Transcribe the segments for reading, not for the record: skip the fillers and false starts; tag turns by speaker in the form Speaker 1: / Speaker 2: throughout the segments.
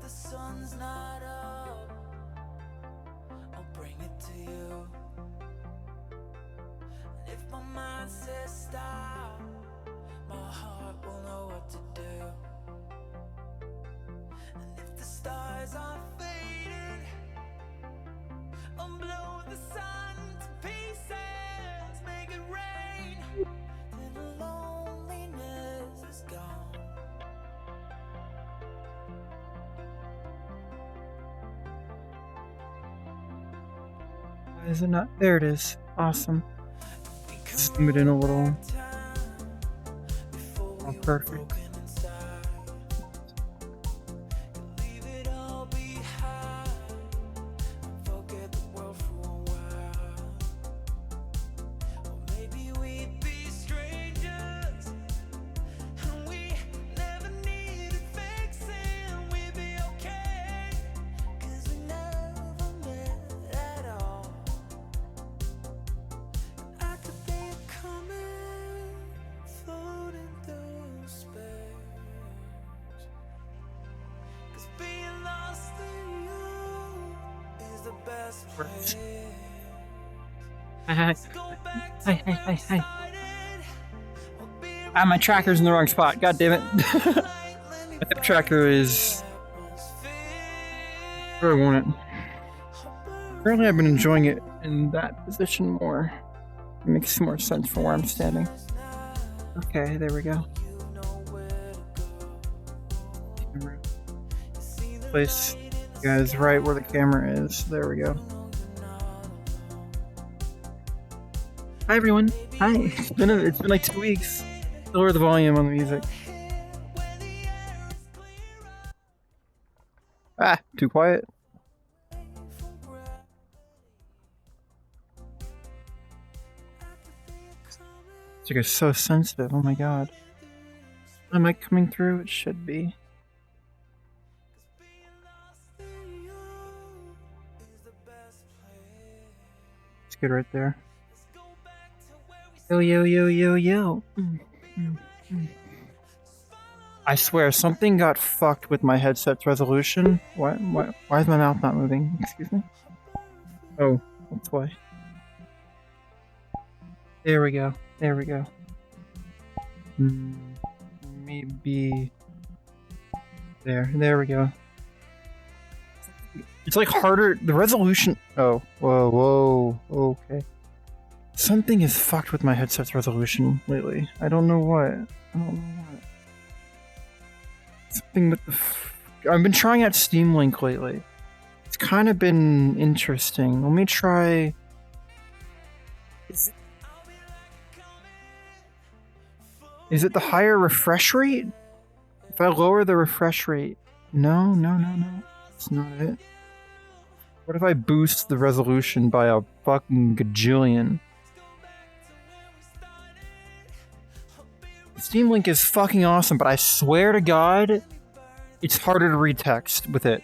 Speaker 1: the sun's not up, I'll bring it to you. And if my mind says stop, my heart will know what to do. And if the stars are fading, I'll blow the sun to pieces, make it rain, then the loneliness is gone.
Speaker 2: Why is it not? There it is. Awesome. Zoom it in a little. Oh, perfect. Hi. Ah, my tracker's in the wrong spot. God damn it. My hip tracker is where I want it. Apparently I've been enjoying it in that position more. It makes more sense for where I'm standing. Okay, there we go. Place you guys right where the camera is. There we go. Hi everyone. Hi. It's been like 2 weeks. Lower the volume on the music. Ah, too quiet. It's like it's so sensitive. Oh my god. Am I coming through? It should be. It's good right there. Yo. I swear, something got fucked with my headset's resolution. Why is my mouth not moving? Excuse me? Oh, that's why. There we go. Maybe... There we go. It's like harder... The resolution... Oh, whoa, okay. Something is fucked with my headset's resolution lately. I don't know what. Something with the... I've been trying out Steam Link lately. It's kind of been interesting. Let me try... Is it the higher refresh rate? If I lower the refresh rate... No. That's not it. What if I boost the resolution by a fucking gajillion? Steam Link is fucking awesome, but I swear to God, it's harder to read text with it.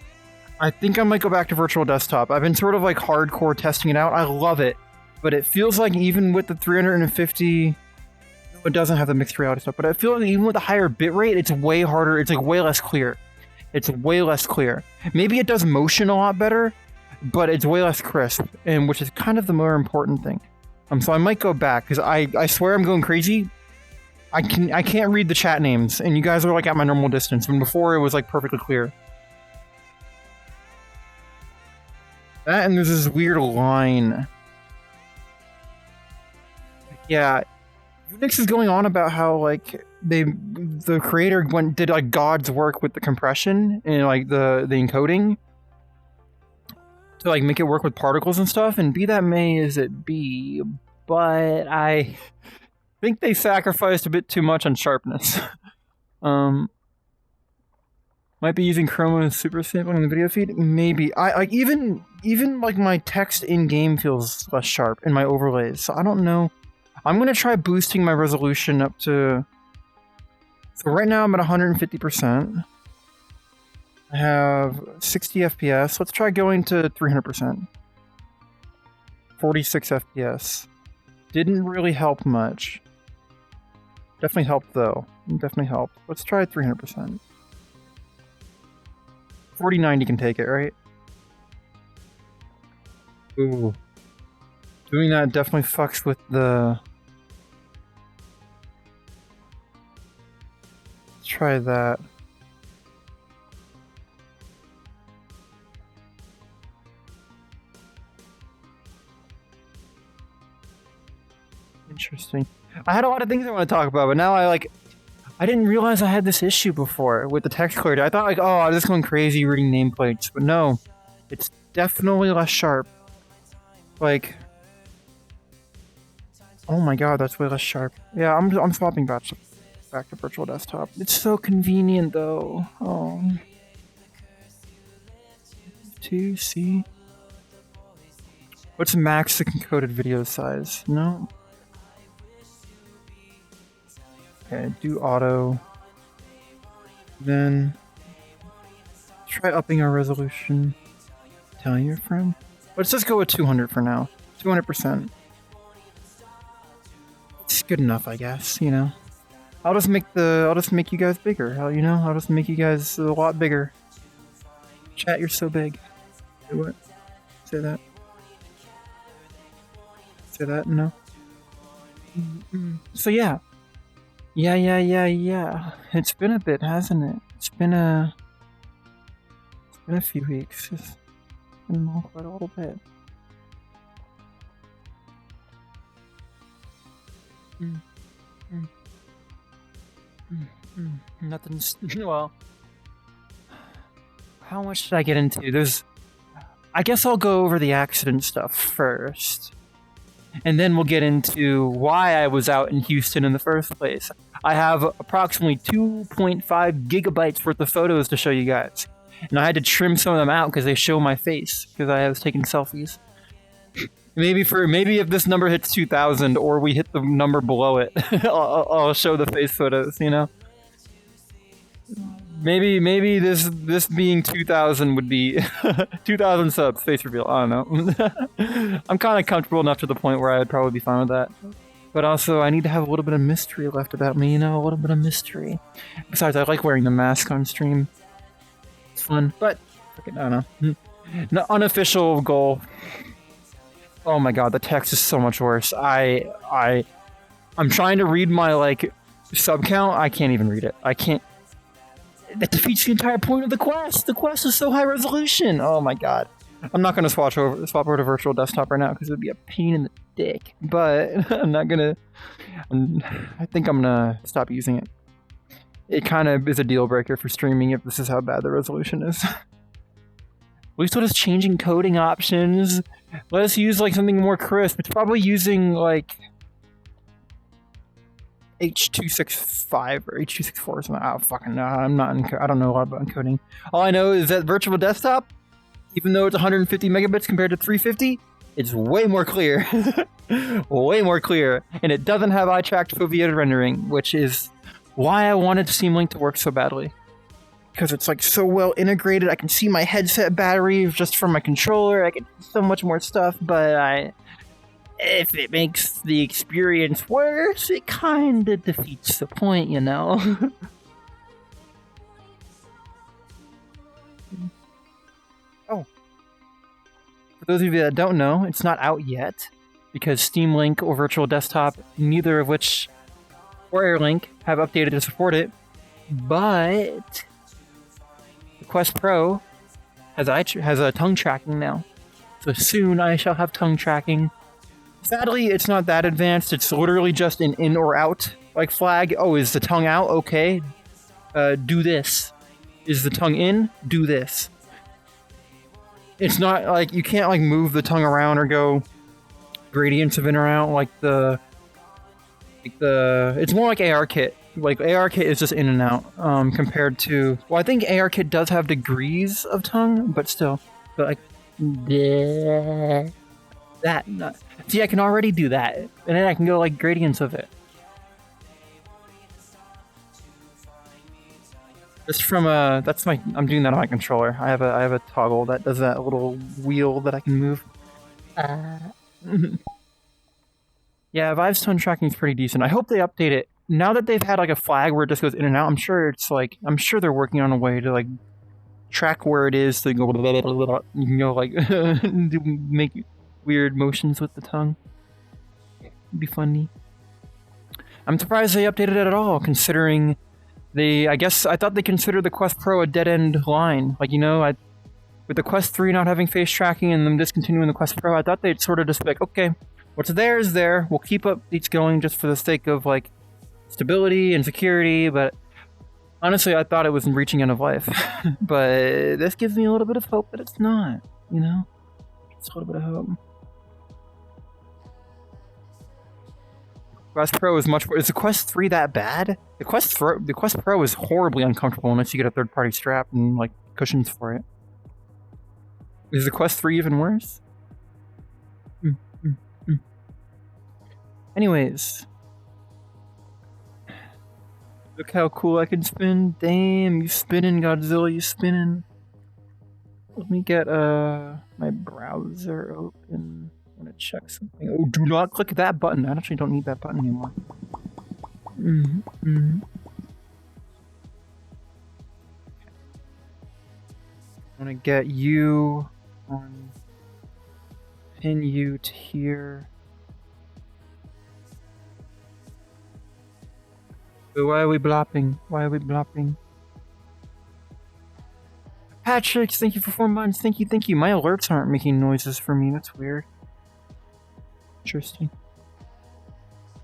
Speaker 2: I think I might go back to Virtual Desktop. I've been sort of like hardcore testing it out. I love it, but it feels like even with the 350, it doesn't have the mixed reality stuff, but I feel like even with the higher bitrate, it's way harder. It's like way less clear. Maybe it does motion a lot better, but it's way less crisp, and which is kind of the more important thing. So I might go back because I swear I'm going crazy. I can't read the chat names, and you guys are like at my normal distance. When before it was like perfectly clear. That and there's this weird line. Yeah, Unix is going on about how like the creator did like God's work with the compression and like the encoding to like make it work with particles and stuff. And be that may as it be, but I think they sacrificed a bit too much on sharpness. Might be using chroma super sampling in the video feed. Maybe I like even like my text in game feels less sharp in my overlays. So I don't know. I'm gonna try boosting my resolution up to. So right now I'm at 150%. I have 60 FPS. Let's try going to 300%. 46 FPS. Didn't really help much. Definitely helped though. Definitely helped. Let's try 300%. 4090 can take it, right? Ooh. Doing that definitely fucks with the... Let's try that. Interesting. I had a lot of things I want to talk about, but now I didn't realize I had this issue before with the text clarity. I thought like, oh, I was just going crazy reading nameplates, but no. It's definitely less sharp. Like, oh my god, that's way less sharp. Yeah, I'm swapping back to virtual desktop. It's so convenient though. Oh. 2C. What's max the encoded video size? No. Okay, do auto. Then try upping our resolution. Tell your friend. Let's just go with 200 for now. 200%. It's good enough, I guess, you know. I'll just make you guys bigger. I'll just make you guys a lot bigger. Chat, you're so big. Say what? Say that. Say that? No. So yeah. Yeah. It's been a bit, hasn't it? It's been a few weeks. It's been quite a little bit. Nothing's well. How much should I get into? I guess I'll go over the accident stuff first. And then we'll get into why I was out in Houston in the first place. I have approximately 2.5 gigabytes worth of photos to show you guys. And I had to trim some of them out because they show my face, because I was taking selfies. Maybe if this number hits 2,000 or we hit the number below it, I'll show the face photos, you know? Maybe this being 2,000 would be 2,000 subs, face reveal. I don't know. I'm kind of comfortable enough to the point where I would probably be fine with that. But also, I need to have a little bit of mystery left about me, you know? A little bit of mystery. Besides, I like wearing the mask on stream. It's fun, but I don't know. No unofficial goal. Oh my god, the text is so much worse. I'm trying to read my sub count. I can't even read it. I can't. That defeats the entire point of the quest. The quest is so high resolution. Oh my god. I'm not gonna swap over to virtual desktop right now because it would be a pain in the dick. But I'm not gonna. I think I'm gonna stop using it. It kind of is a deal breaker for streaming if this is how bad the resolution is. At least let us change encoding options. Let us use something more crisp. It's probably using H.265 or H.264 or something. Oh, fucking no. I don't know a lot about encoding. All I know is that virtual desktop, even though it's 150 megabits compared to 350, it's way more clear. Way more clear. And it doesn't have eye-tracked foveated rendering, which is why I wanted Steam Link to work so badly. Because it's so well integrated. I can see my headset battery just from my controller. I can do so much more stuff, but if it makes the experience worse, it kind of defeats the point, you know? Oh. For those of you that don't know, it's not out yet, because Steam Link or Virtual Desktop, neither of which, or AirLink, have updated to support it, but the Quest Pro has a tongue tracking now. So soon I shall have tongue tracking. Sadly, it's not that advanced. It's literally just an in or out flag. Oh, is the tongue out? Okay. Do this. Is the tongue in? Do this. It's not you can't move the tongue around or go gradients of in or out it's more like ARKit. ARKit is just in and out compared to, well, I think ARKit does have degrees of tongue, but still. But that. See, I can already do that, and then I can go gradients of it. Just from I'm doing that on my controller. I have a toggle that does that little wheel that I can move. Yeah, Vive's tongue tracking is pretty decent. I hope they update it. Now that they've had a flag where it just goes in and out, I'm sure they're working on a way to track where it is to go, you know, like make weird motions with the tongue. It'd be funny. I'm surprised they updated it at all, considering I guess I thought they considered the Quest Pro a dead-end line. Like, you know, with the Quest 3 not having face tracking and them discontinuing the Quest Pro, I thought they'd sort of just be like, okay, what's there is there. We'll keep updates going just for the sake of, like, stability and security, but honestly, I thought it was reaching end of life. But this gives me a little bit of hope that it's not, you know? It's a little bit of hope. Quest Pro is much. Is the Quest 3 that bad? The Quest Pro is horribly uncomfortable unless you get a third-party strap and like cushions for it. Is the Quest 3 even worse? Anyways, look how cool I can spin. Damn, you spinning, Godzilla, you spinning. Let me get my browser open. I'm gonna check something. Oh, do not click that button. I actually don't need that button anymore. I'm gonna get you on. Pin you to here. But why are we blopping? Why are we blopping? Patrick, thank you for 4 months. Thank you, thank you. My alerts aren't making noises for me. That's weird. Interesting.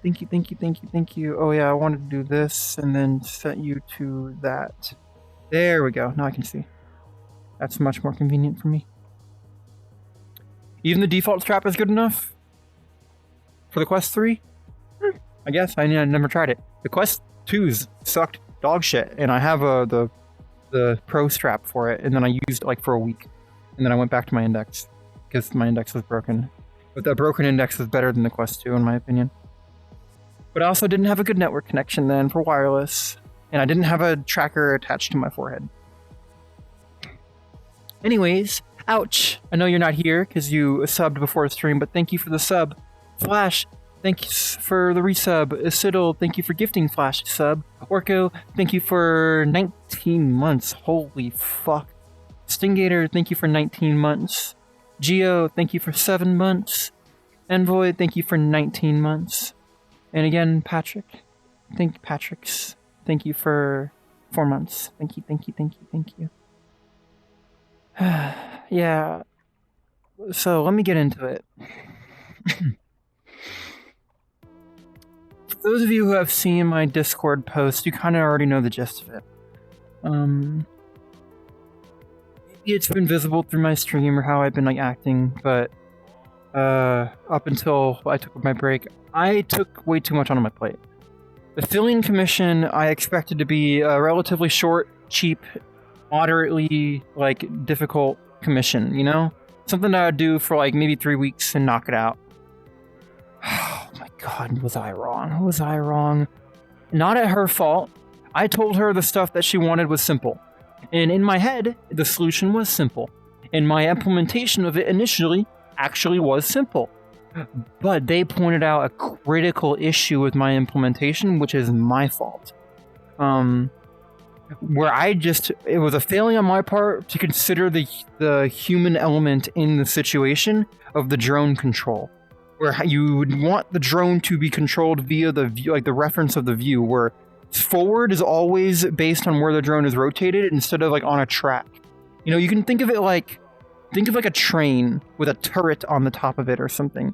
Speaker 2: Thank you, thank you, thank you, thank you. Oh yeah, I wanted to do this and then set you to that. There we go. Now I can see. That's much more convenient for me. Even the default strap is good enough? For the Quest 3? I guess. I never tried it. The Quest 2's sucked dog shit, and I have the Pro strap for it, and then I used it like for a week. And then I went back to my index, because my index was broken. But that broken index is better than the Quest 2, in my opinion. But I also didn't have a good network connection then for wireless, and I didn't have a tracker attached to my forehead. Anyways, ouch! I know you're not here because you subbed before the stream, but thank you for the sub. Flash, thanks for the resub. Isidol, thank you for gifting Flash sub. Orko, thank you for 19 months. Holy fuck. Stingator, thank you for 19 months. Geo, thank you for 7 months. Envoy, thank you for 19 months. And again, Patrick, thank you for 4 months. Thank you, thank you, thank you, thank you. Yeah, so let me get into it. For those of you who have seen my Discord post, you kind of already know the gist of it. Maybe it's been visible through my stream or how I've been like acting, but up until I took my break, I took way too much on my plate. The filling commission I expected to be a relatively short, cheap, moderately like difficult commission, you know? Something that I'd do for like maybe 3 weeks and knock it out. Oh my god, was I wrong? Was I wrong? Not at her fault. I told her the stuff that she wanted was simple. And in my head, the solution was simple. And my implementation of it initially actually was simple. But they pointed out a critical issue with my implementation, which is my fault. Where it was a failing on my part to consider the human element in the situation of the drone control. Where you would want the drone to be controlled via the view, like the reference of the view, where forward is always based on where the drone is rotated instead of like on a track. You know, you can think of it like a train with a turret on the top of it or something.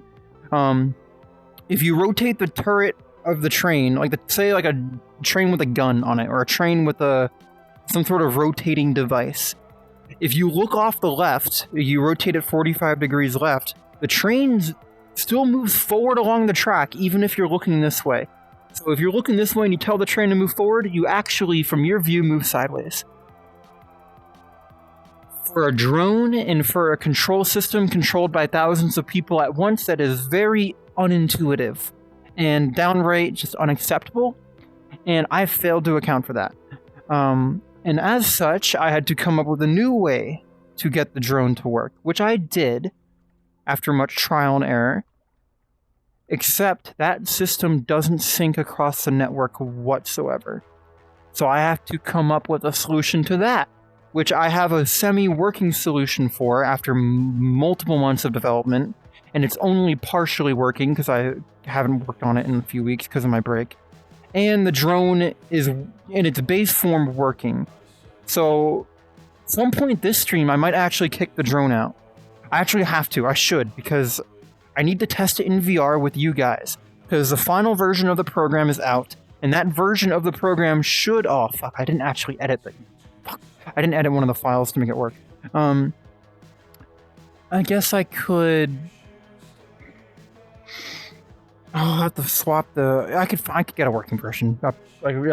Speaker 2: If you rotate the turret of the train, like say like a train with a gun on it, or a train with some sort of rotating device. If you look off the left, you rotate it 45 degrees left, the train still moves forward along the track, even if you're looking this way. So if you're looking this way and you tell the train to move forward, you actually, from your view, move sideways. For a drone and for a control system controlled by thousands of people at once, that is very unintuitive and downright just unacceptable, and I failed to account for that. And as such, I had to come up with a new way to get the drone to work, which I did after much trial and error, except that system doesn't sync across the network whatsoever. So I have to come up with a solution to that. which I have a semi-working solution for after multiple months of development, and it's only partially working because I haven't worked on it in a few weeks because of my break. And the drone is in its base form working. So at some point this stream, I might actually kick the drone out. I actually have to. I should, because I need to test it in VR with you guys. Because the final version of the program is out, and that version of the program should... Oh, fuck, I didn't actually edit the... Fuck. I didn't edit one of the files to make it work. I guess I could... Oh, I'll have to swap the... I could get a working version. I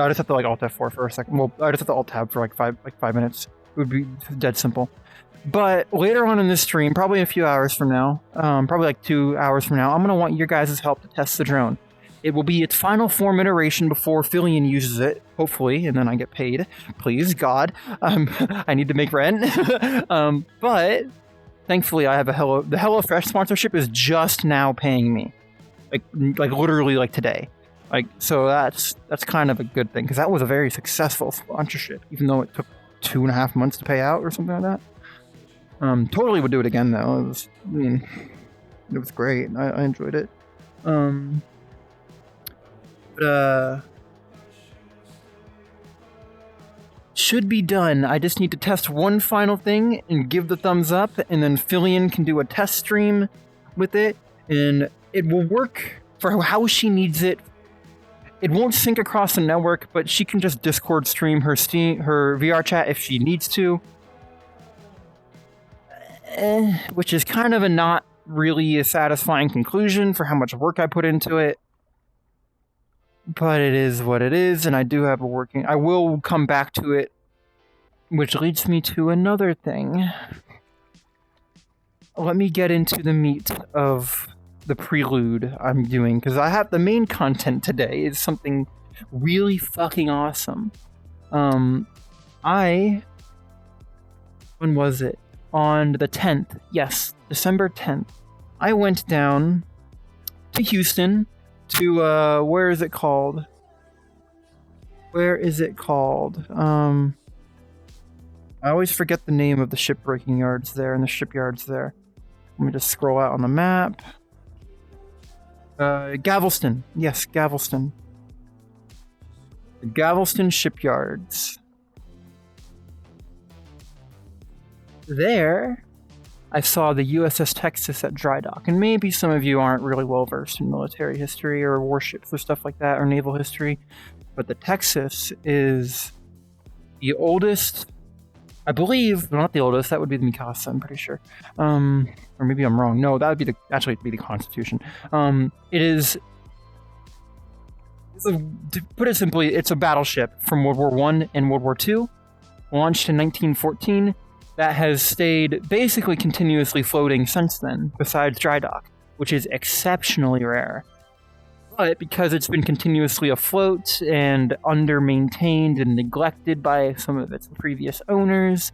Speaker 2: just have to like Alt F4 for a second. Well, I just have to Alt Tab for like five minutes. It would be dead simple. But later on in this stream, probably a few hours from now, probably like 2 hours from now, I'm gonna want your guys' help to test the drone. It will be its final form iteration before Fillion uses it, hopefully, and then I get paid. Please, God. I need to make rent. But thankfully, I have the HelloFresh sponsorship is just now paying me. Like literally like today. So that's kind of a good thing, because that was a very successful sponsorship, even though it took 2.5 months to pay out or something like that. Totally would do it again though. It was great. I enjoyed it. Should be done. I just need to test one final thing and give the thumbs up, and then Fillion can do a test stream with it, and it will work for how she needs it. It won't sync across the network, but she can just Discord stream her VR chat if she needs to. Which is kind of a not really a satisfying conclusion for how much work I put into it. But it is what it is, and I do have a working... I will come back to it, which leads me to another thing. Let me get into the meat of the prelude I'm doing, because I have the main content today is something really fucking awesome. When was it? On the 10th, yes, December 10th, I went down to Houston to, where is it called? I always forget the name of the shipbreaking yards there and the shipyards there. Let me just scroll out on the map. Galveston. Yes, Galveston. The Galveston shipyards. There, I saw the USS Texas at dry dock, and maybe some of you aren't really well versed in military history or warships or stuff like that, or naval history, but the Texas is the oldest, I believe, well, not the oldest, that would be the Mikasa, I'm pretty sure, or maybe I'm wrong. No, that would be actually be the Constitution. To put it simply, it's a battleship from World War I and World War II, launched in 1914. That has stayed basically continuously floating since then, besides dry dock, which is exceptionally rare. But because it's been continuously afloat and under-maintained and neglected by some of its previous owners,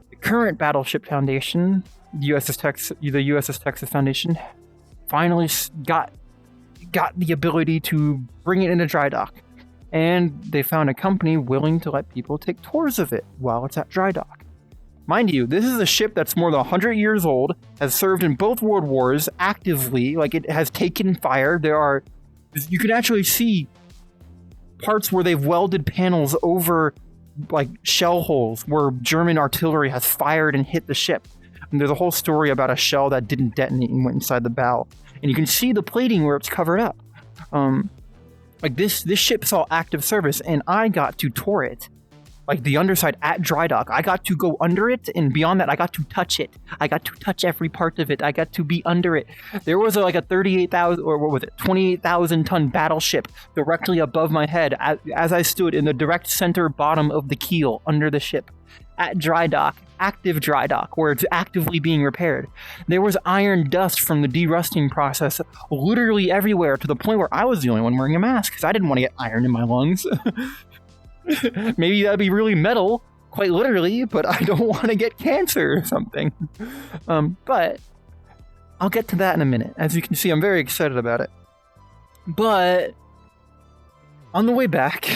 Speaker 2: the current Battleship Foundation, the USS Texas Foundation, finally got the ability to bring it into dry dock. And they found a company willing to let people take tours of it while it's at dry dock. Mind you, this is a ship that's more than 100 years old, has served in both world wars actively, like it has taken fire. You can actually see parts where they've welded panels over like shell holes where German artillery has fired and hit the ship. And there's a whole story about a shell that didn't detonate and went inside the bow. And you can see the plating where it's covered up. Like this ship saw active service, and I got to tour it. Like the underside at dry dock. I got to go under it, and beyond that, I got to touch it. I got to touch every part of it. I got to be under it. There was like a 38,000, or what was it, 28,000 ton battleship directly above my head as I stood in the direct center bottom of the keel under the ship at dry dock, active dry dock, where it's actively being repaired. There was iron dust from the derusting process literally everywhere, to the point where I was the only one wearing a mask because I didn't want to get iron in my lungs. Maybe that'd be really metal, quite literally, but I don't want to get cancer or something. But I'll get to that in a minute. As you can see, I'm very excited about it. But on the way back,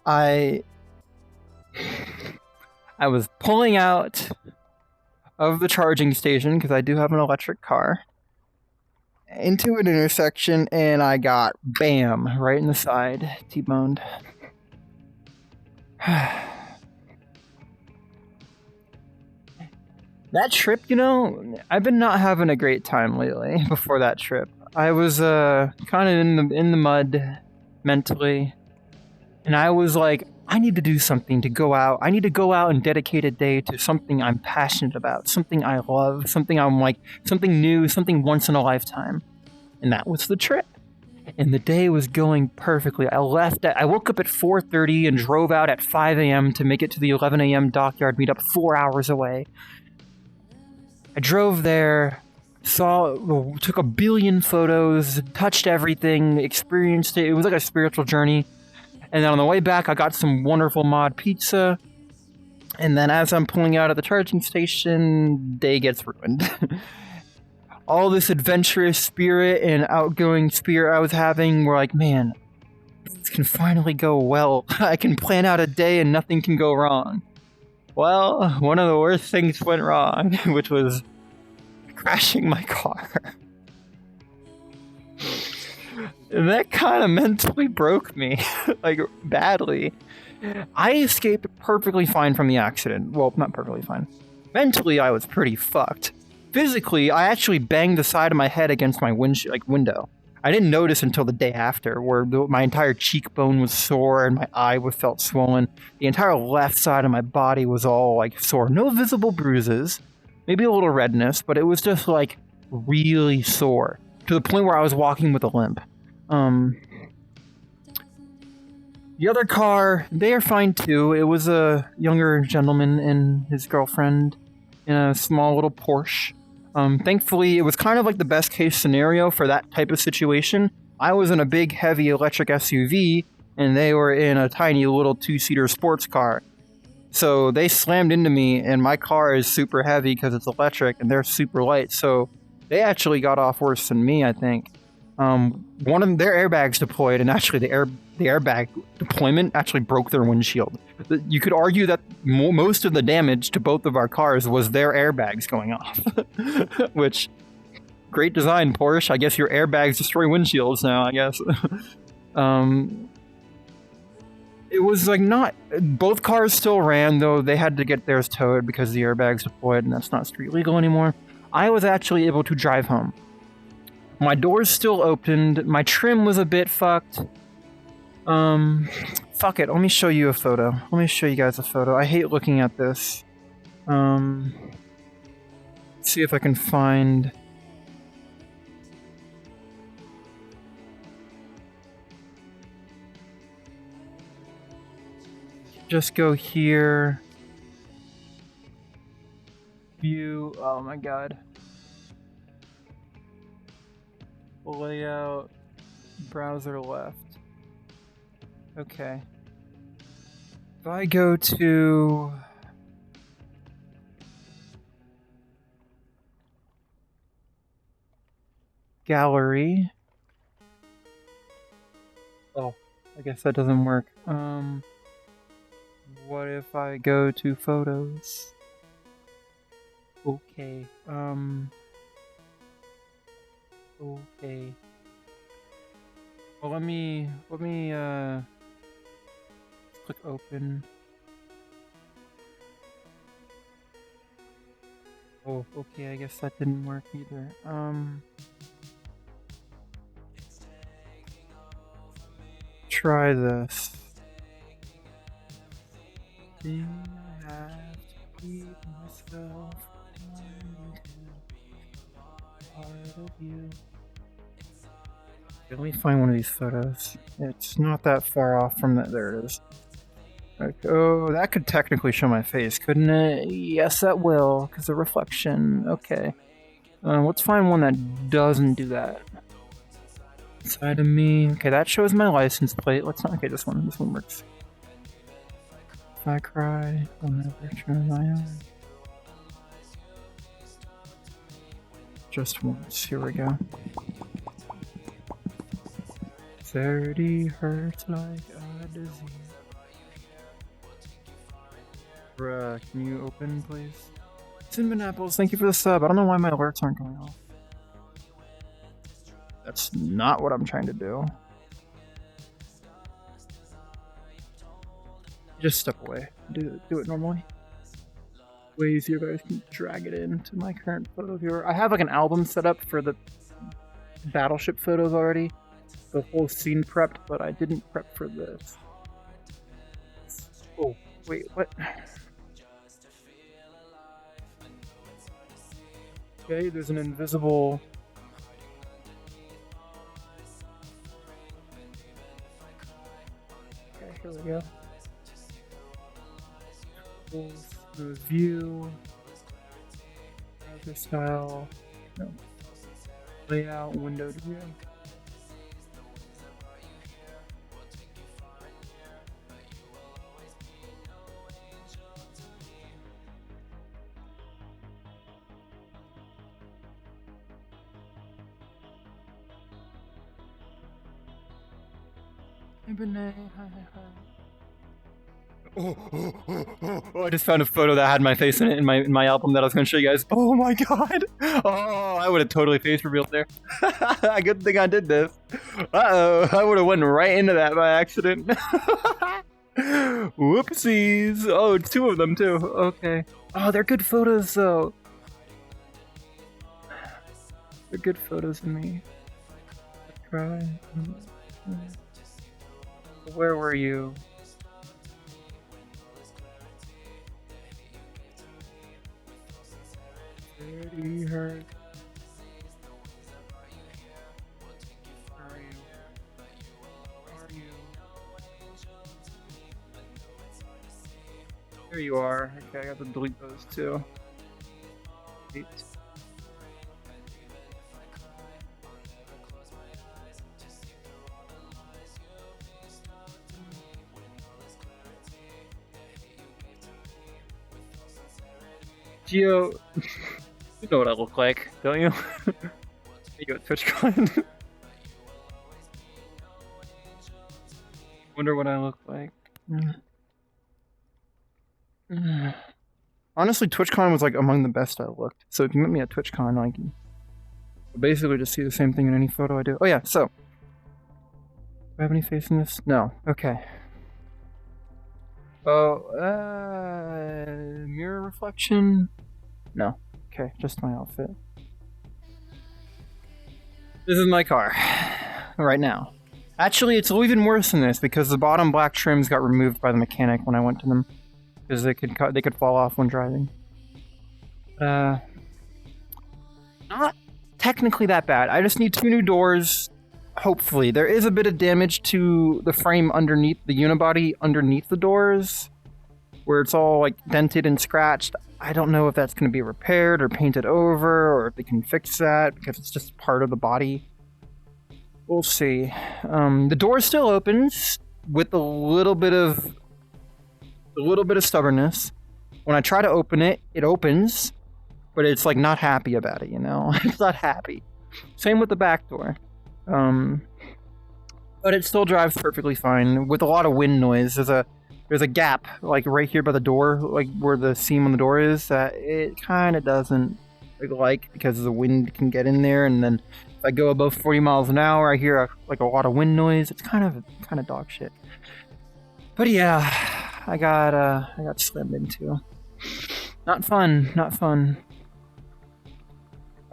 Speaker 2: I I was pulling out of the charging station, because I do have an electric car, into an intersection, and I got bam right in the side, T-boned. That trip, you know, I've been not having a great time lately. Before that trip, I was kind of in the mud mentally, and I was like, I need to do something to go out. I need to go out and dedicate a day to something I'm passionate about, something I love, something I'm like, something new, something once in a lifetime. And that was the trip. And the day was going perfectly. I woke up at 4:30 and drove out at 5 a.m. to make it to the 11 a.m. dockyard meetup 4 hours away. I drove there, took a billion photos, touched everything, experienced it. It was like a spiritual journey. And then on the way back, I got some wonderful mod pizza. And then as I'm pulling out of the charging station, day gets ruined. All this adventurous spirit and outgoing spirit I was having were like, man, this can finally go well. I can plan out a day and nothing can go wrong. Well, one of the worst things went wrong, which was crashing my car. And that kind of mentally broke me, like, badly. I escaped perfectly fine from the accident. Well, not perfectly fine. Mentally, I was pretty fucked. Physically, I actually banged the side of my head against my window. I didn't notice until the day after, where my entire cheekbone was sore and my eye felt swollen. The entire left side of my body was all, like, sore. No visible bruises, maybe a little redness, but it was just, like, really sore. To the point where I was walking with a limp. The other car, they are fine too. It was a younger gentleman and his girlfriend in a small little Porsche. Thankfully, it was kind of like the best case scenario for that type of situation. I was in a big, heavy electric SUV, and they were in a tiny little two-seater sports car. So they slammed into me, and my car is super heavy because it's electric, and they're super light. So they actually got off worse than me, I think. One of their airbags deployed, and actually the airbag deployment actually broke their windshield. You could argue that most of the damage to both of our cars was their airbags going off. Which, great design, Porsche. I guess your airbags destroy windshields now, I guess. It was like not... Both cars still ran, though they had to get theirs towed because the airbags deployed, and that's not street legal anymore. I was actually able to drive home. My doors still opened. My trim was a bit fucked. Fuck it. Let me show you a photo. Let me show you guys a photo. I hate looking at this. Let's see if I can find... Just go here. View. Oh my god. Layout. Browser left. Okay. If I go to... Gallery. Oh, I guess that doesn't work. What if I go to photos? Okay. Okay. Well, let me click open. Oh, okay, I guess that didn't work either. Try this. I have to keep myself part of you. Let me find one of these photos. It's not that far off from that. There it is. Okay. Oh, that could technically show my face, couldn't it? Yes, that will, because of reflection. Okay. Let's find one that doesn't do that. Side of me. Okay, that shows my license plate. Let's not. Okay, this one works. If I cry, I'll never turn my eyes. Just once. Here we go. 30 hurts like a disease. Bruh, can you open, please? Cinnamon apples, thank you for the sub. I don't know why my alerts aren't going off. That's not what I'm trying to do. Just step away. Do it normally. Way easier, guys can drag it into my current photo viewer. I have like an album set up for the battleship photos already. The whole scene prepped, but I didn't prep for this. Oh, wait, what? Okay, there's an invisible... Okay, here we go. Smooth view. Browser style. No. Layout, window to view. Oh, I just found a photo that had my face in it in my album that I was going to show you guys. Oh my god! Oh, I would have totally face revealed there. Good thing I did this. Uh-oh, I would have went right into that by accident. Whoopsies! Oh, it's two of them too. Okay. Oh, they're good photos though. They're good photos of me. Cry. Where were you? Pretty hurt. Where are you? Where are you? There you are. Okay, I got to delete those too. Delete. Geo, you know what I look like, don't you? You got Twitch client. Wonder what I look like. Honestly, TwitchCon was like among the best I looked. So if you met me at TwitchCon, I can basically just see the same thing in any photo I do. Oh yeah, so. Do I have any face in this? No. Okay. Oh, mirror reflection? No. Okay, just my outfit. This is my car. Right now. Actually, it's even worse than this because the bottom black trims got removed by the mechanic when I went to them. Because they could fall off when driving. Not technically that bad. I just need 2 new doors. Hopefully. There is a bit of damage to the frame underneath the unibody, underneath the doors, where it's all like dented and scratched. I don't know if that's going to be repaired or painted over, or if they can fix that because it's just part of the body. We'll see. The door still opens with a little bit of stubbornness. When I try to open it, it opens, but it's like not happy about it, you know? It's not happy. Same with the back door. But it still drives perfectly fine with a lot of wind noise. There's a gap like right here by the door, like where the seam on the door is, that it kind of doesn't like because the wind can get in there, and then if I go above 40 miles an hour, I hear like a lot of wind noise. It's kind of dog shit. But yeah, I got slammed into. Not fun.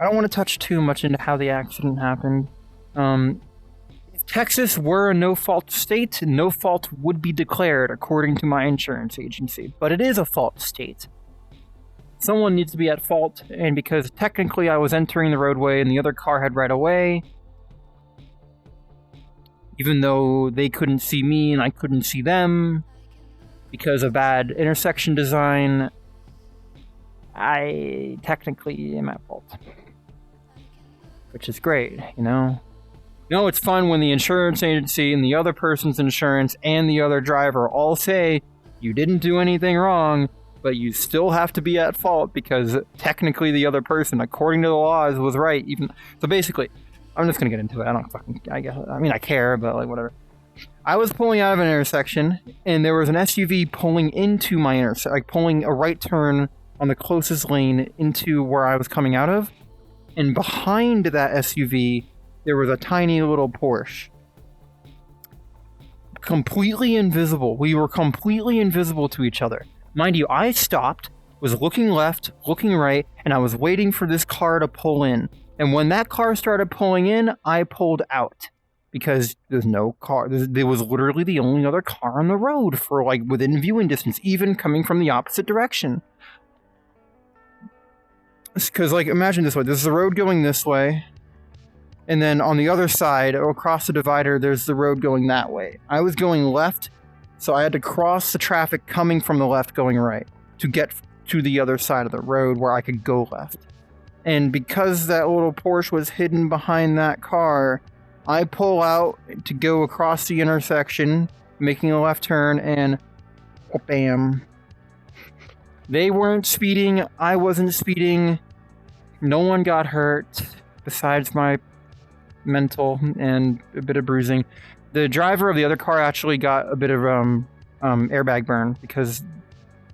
Speaker 2: I don't want to touch too much into how the accident happened. If Texas were a no-fault state, no fault would be declared according to my insurance agency. But it is a fault state. Someone needs to be at fault, and because technically I was entering the roadway and the other car had right away, even though they couldn't see me and I couldn't see them because of bad intersection design, I technically am at fault. Which is great, you know? You know, it's fun when the insurance agency and the other person's insurance and the other driver all say you didn't do anything wrong, but you still have to be at fault because technically the other person, according to the laws, was right. So basically, I'm just gonna get into it. I don't fucking, I mean, I care, but like whatever. I was pulling out of an intersection, and there was an SUV pulling into my intersection, like pulling a right turn on the closest lane into where I was coming out of. And behind that SUV, there was a tiny little Porsche. Completely invisible. We were completely invisible to each other. Mind you, I stopped, was looking left, looking right, and I was waiting for this car to pull in. And when that car started pulling in, I pulled out. Because there's no car. There was literally the only other car on the road for, like, within viewing distance, even coming from the opposite direction. Because, like, imagine this way. There's the road going this way. And then on the other side, across the divider, there's the road going that way. I was going left, so I had to cross the traffic coming from the left going right to get to the other side of the road where I could go left. And because that little Porsche was hidden behind that car, I pull out to go across the intersection, making a left turn, and bam. They weren't speeding, I wasn't speeding, no one got hurt, besides my mental and a bit of bruising. The driver of the other car actually got a bit of airbag burn because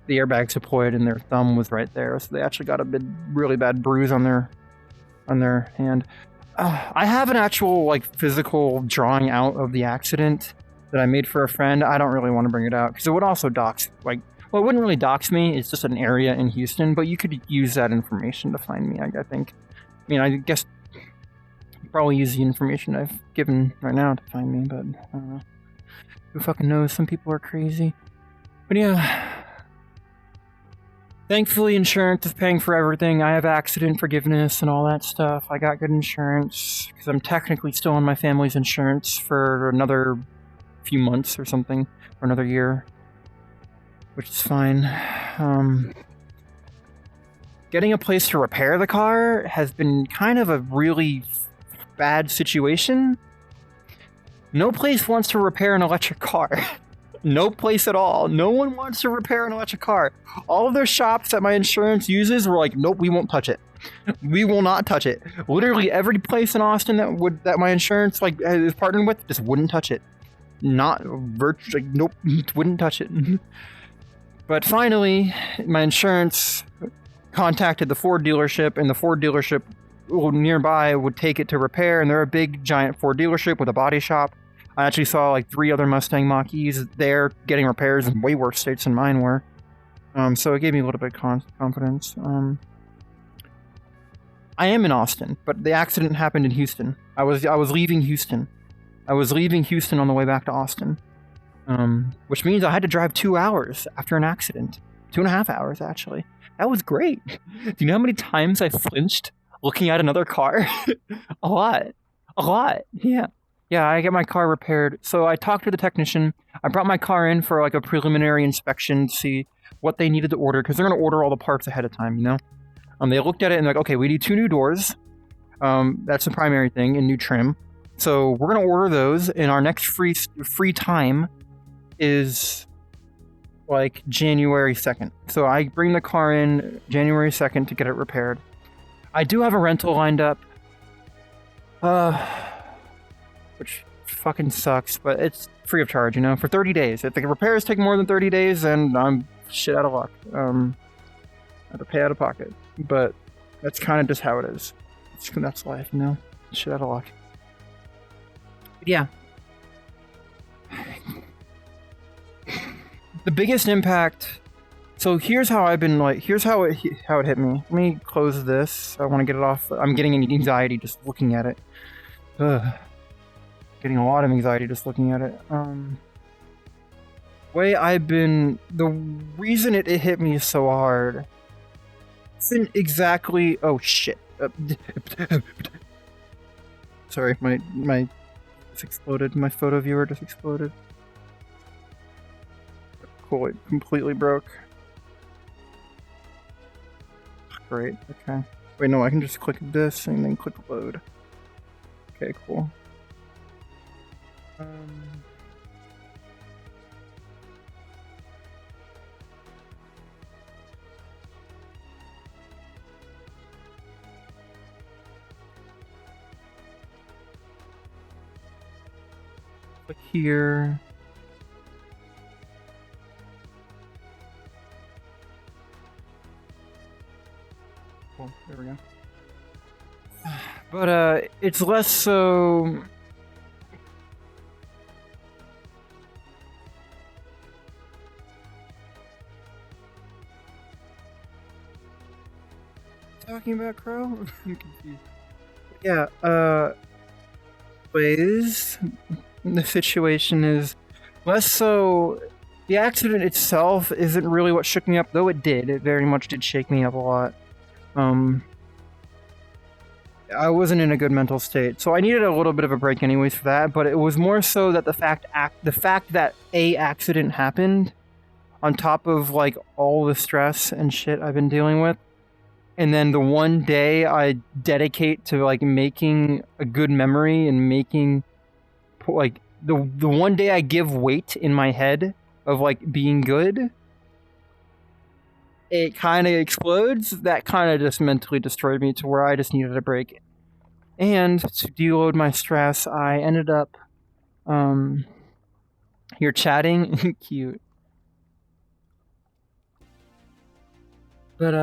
Speaker 2: the airbags deployed and their thumb was right there, so they actually got a really bad bruise on their hand. I have an actual, like, physical drawing out of the accident that I made for a friend. I don't really want to bring it out because it would also dox, like, well, it wouldn't really dox me. It's just an area in Houston, but you could use that information to find me, I think. I mean, I guess you probably use the information I've given right now to find me, but I don't know. Who fucking knows? Some people are crazy. But yeah. Thankfully, insurance is paying for everything. I have accident forgiveness and all that stuff. I got good insurance because I'm technically still on my family's insurance for another few months or something, or another year, which is fine. Getting a place to repair the car has been kind of a really bad situation. No place wants to repair an electric car. No place at all. No one wants to repair an electric car. All of their shops that my insurance uses were like, nope, we won't touch it. We will not touch it. Literally every place in Austin that my insurance like is partnered with just wouldn't touch it. Not virtually, like, nope, wouldn't touch it. But finally, my insurance contacted the Ford dealership, and the Ford dealership nearby would take it to repair, and they're a big giant Ford dealership with a body shop. I actually saw like 3 other Mustang Mach-E's there getting repairs in way worse states than mine were. So it gave me a little bit of confidence. I am in Austin, but the accident happened in Houston. I was leaving Houston. I was leaving Houston on the way back to Austin. Which means I had to drive 2 hours after an accident. 2.5 hours, actually. That was great. Do you know how many times I flinched looking at another car? A lot. A lot. Yeah. Yeah, I get my car repaired. So I talked to the technician. I brought my car in for like a preliminary inspection to see what they needed to order, because they're going to order all the parts ahead of time, you know? They looked at it and they're like, okay, we need 2 new doors. That's the primary thing, and new trim. So we're going to order those, and our next free time is like January 2nd. So I bring the car in January 2nd to get it repaired. I do have a rental lined up. Which fucking sucks, but it's free of charge, you know, for 30 days. If the repairs take more than 30 days, then I'm shit out of luck. I have to pay out of pocket. But that's kind of just how it is. That's life, you know? Shit out of luck. But yeah. The biggest impact... So here's how I've been, like, here's how it hit me. Let me close this. I want to get it off. I'm getting anxiety just looking at it. Ugh. Getting a lot of anxiety just looking at it. The reason it hit me so hard isn't exactly... Oh, shit. Sorry, my just exploded. My photo viewer just exploded. Cool, it completely broke. Great, okay. Wait, no, I can just click this and then click load. Okay, cool. Click here. Cool, there we go. But it's less so. Talking about Crow? I'm confused. Yeah, ways the situation is less so. The accident itself isn't really what shook me up, though it did. It very much did shake me up a lot. I wasn't in a good mental state, so I needed a little bit of a break anyways for that, but it was more so that the fact that a accident happened on top of like all the stress and shit I've been dealing with, and then the one day I dedicate to like making a good memory and making like the one day I give weight in my head of like being good, it kind of explodes. That kind of just mentally destroyed me to where I just needed a break. And to deload my stress, I ended up here chatting. Cute. But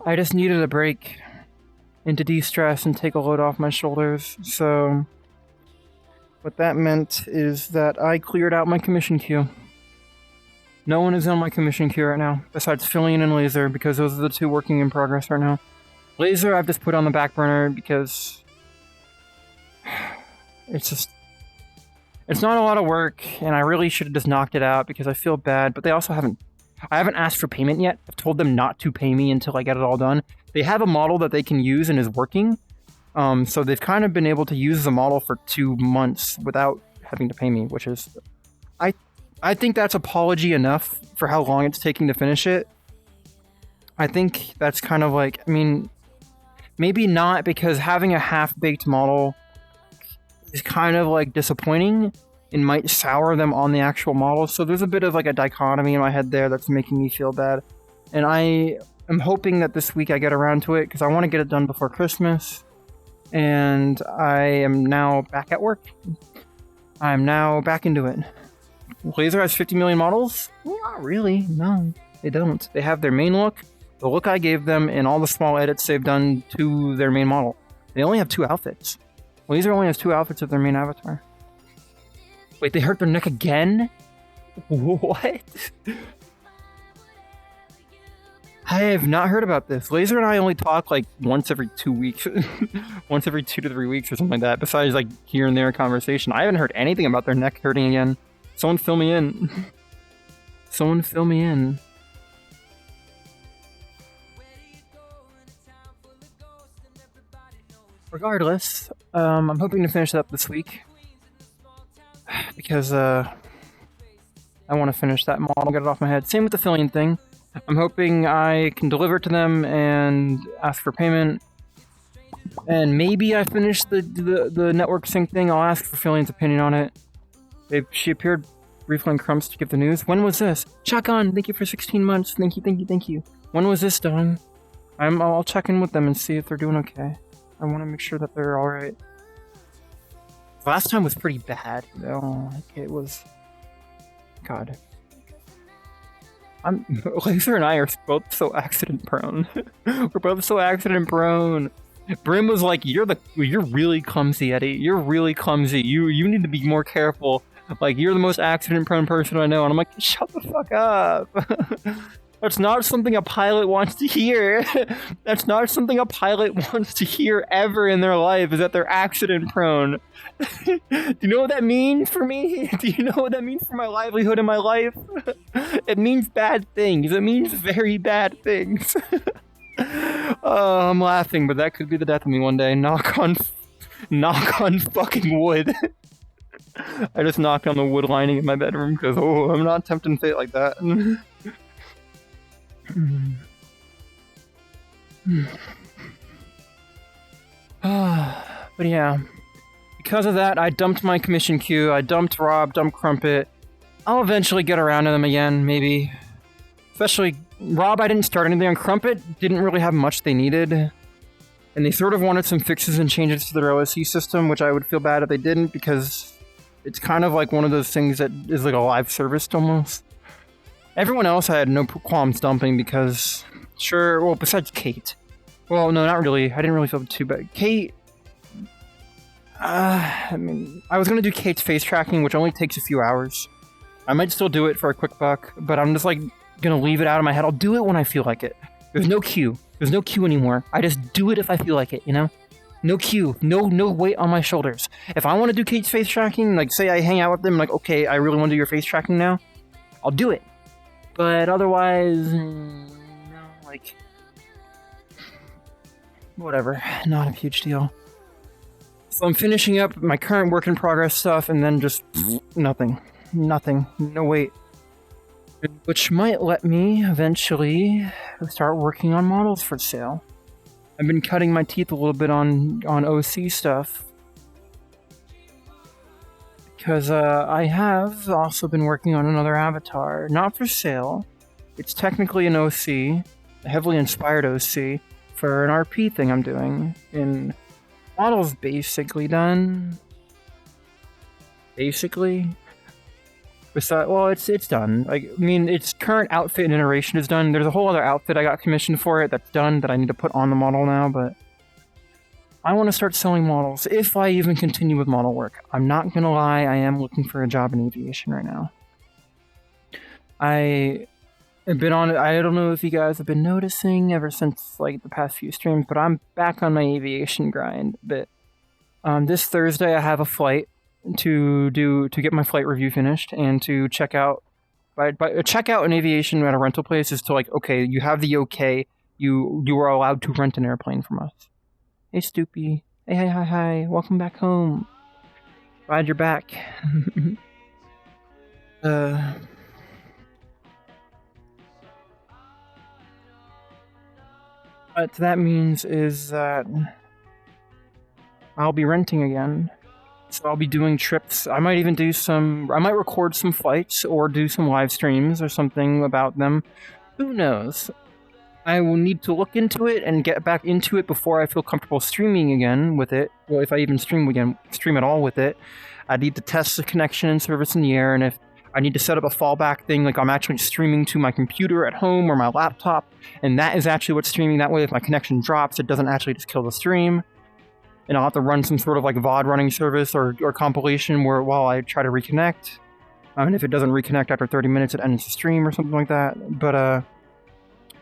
Speaker 2: I just needed a break and to de-stress and take a load off my shoulders. So what that meant is that I cleared out my commission queue. No one is on my commission queue right now, besides Fillion and Laser, because those are the two working in progress right now. Laser I've just put on the back burner because it's not a lot of work, and I really should have just knocked it out because I feel bad, but they also I haven't asked for payment yet. I've told them not to pay me until I get it all done. They have a model that they can use and is working, so they've kind of been able to use the model for 2 months without having to pay me, which is... I think that's apology enough for how long it's taking to finish it. I think that's kind of like, I mean, maybe not, because having a half-baked model is kind of like disappointing and might sour them on the actual model. So there's a bit of like a dichotomy in my head there that's making me feel bad. And I am hoping that this week I get around to it because I want to get it done before Christmas. And I am now back at work. I'm now back into it. Laser has 50 million models? Not really, no, they don't. They have their main look, the look I gave them, and all the small edits they've done to their main model. They only have 2 outfits. Laser only has 2 outfits of their main avatar. Wait, they hurt their neck again? What? I have not heard about this. Laser and I only talk like once every 2 weeks. Once every 2 to 3 weeks or something like that, besides like here and there conversation. I haven't heard anything about their neck hurting again. Someone fill me in. Someone fill me in. Regardless, I'm hoping to finish it up this week. Because, I want to finish that model, get it off my head. Same with the Fillion thing. I'm hoping I can deliver it to them and ask for payment. And maybe I finish the network sync thing. I'll ask for Fillion's opinion on it. She appeared briefly in Crumbs to give the news. When was this? Shotgun, thank you for 16 months. Thank you. When was this done? I'll check in with them and see if they're doing okay. I want to make sure that they're alright. Last time was pretty bad, though. Like, it was... God. Laser and I are both so accident prone. We're both so accident prone. Brim was like, you're really clumsy, Eddie. You're really clumsy. You need to be more careful. Like, you're the most accident-prone person I know. And I'm like, shut the fuck up. That's not something a pilot wants to hear. That's not something a pilot wants to hear ever in their life, is that they're accident-prone. Do you know what that means for me? Do you know what that means for my livelihood in my life? It means bad things. It means very bad things. Oh, I'm laughing, but that could be the death of me one day. Knock on fucking wood. I just knocked on the wood lining in my bedroom because, I'm not tempting fate like that. But yeah, because of that, I dumped my commission queue. I dumped Rob, dumped Crumpet. I'll eventually get around to them again, maybe. Especially Rob, I didn't start anything on. Crumpet didn't really have much they needed. And they sort of wanted some fixes and changes to their OSC system, which I would feel bad if they didn't, because It's kind of like one of those things that is like a live service almost. Everyone else I had no qualms dumping because, sure, well, besides Kate. Well, no, not really. I didn't really feel too bad. Kate, I mean, I was going to do Kate's face tracking, which only takes a few hours. I might still do it for a quick buck, but I'm just like going to leave it out of my head. I'll do it when I feel like it. There's no queue. There's no queue anymore. I just do it if I feel like it, you know? No queue. No weight on my shoulders. If I want to do Kate's face tracking, like say I hang out with them, like, okay, I really want to do your face tracking now, I'll do it. But otherwise, no, like, whatever, not a huge deal. So I'm finishing up my current work in progress stuff and then just nothing, no wait. Which might let me eventually start working on models for sale. I've been cutting my teeth a little bit on OC stuff. Because I have also been working on another avatar, not for sale. It's technically an OC, a heavily inspired OC, for an RP thing I'm doing. And model's basically done. Basically. Besides, well, it's done. Like, I mean, its current outfit and iteration is done. There's a whole other outfit I got commissioned for it that's done that I need to put on the model now, but I want to start selling models, if I even continue with model work. I'm not gonna lie, I am looking for a job in aviation right now. I have been on it, I don't know if you guys have been noticing ever since, like, the past few streams, but I'm back on my aviation grind a bit. This Thursday I have a flight to get my flight review finished and to check out. Check out an aviation at a rental place is to, like, okay, you have the okay, you are allowed to rent an airplane from us. Hey, Stoopy. Hey, hi. Welcome back home. Glad you're back. What that means is that I'll be renting again. So I'll be doing trips. I might record some flights or do some live streams or something about them. Who knows? I will need to look into it and get back into it before I feel comfortable streaming again with it. Well, if I even stream at all with it. I need to test the connection and service in the air, and if I need to set up a fallback thing, like I'm actually streaming to my computer at home or my laptop, and that is actually what's streaming. That way, if my connection drops, it doesn't actually just kill the stream. And I'll have to run some sort of like VOD running service or compilation while I try to reconnect. And if it doesn't reconnect after 30 minutes, it ends the stream or something like that. But,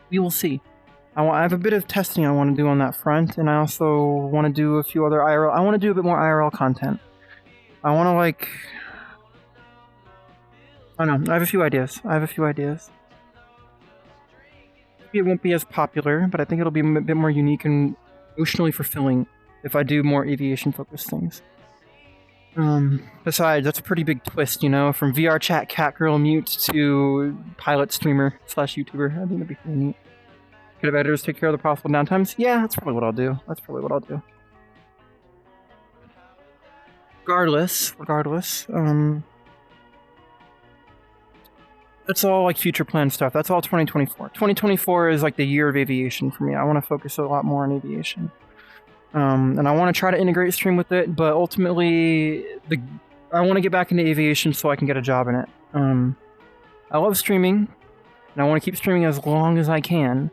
Speaker 2: we will see. I have a bit of testing I want to do on that front, and I also want to do a few other IRL. I want to do a bit more IRL content. I want to, like, I don't know. I have a few ideas. Maybe it won't be as popular, but I think it'll be a bit more unique and emotionally fulfilling if I do more aviation-focused things. Besides, that's a pretty big twist, you know, from VR chat catgirl mute to pilot streamer / YouTuber. I think that'd be pretty neat. Could have editors take care of the possible downtimes? Yeah, that's probably what I'll do. Regardless, that's all like future plan stuff. That's all 2024. 2024 is like the year of aviation for me. I want to focus a lot more on aviation. And I want to try to integrate stream with it, but ultimately, I want to get back into aviation so I can get a job in it. I love streaming, and I want to keep streaming as long as I can.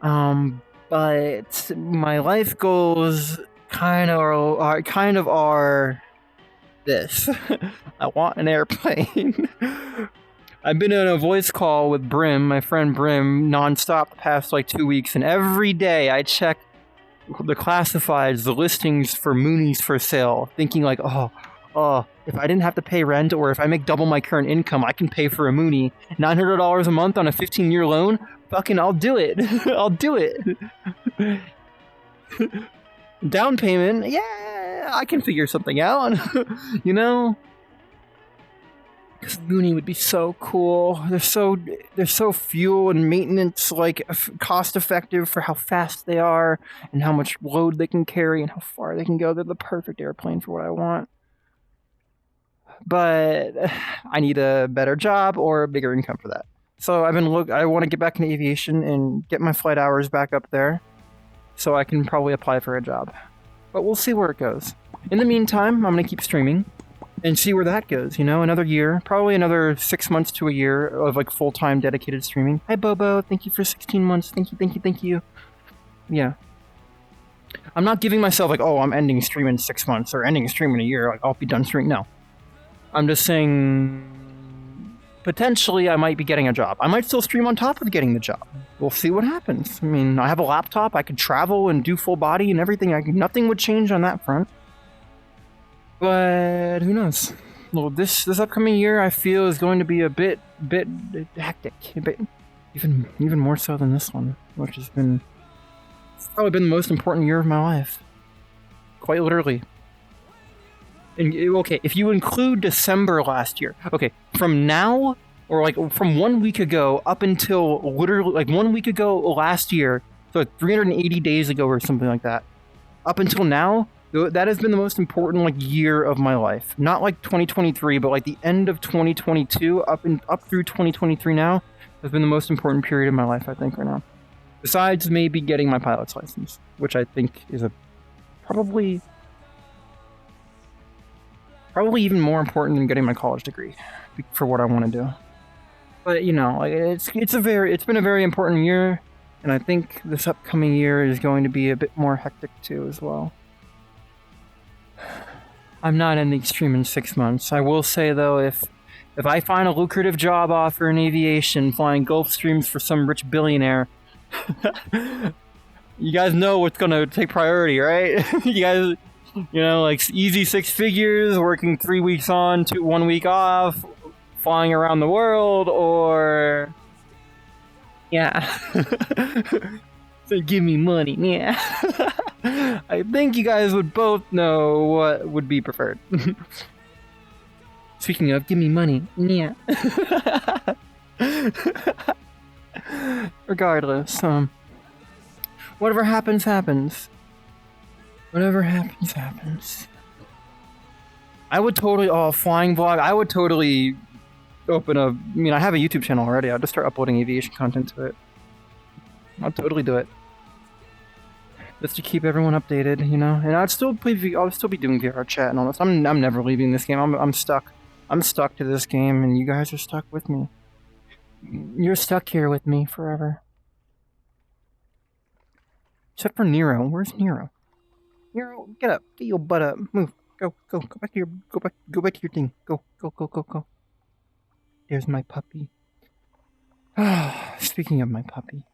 Speaker 2: But my life goals kind of are this. I want an airplane. I've been in a voice call with Brim, my friend Brim, nonstop the past like 2 weeks, and every day I check the classifieds, the listings for Moonies for sale, thinking like, oh, if I didn't have to pay rent or if I make double my current income, I can pay for a Moonie. $900 a month on a 15-year loan? Fucking, I'll do it. I'll do it. Down payment? Yeah, I can figure something out. You know? Because Moonie would be so cool. They're so fuel and maintenance like cost effective for how fast they are and how much load they can carry and how far they can go. They're the perfect airplane for what I want. But I need a better job or a bigger income for that. So I want to get back into aviation and get my flight hours back up there so I can probably apply for a job. But we'll see where it goes. In the meantime, I'm going to keep streaming. and see where that goes, you know? Another year, probably another 6 months to a year of like full-time dedicated streaming. Hi Bobo, thank you for 16 months. Thank you, thank you, thank you. Yeah. I'm not giving myself like, oh, I'm ending stream in 6 months or ending stream in a year. Like, I'll be done streaming. No. I'm just saying potentially I might be getting a job. I might still stream on top of getting the job. We'll see what happens. I mean, I have a laptop. I could travel and do full body and everything. Nothing would change on that front. But who knows? Well, this upcoming year I feel is going to be a bit hectic. A bit even more so than this one, which has been probably been the most important year of my life. Quite literally. And, okay, if you include December last year, okay, from now, or like from 1 week ago up until literally, like 1 week ago last year, so like 380 days ago or something like that, up until now, that has been the most important like year of my life. Not like 2023, but like the end of 2022 up through 2023 now has been the most important period of my life, I think, right now. Besides maybe getting my pilot's license, which I think is probably even more important than getting my college degree for what I want to do. But you know, it's been a very important year, and I think this upcoming year is going to be a bit more hectic too as well. I'm not ending stream in 6 months. I will say though, if I find a lucrative job offer in aviation, flying Gulf streams for some rich billionaire, you guys know what's gonna take priority, right? You guys, you know, like easy 6 figures, working 3 weeks on, 1 week off, flying around the world, or yeah. So give me money, yeah. I think you guys would both know what would be preferred. Speaking of, give me money, yeah. Regardless, whatever happens, happens. Whatever happens, happens. I would totally, flying vlog, I would totally open a, I mean, I have a YouTube channel already. I'll just start uploading aviation content to it. I'll totally do it. Just to keep everyone updated, you know? And I'll still be doing VR chat and all this. I'm never leaving this game. I'm stuck. I'm stuck to this game, and you guys are stuck with me. You're stuck here with me forever. Except for Nero. Where's Nero? Nero, get up. Get your butt up. Move. Go back to your thing. Go. There's my puppy. Speaking of my puppy.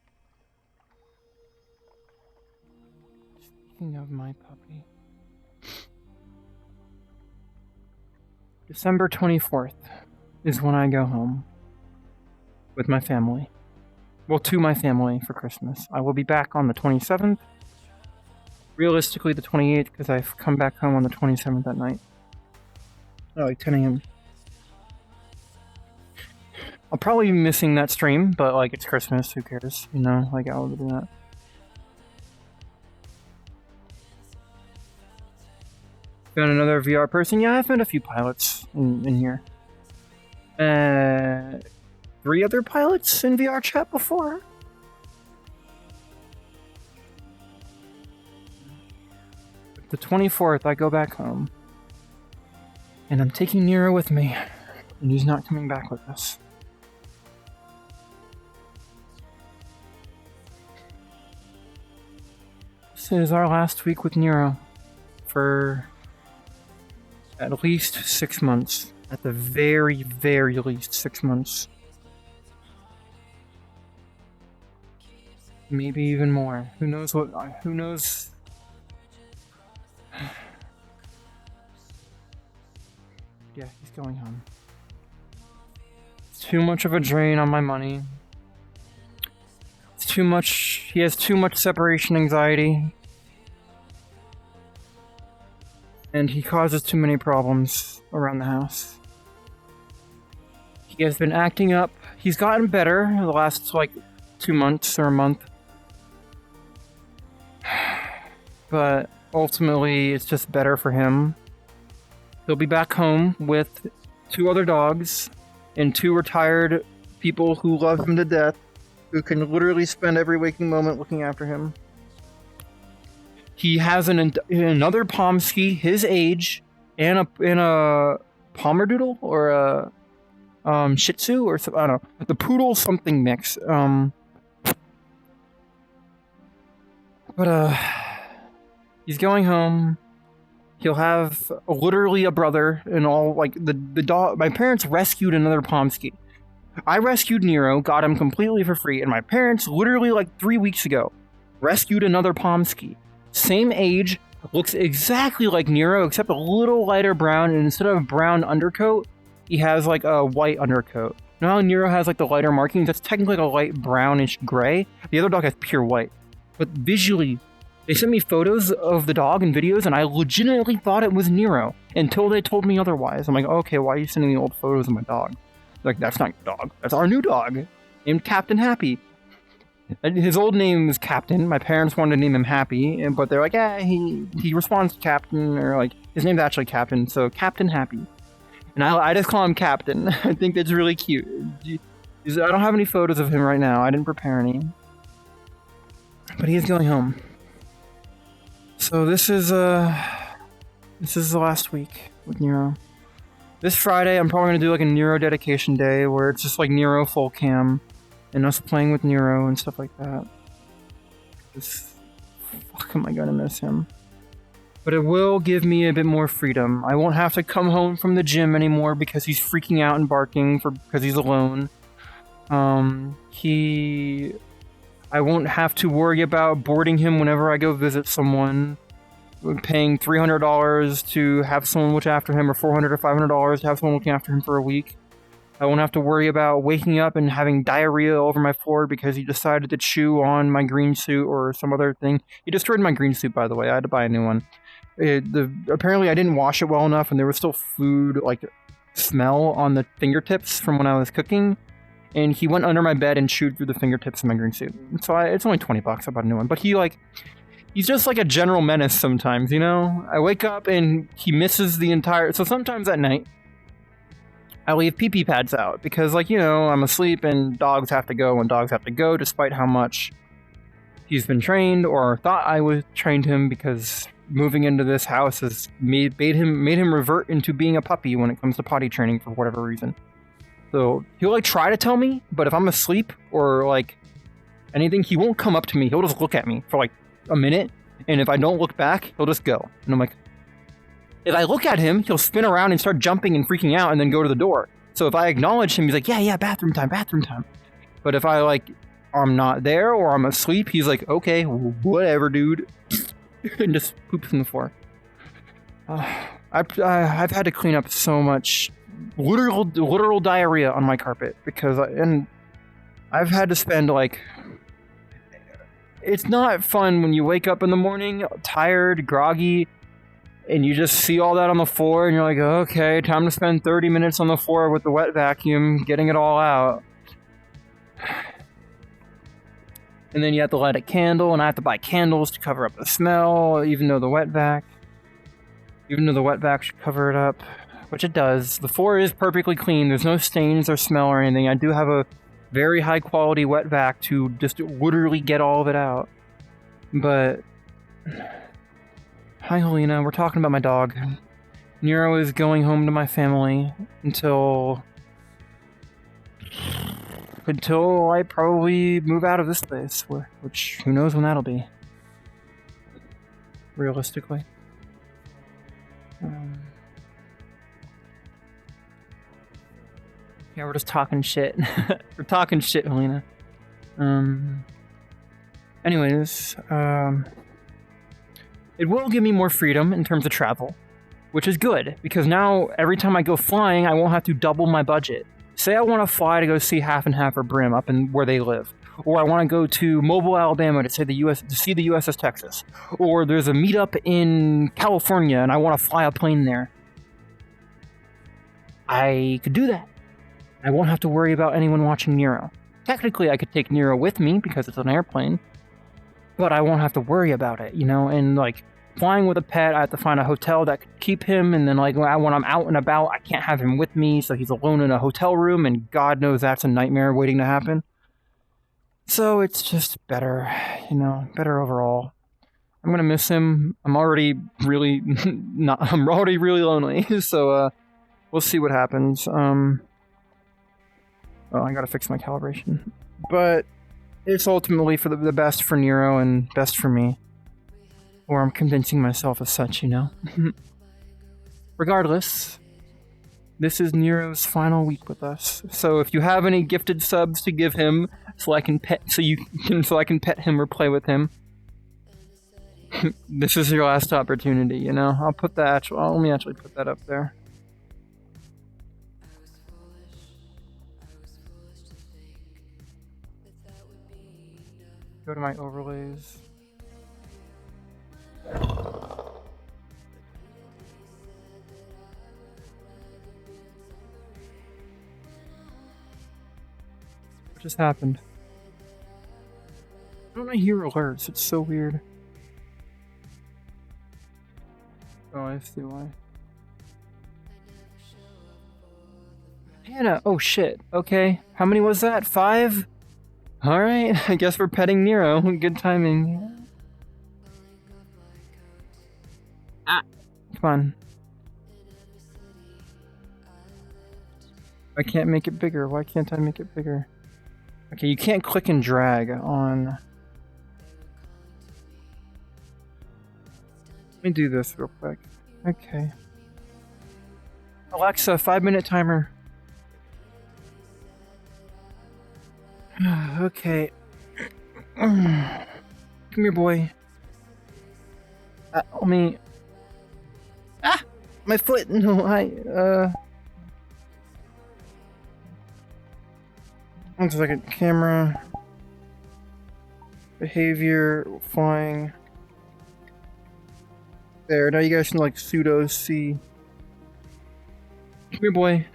Speaker 2: December 24th is when I go home. With my family. Well, to my family for Christmas. I will be back on the 27th. Realistically, the 28th, because I've come back home on the 27th at night. Oh, like 10 a.m. I'll probably be missing that stream, but like it's Christmas, who cares? You know, like I'll do that. Found another VR person? Yeah, I found a few pilots in here. 3 other pilots in VR chat before? The 24th, I go back home. And I'm taking Nero with me. And he's not coming back with us. This is our last week with Nero. For at least 6 months. At the very, very least 6 months. Maybe even more. Who knows what... Who knows... Yeah, he's going home. It's too much of a drain on my money. It's too much... He has too much separation anxiety. And he causes too many problems around the house. He has been acting up. He's gotten better the last, like, 2 months or a month. But ultimately, it's just better for him. He'll be back home with 2 other dogs and 2 retired people who love him to death, who can literally spend every waking moment looking after him. He has another Pomsky, his age, and a Pomerdoodle or a Shih Tzu or something. I don't know. The poodle something mix. But he's going home. He'll have literally a brother and all. Like the dog. My parents rescued another Pomsky. I rescued Nero, got him completely for free, and my parents literally like 3 weeks ago rescued another Pomsky. Same age, looks exactly like Nero except a little lighter brown, and instead of brown undercoat, he has like a white undercoat. You know how Nero has like the lighter markings? That's technically like a light brownish gray. The other dog has pure white. But visually, they sent me photos of the dog and videos, and I legitimately thought it was Nero until they told me otherwise. I'm like, okay, why are you sending me old photos of my dog? Like, that's not your dog. That's our new dog, named Captain Happy. His old name is Captain. My parents wanted to name him Happy, but they're like, yeah, he responds to Captain, or like, his name's actually Captain, so Captain Happy. And I just call him Captain. I think that's really cute. I don't have any photos of him right now. I didn't prepare any. But he is going home. So this is the last week with Nero. This Friday, I'm probably going to do like a Nero dedication day where it's just like Nero full cam and us playing with Nero and stuff like that. Fuck, am I going to miss him? But it will give me a bit more freedom. I won't have to come home from the gym anymore because he's freaking out and barking because he's alone. I won't have to worry about boarding him whenever I go visit someone. Paying $300 to have someone look after him, or $400 or $500 to have someone looking after him for a week. I won't have to worry about waking up and having diarrhea over my floor because he decided to chew on my green suit or some other thing. He destroyed my green suit, by the way. I had to buy a new one. Apparently I didn't wash it well enough, and there was still food, like, smell on the fingertips from when I was cooking. And he went under my bed and chewed through the fingertips of my green suit. So it's only $20. I bought a new one. But he's just like a general menace sometimes, you know? I wake up and he misses the entire... So sometimes at night, I leave pee-pee pads out because, like, you know, I'm asleep and dogs have to go when dogs have to go, despite how much he's been trained or thought I was trained him, because moving into this house has made him revert into being a puppy when it comes to potty training for whatever reason. So he'll like try to tell me, but if I'm asleep or like anything, he won't come up to me. He'll just look at me for like a minute, and if I don't look back, he'll just go. And I'm like, if I look at him, he'll spin around and start jumping and freaking out and then go to the door. So if I acknowledge him, he's like, yeah, bathroom time. But if I'm not there or I'm asleep, he's like, okay, whatever, dude. And just poops on the floor. I've had to clean up so much literal diarrhea on my carpet because I've had to spend like... It's not fun when you wake up in the morning, tired, groggy, and you just see all that on the floor, and you're like, okay, time to spend 30 minutes on the floor with the wet vacuum, getting it all out. And then you have to light a candle, and I have to buy candles to cover up the smell, even though the wet vac should cover it up, which it does. The floor is perfectly clean. There's no stains or smell or anything. I do have a very high quality wet vac to just literally get all of it out. But hi, Helena. We're talking about my dog. Nero is going home to my family until I probably move out of this place, which who knows when that'll be. Realistically. Yeah, we're just talking shit. We're talking shit, Helena. Anyways, it will give me more freedom in terms of travel, which is good, because now every time I go flying, I won't have to double my budget. Say I want to fly to go see Half and Half or Brim up in where they live, or I want to go to Mobile, Alabama to see the USS Texas, or there's a meetup in California and I want to fly a plane there. I could do that. I won't have to worry about anyone watching Nero. Technically, I could take Nero with me because it's an airplane, but I won't have to worry about it, you know? And, like, flying with a pet, I have to find a hotel that could keep him, and then, like, when I'm out and about, I can't have him with me, so he's alone in a hotel room, and God knows that's a nightmare waiting to happen. So it's just better, you know, better overall. I'm gonna miss him. I'm already really lonely, so, We'll see what happens. Oh, I gotta fix my calibration. But it's ultimately for the best for Nero and best for me. Or I'm convincing myself as such, you know? Regardless, this is Nero's final week with us. So if you have any gifted subs to give him, so I can pet him or play with him, this is your last opportunity, you know? I'll put that. Let me actually put that up there. Go to my overlays. What just happened? Why don't I hear alerts? It's so weird. Oh, I see why. Hannah! Oh shit. Okay. How many was that? 5? Alright, I guess we're petting Nero. Good timing. Ah! Come on. I can't make it bigger. Why can't I make it bigger? Okay, you can't click and drag on... Let me do this real quick. Okay. Alexa, 5-minute timer. Okay. Come here, boy. Let me... Ah! My foot! No, One second. Camera. Behavior. Flying. There, now you guys can like pseudo see. Come here, boy.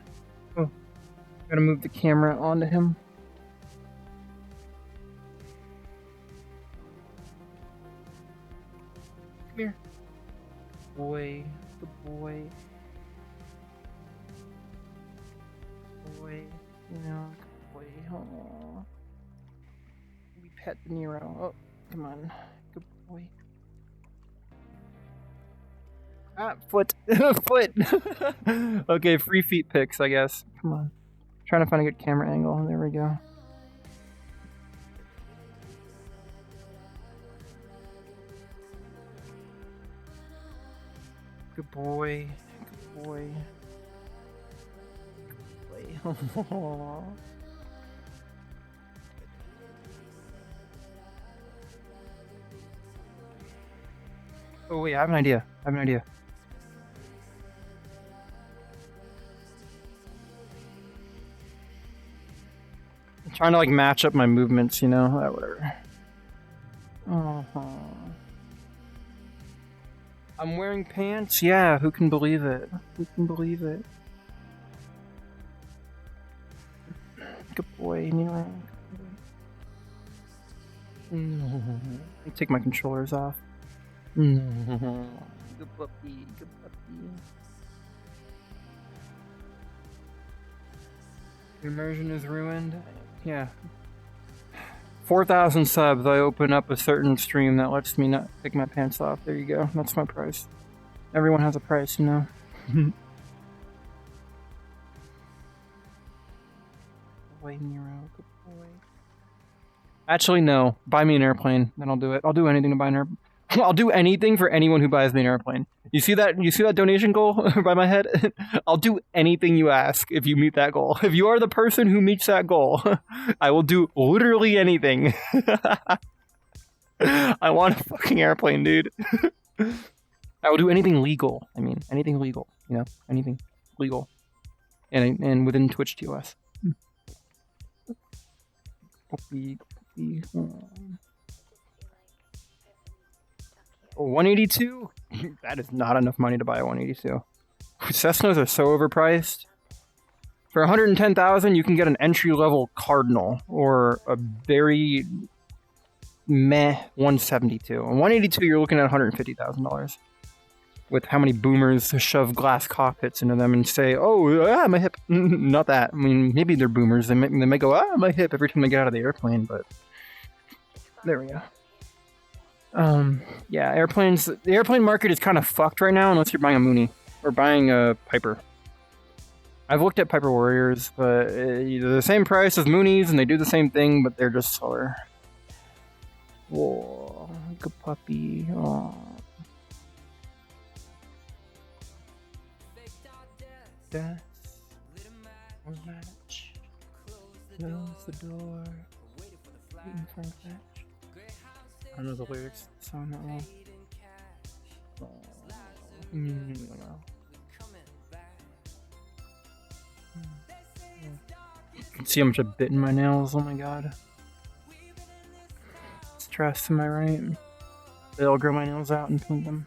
Speaker 2: Oh. Gotta move the camera onto him. Come here. Boy. Good boy. Boy. You know, good boy. Aww. We pet the Nero. Oh, come on. Good boy. Ah, foot. Foot. Okay, free feet pics, I guess. Come on. Trying to find a good camera angle. There we go. Good boy. Good boy. Good boy. Oh wait, I have an idea. I'm trying to like match up my movements, you know? Whatever. I'm wearing pants? Yeah, who can believe it? Who can believe it? Good boy, Nero. Let me take my controllers off. Good puppy, good puppy. The immersion is ruined. Yeah. 4,000 subs, I open up a certain stream that lets me not take my pants off. There you go. That's my price. Everyone has a price, you know? Boy, Nero, good boy. Actually, no. Buy me an airplane, then I'll do it. I'll do anything to buy an airplane. I'll do anything for anyone who buys me an airplane. You see that donation goal by my head? I'll do anything you ask if you meet that goal. If you are the person who meets that goal, I will do literally anything. I want a fucking airplane, dude. I will do anything legal. I mean, anything legal, you know? Anything legal. And within Twitch TOS. 182? That is not enough money to buy a 182. Cessnas are so overpriced. For 110,000, you can get an entry-level Cardinal or a very meh 172. A 182, you're looking at $150,000. With how many boomers shove glass cockpits into them and say, "Oh, my hip." Not that. I mean, maybe they're boomers. They may go, "Ah, my hip," every time they get out of the airplane. But there we go. Yeah, airplanes. The airplane market is kind of fucked right now, unless you're buying a Mooney or buying a Piper. I've looked at Piper Warriors, but they're the same price as Moonies, and they do the same thing, but they're just slower. Whoa, good puppy. Aww. Death. One match. Close the door. Waiting for a match. I don't know the lyrics to the song that well. You can see how much I've bitten my nails, oh my god. Stress, am I right? They'll grow my nails out and paint them.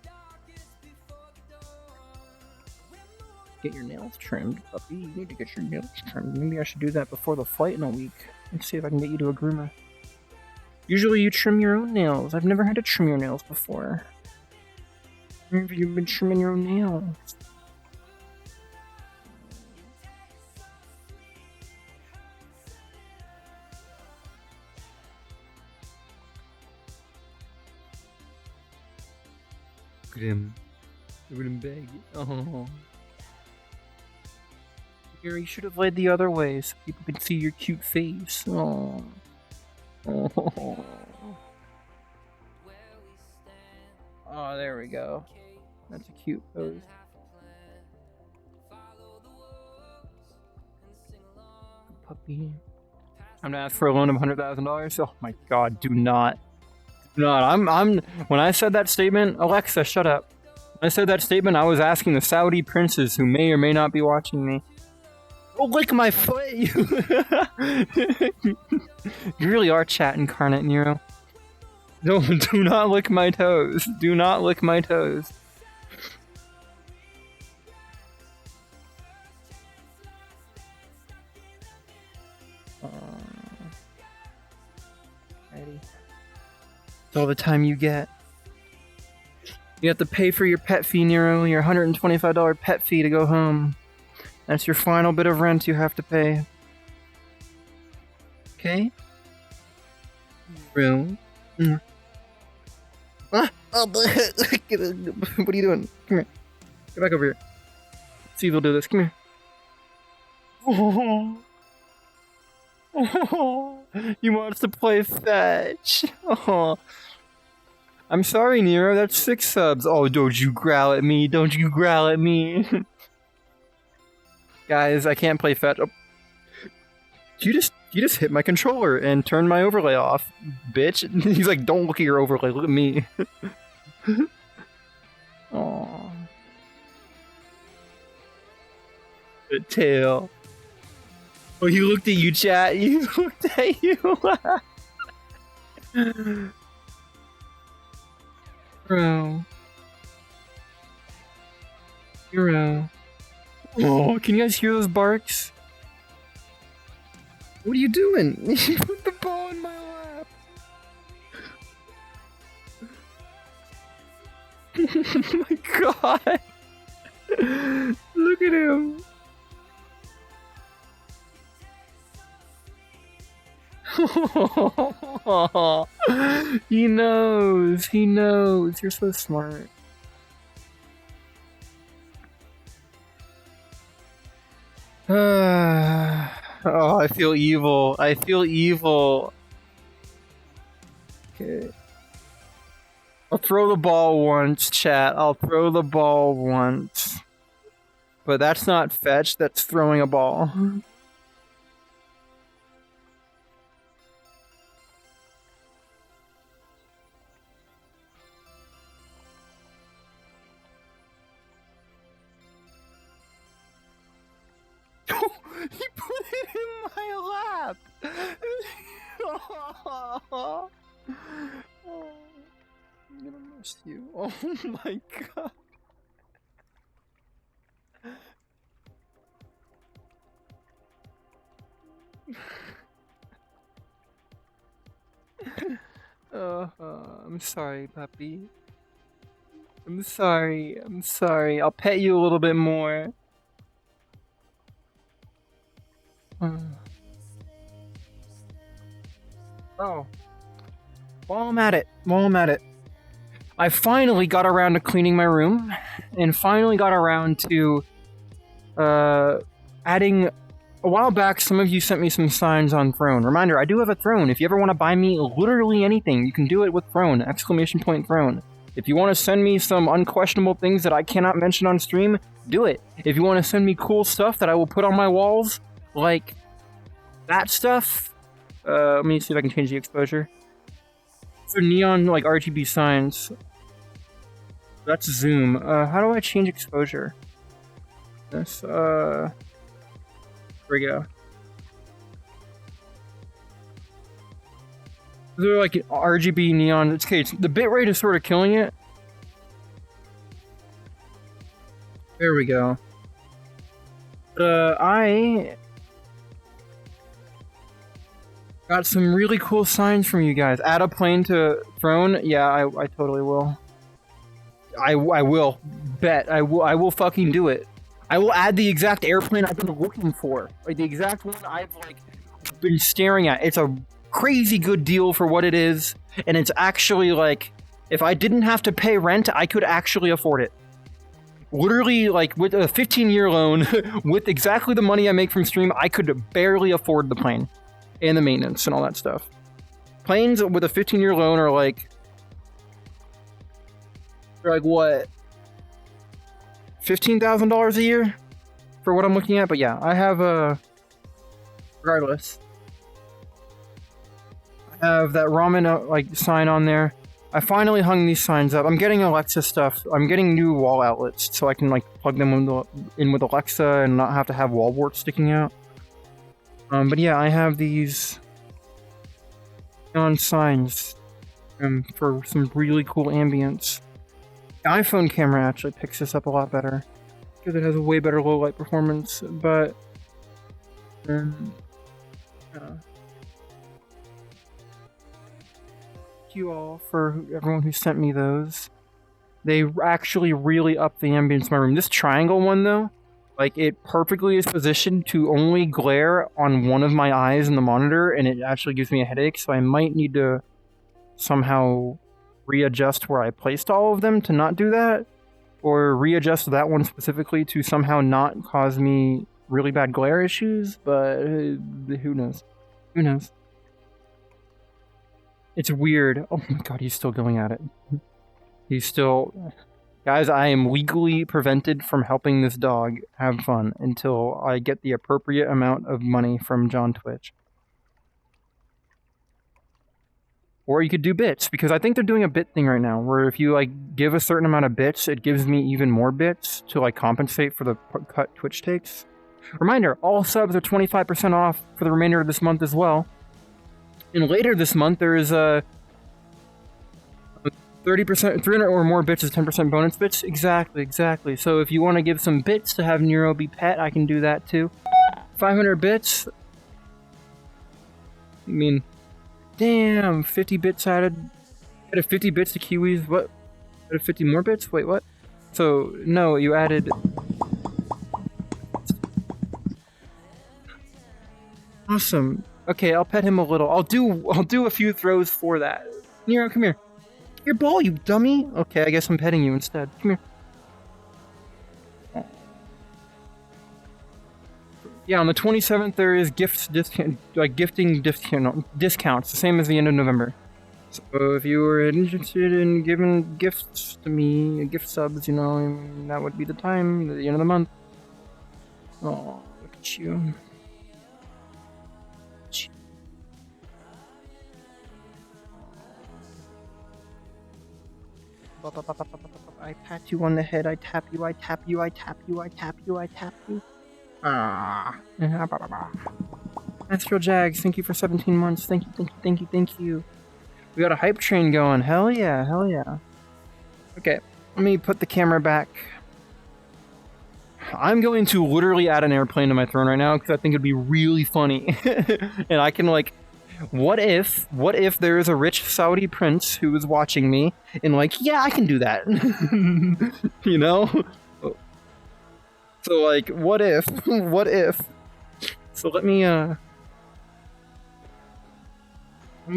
Speaker 2: Get your nails trimmed, puppy. You need to get your nails trimmed. Maybe I should do that before the flight in a week. Let's see if I can get you to a groomer. Usually you trim your own nails. I've never had to trim your nails before. Maybe you've been trimming your own nails. Look at him. Look at him beg. Oh. You should have led the other way so people could see your cute face. Oh. Oh. Oh, there we go. That's a cute pose. Puppy. I'm gonna ask for a loan of $100,000. Oh my god, do not. Do not. When I said that statement, Alexa, shut up. When I said that statement, I was asking the Saudi princes who may or may not be watching me. Oh, lick my foot! You really are chat incarnate, Nero. No, do not lick my toes. Do not lick my toes. Ready. It's all the time you get. You have to pay for your pet fee, Nero. Your $125 pet fee to go home. That's your final bit of rent you have to pay. Okay? Room. Ah! Oh, what are you doing? Come here. Get back over here. See if you'll do this. Come here. Oh. Oh. He wants to play fetch. Oh. I'm sorry, Nero. That's 6 subs. Oh, don't you growl at me. Don't you growl at me. Guys, I can't play fetch. Oh. You just hit my controller and turned my overlay off, bitch. He's like, don't look at your overlay, look at me. Aww. Good tail. Oh, he looked at you, chat. He looked at you. Bro. Hero. Oh, can you guys hear those barks? What are you doing? You put the ball in my lap. Oh my god. Look at him. He knows. He knows. You're so smart. Oh, I feel evil. I feel evil. Okay. I'll throw the ball once, chat. I'll throw the ball once. But that's not fetch, that's throwing a ball. He put it in my lap! Oh, I'm gonna miss you. Oh my god. I'm sorry, puppy. I'm sorry. I'm sorry. I'll pet you a little bit more. Oh. While I'm at it. I finally got around to cleaning my room, and finally got around to, adding... A while back, some of you sent me some signs on Throne. Reminder, I do have a Throne. If you ever want to buy me literally anything, you can do it with Throne. Exclamation point Throne. If you want to send me some unquestionable things that I cannot mention on stream, do it. If you want to send me cool stuff that I will put on my walls, like that stuff, let me see if I can change the exposure. For neon, like RGB signs, that's zoom. How do I change exposure? This, here we go. They're like RGB neon. It's okay. The bitrate is sort of killing it. There we go. I got some really cool signs from you guys. Add a plane to Throne. Yeah, I totally will. I will. Bet. I will fucking do it. I will add the exact airplane I've been looking for. Like, the exact one I've, like, been staring at. It's a crazy good deal for what it is. And it's actually, like, if I didn't have to pay rent, I could actually afford it. Literally, like, with a 15-year loan, with exactly the money I make from stream, I could barely afford the plane. And the maintenance and all that stuff. Planes with a 15-year loan are, like... They're like, what? $15,000 a year for what I'm looking at, but yeah, I have a. Regardless, I have that ramen like sign on there. I finally hung these signs up. I'm getting Alexa stuff. I'm getting new wall outlets so I can like plug them in with Alexa and not have to have wall warts sticking out. But yeah, I have these neon signs for some really cool ambience. The iPhone camera actually picks this up a lot better because it has a way better low light performance, but thank you all for everyone who sent me those. They actually really up the ambience in my room. This triangle one though, like it perfectly is positioned to only glare on one of my eyes in the monitor, and it actually gives me a headache, so I might need to somehow readjust where I placed all of them to not do that, or readjust that one specifically to somehow not cause me really bad glare issues, but who knows? Who knows? It's weird. Oh my god, he's still going at it. He's still... Guys, I am legally prevented from helping this dog have fun until I get the appropriate amount of money from John Twitch. Or you could do bits, because I think they're doing a bit thing right now, where if you like give a certain amount of bits, it gives me even more bits to like compensate for the cut Twitch takes. Reminder, all subs are 25% off for the remainder of this month as well. And later this month, there is a 30%, 300 or more bits is 10% bonus bits. Exactly. So if you want to give some bits to have Nero be pet, I can do that too. 500 bits. I mean... Damn, 50 bits added. Added 50 bits to Kiwis. What? Added 50 more bits? Wait, what? So, no, you added... Awesome. Okay, I'll pet him a little. I'll do a few throws for that. Nero, come here. Get your ball, you dummy. Okay, I guess I'm petting you instead. Come here. Yeah, on the 27th there is gifting discounts, the same as the end of November. So if you were interested in giving gifts to me, gift subs, you know, that would be the time, at the end of the month. Oh, look at you. I pat you on the head, I tap you, I tap you, I tap you, I tap you, I tap you. Astral Jags, thank you for 17 months. Thank you. We got a hype train going. Hell yeah. Okay, let me put the camera back. I'm going to literally add an airplane to my throne right now because I think it'd be really funny. And I can like, what if there is a rich Saudi prince who is watching me and like, yeah, I can do that. You know? So like, what if? So let me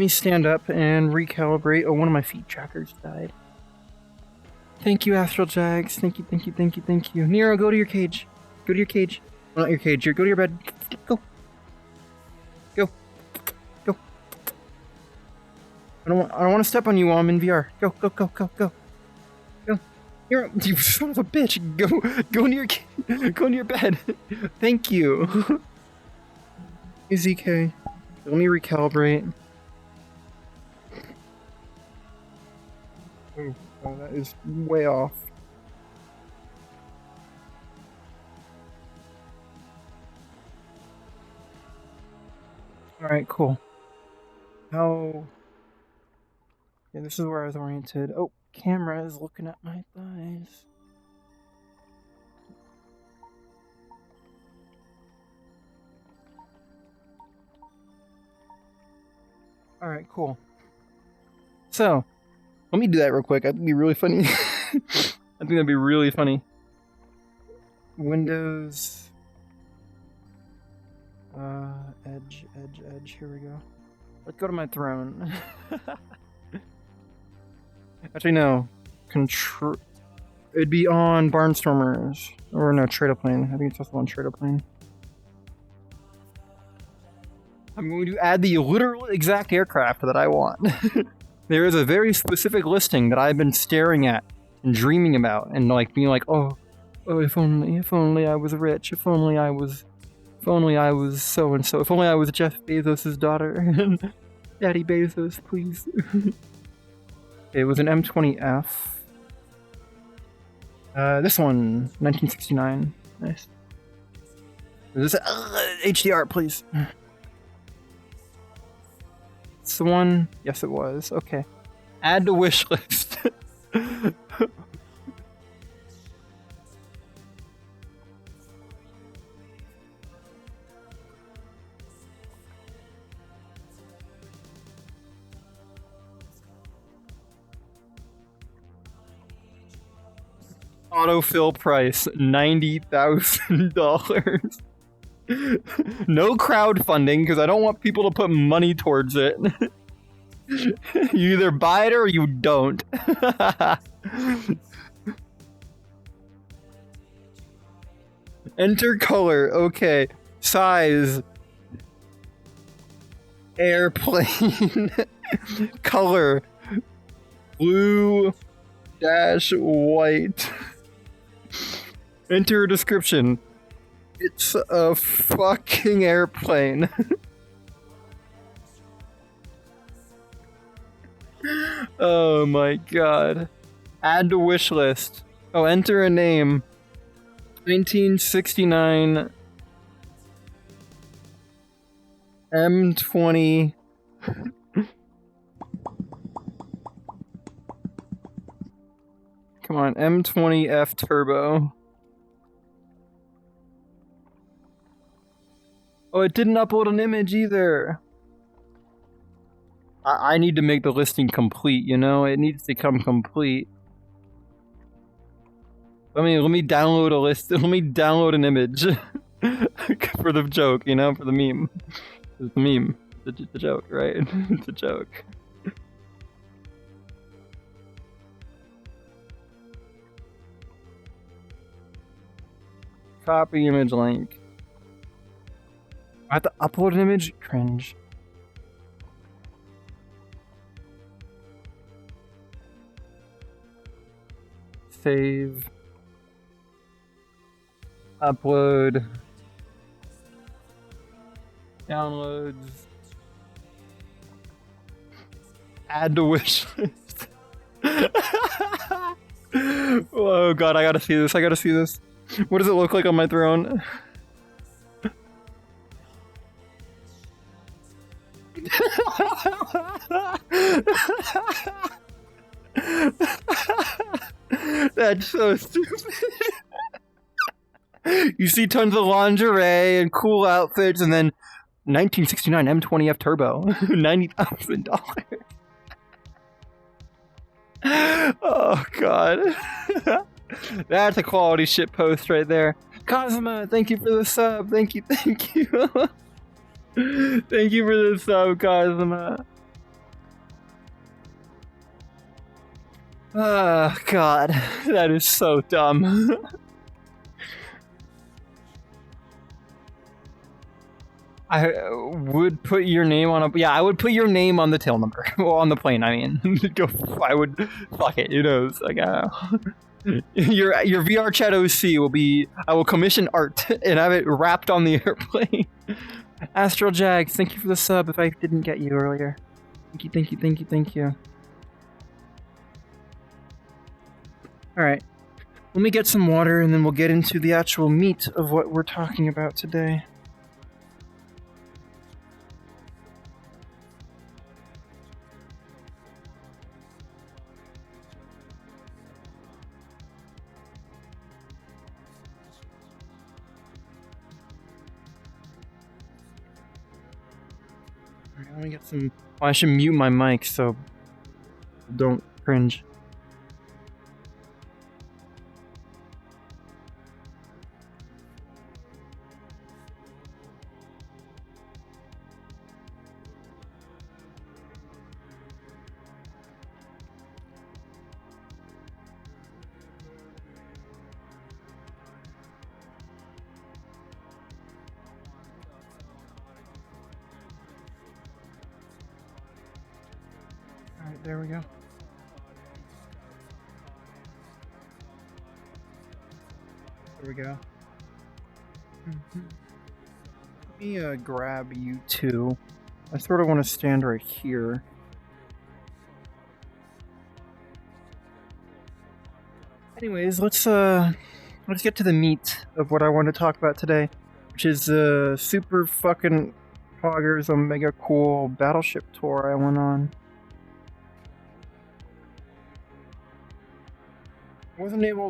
Speaker 2: stand up and recalibrate. Oh, one of my feet trackers died. Thank you, Astral Jags. Thank you. Nero, go to your cage. Not your cage. Go to your bed. Go. Go. Go. I don't want to step on you while I'm in VR. Go. Go. Go. Go. Go. Go. You son of a bitch. Go into your bed. Thank you. Easy K. Let me recalibrate. Oh, that is way off. Alright, cool. How... Yeah, this is where I was oriented. Oh, camera is looking at my thighs. Alright, cool. So, let me do that real quick. That'd be really funny. I think that'd be really funny. Windows... edge. Here we go. Let's go to my throne. Actually, no. Control... It'd be on Barnstormers. Or no, Tradoplane. I think it's also on Tradoplane. I'm going to add the literal exact aircraft that I want. There is a very specific listing that I've been staring at and dreaming about and like being like, oh, if only I was rich, if only I was so and so, if only I was Jeff Bezos' daughter. Daddy Bezos, please. It was an M20F. This one, 1969. Nice. Is this HDR, please? It's the one. Yes, it was. Okay. Add to wish list. Autofill price $90,000. No crowdfunding because I don't want people to put money towards it. You either buy it or you don't. Enter color. Okay. Size. Airplane. Color. Blue dash white. Enter description. It's a fucking airplane. Oh my god. Add to wish list. Oh, enter a name. 1969 M20. Come on, M20F Turbo. Oh, it didn't upload an image either. I need to make the listing complete, you know? It needs to come complete. Let me download a list. Let me download an image. For the joke, you know? For the meme. The meme. The joke, right? It's a joke. Copy image link. I have to upload an image? Cringe. Save. Upload. Downloads. Add to wish list. Oh god, I gotta see this. What does it look like on my throne? That's so stupid. You see tons of lingerie and cool outfits, and then 1969 M20F Turbo, $90,000. Oh god. That's a quality shit post right there. Cosma, thank you for the sub. Thank you. Thank you for the sub, Cosma. Oh god, that is so dumb. I would put your name on a... Yeah, I would put your name on the tail number. Well, on the plane, I mean. I would... Fuck it, who knows? Like, your VR chat OC will be... I will commission art and have it wrapped on the airplane. Astral Jag, thank you for the sub if I didn't get you earlier. Thank you, thank you, thank you, thank you. Alright. Let me get some water and then we'll get into the actual meat of what we're talking about today. Alright, let me get some... Well, I should mute my mic so don't cringe. Alright, there we go. There we go. Let me grab you two. I sort of want to stand right here. Anyways, let's get to the meat of what I want to talk about today, which is super fucking poggers Omega cool battleship tour I went on.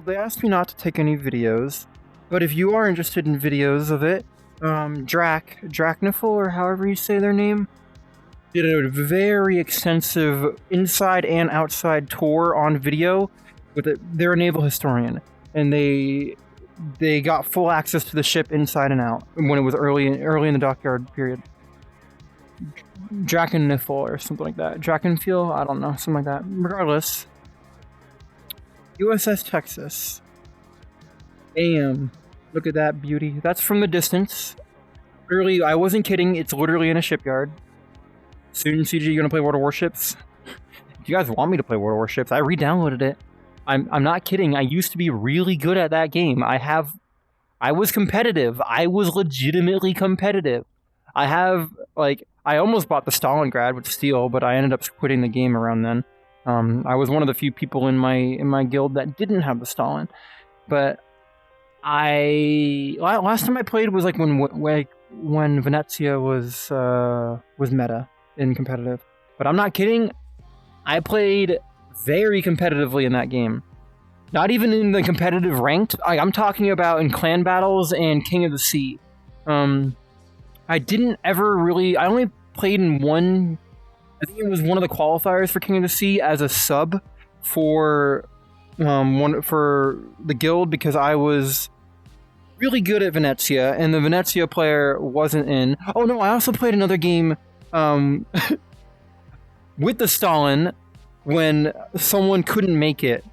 Speaker 2: They asked me not to take any videos, but if you are interested in videos of it, Draknifel, or however you say their name, did a very extensive inside and outside tour on video with it. They're a naval historian, and they got full access to the ship inside and out when it was early in the dockyard period. Draknifel or something like that. Drakenfeel? I don't know, something like that. Regardless, USS Texas. Damn. Look at that beauty. That's from the distance. Literally, I wasn't kidding. It's literally in a shipyard. Student CG, you gonna play World of Warships? If you guys want me to play World of Warships, I re-downloaded it. I'm not kidding. I used to be really good at that game. I was competitive. I was legitimately competitive. I almost bought the Stalingrad with steel, but I ended up quitting the game around then. I was one of the few people in my guild that didn't have the Stalin, but last time I played was like when Venezia was meta in competitive. But I'm not kidding. I played very competitively in that game. Not even in the competitive ranked. I'm talking about in clan battles and King of the Sea. I didn't ever really. I only played in one. I think it was one of the qualifiers for King of the Sea as a sub for the guild because I was really good at Venezia and the Venezia player wasn't in. Oh no, I also played another game with the Stalin when someone couldn't make it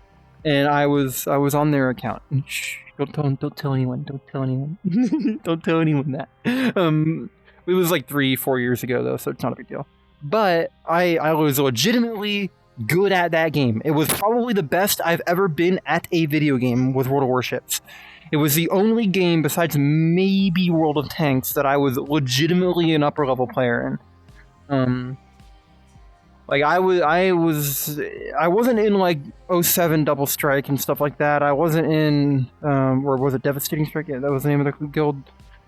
Speaker 2: and I was on their account. Shh, don't tell anyone. Don't tell anyone. Don't tell anyone that. It was like 3-4 years ago though, so it's not a big deal. But I was legitimately good at that game. It was probably the best I've ever been at a video game with World of Warships. It was the only game besides maybe World of Tanks that I was legitimately an upper level player in. I wasn't in like 07 Double Strike and stuff like that. I wasn't in or was it Devastating Strike? Yeah, that was the name of the guild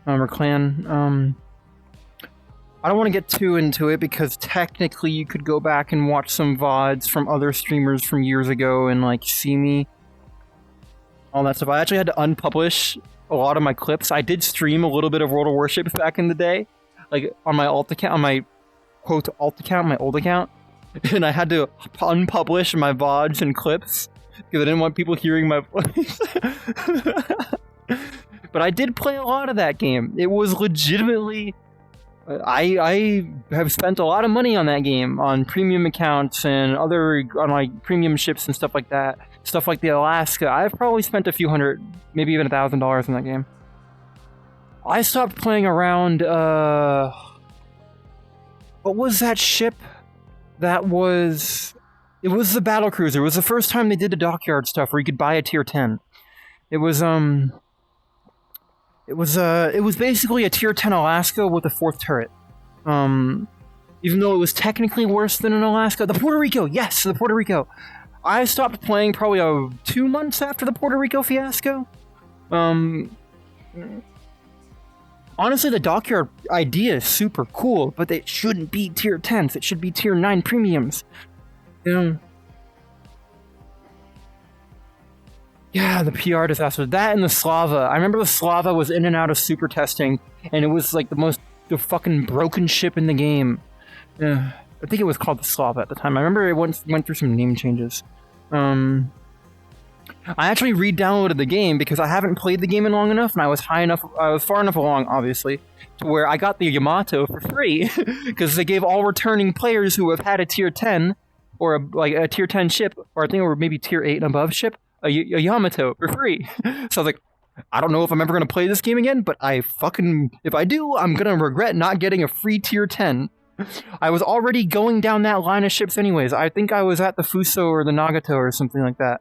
Speaker 2: or clan. I don't want to get too into it because technically you could go back and watch some VODs from other streamers from years ago and like see me. All that stuff. I actually had to unpublish a lot of my clips. I did stream a little bit of World of Warships back in the day. Like on my alt account, on my quote alt account, my old account. And I had to unpublish my VODs and clips because I didn't want people hearing my voice. But I did play a lot of that game. It was legitimately... I have spent a lot of money on that game, on premium accounts and on like premium ships and stuff like that. Stuff like the Alaska. I've probably spent a few hundred, maybe even $1,000 in that game. I stopped playing around, what was that ship? That was... It was the battlecruiser. It was the first time they did the dockyard stuff where you could buy a tier 10. It was basically a tier 10 Alaska with a 4th turret. Even though it was technically worse than an Alaska. The Puerto Rico! Yes, the Puerto Rico! I stopped playing probably 2 months after the Puerto Rico fiasco. Honestly, the dockyard idea is super cool, but it shouldn't be tier 10s. It should be tier 9 premiums. Yeah, the PR disaster. That and the Slava. I remember the Slava was in and out of super testing, and it was like the fucking broken ship in the game. I think it was called the Slava at the time. I remember it went through some name changes. I actually re-downloaded the game because I haven't played the game in long enough, and I was far enough along, obviously, to where I got the Yamato for free because they gave all returning players who have had a tier 10 or a tier 10 ship, or I think it were maybe tier 8 and above ship, a Yamato for free. So I was like, I don't know if I'm ever going to play this game again, but if I do, I'm going to regret not getting a free tier 10. I was already going down that line of ships anyways. I think I was at the Fuso or the Nagato or something like that.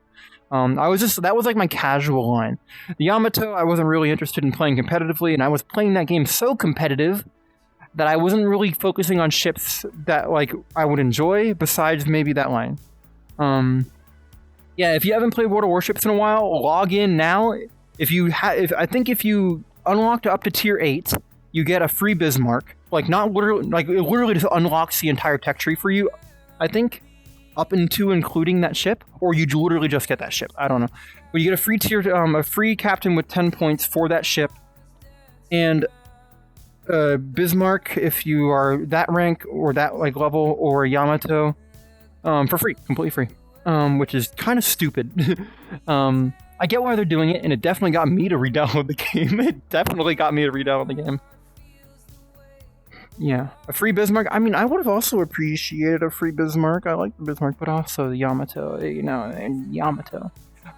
Speaker 2: That was like my casual line. The Yamato, I wasn't really interested in playing competitively, and I was playing that game so competitive that I wasn't really focusing on ships that like I would enjoy besides maybe that line. Yeah, if you haven't played World of Warships in a while, log in now. I think if you unlocked up to tier 8, you get a free Bismarck. Like not literally, like it literally just unlocks the entire tech tree for you. I think up into including that ship, or you literally just get that ship. I don't know, but you get a free captain with 10 points for that ship, and Bismarck if you are that rank or that like level, or Yamato for free, completely free. Which is kind of stupid. I get why they're doing it, and it definitely got me to re-download the game. It definitely got me to re-download the game. Yeah, a free Bismarck. I mean, I would have also appreciated a free Bismarck. I like the Bismarck, but also the Yamato, and Yamato.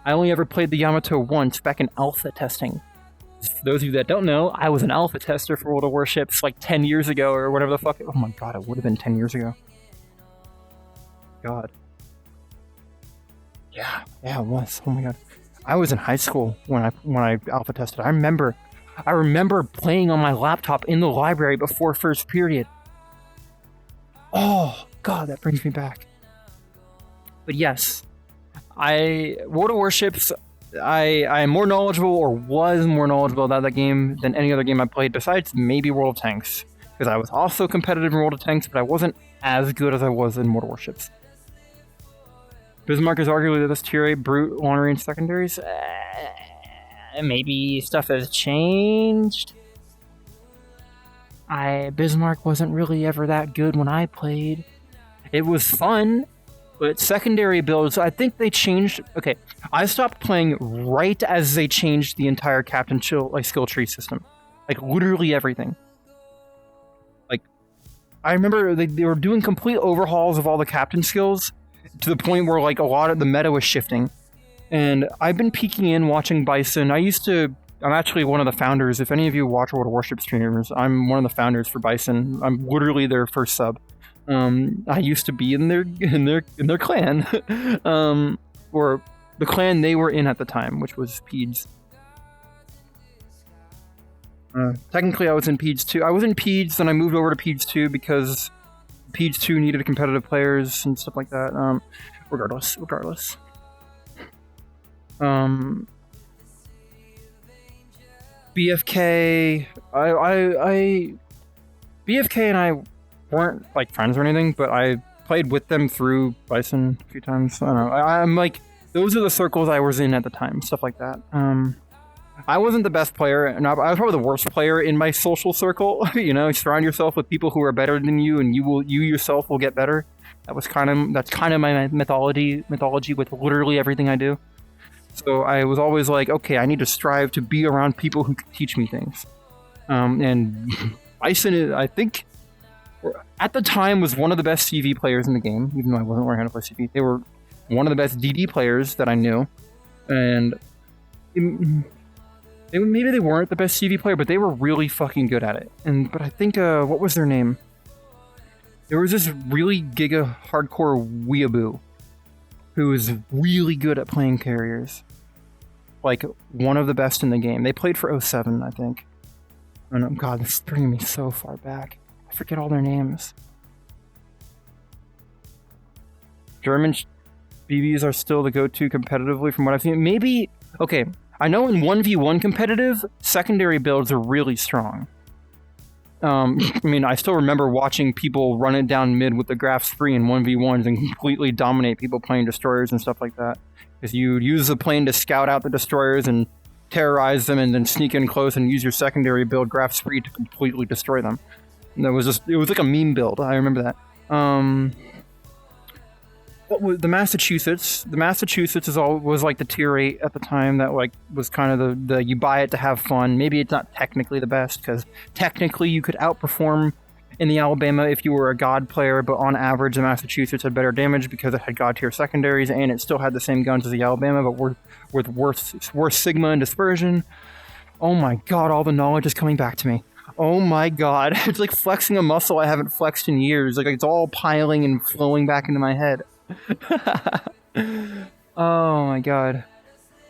Speaker 2: I only ever played the Yamato once, back in alpha testing. For those of you that don't know, I was an alpha tester for World of Warships like 10 years ago, or whatever the fuck. Oh my god, it would have been 10 years ago. God. Yeah, it was. Oh my god. I was in high school when I alpha tested. I remember playing on my laptop in the library before first period. Oh god, that brings me back. But yes, World of Warships, I'm more knowledgeable, or was more knowledgeable about that game than any other game I played besides maybe World of Tanks. Because I was also competitive in World of Tanks, but I wasn't as good as I was in World of Warships. Bismarck is arguably the best tier 8 brute long range secondaries. Maybe stuff has changed. Bismarck wasn't really ever that good when I played. It was fun, but secondary builds, I think they changed. Okay, I stopped playing right as they changed the entire captain skill tree system. Like literally everything. Like, I remember they were doing complete overhauls of all the captain skills, to the point where like a lot of the meta was shifting. And I've been peeking in watching Bison. I'm actually one of the founders. If any of you watch World of Warship streamers, I'm one of the founders for Bison. I'm literally their first sub. I used to be in their clan. Or the clan they were in at the time, which was Peeds. Technically I was in Peeds 2. I was in Peeds, then I moved over to Peeds 2 because Peeds 2 needed competitive players and stuff like that. Regardless. BFK, BFK and I weren't like friends or anything, but I played with them through Bison a few times. I don't know. I'm like, those are the circles I was in at the time, stuff like that. I wasn't the best player, and I was probably the worst player in my social circle. Surround yourself with people who are better than you, and you yourself will get better. That's kind of my mythology with literally everything I do. So I was always like, okay, I need to strive to be around people who can teach me things. And Bison, I think, at the time, was one of the best CV players in the game, even though I wasn't learning how to play CV. They were one of the best DD players that I knew, and Maybe they weren't the best CV player, but they were really fucking good at it. But I think what was their name? There was this really giga hardcore weeaboo who was really good at playing carriers. Like, one of the best in the game. They played for 07, I think. Oh no, God, this is bringing me so far back. I forget all their names. German BBs are still the go-to competitively from what I've seen. Maybe, okay, I know in 1v1 competitive, secondary builds are really strong. I mean, I still remember watching people run it down mid with the Graf spree in 1v1s and completely dominate people playing destroyers and stuff like that. Because you use the plane to scout out the destroyers and terrorize them and then sneak in close and use your secondary build Graf spree to completely destroy them. And it was like a meme build, I remember that. What was the Massachusetts? The Massachusetts was like the tier 8 at the time that like was kind of the you buy it to have fun. Maybe it's not technically the best because technically you could outperform in the Alabama if you were a God player, but on average the Massachusetts had better damage because it had God tier secondaries and it still had the same guns as the Alabama, but with worse Sigma and dispersion. Oh my God, all the knowledge is coming back to me. Oh my God, it's like flexing a muscle I haven't flexed in years. Like it's all piling and flowing back into my head. Oh my God.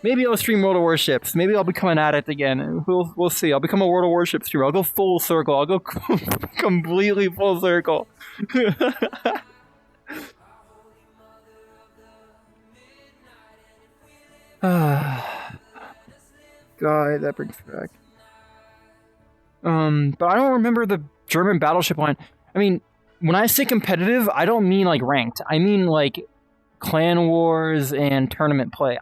Speaker 2: Maybe I'll stream World of Warships. Maybe I'll become an addict again. We'll see. I'll become a World of Warships streamer. I'll go full circle. I'll go completely full circle. God, that brings me back. But I don't remember the German battleship line. I mean, when I say competitive, I don't mean like ranked. I mean like clan wars and tournament play.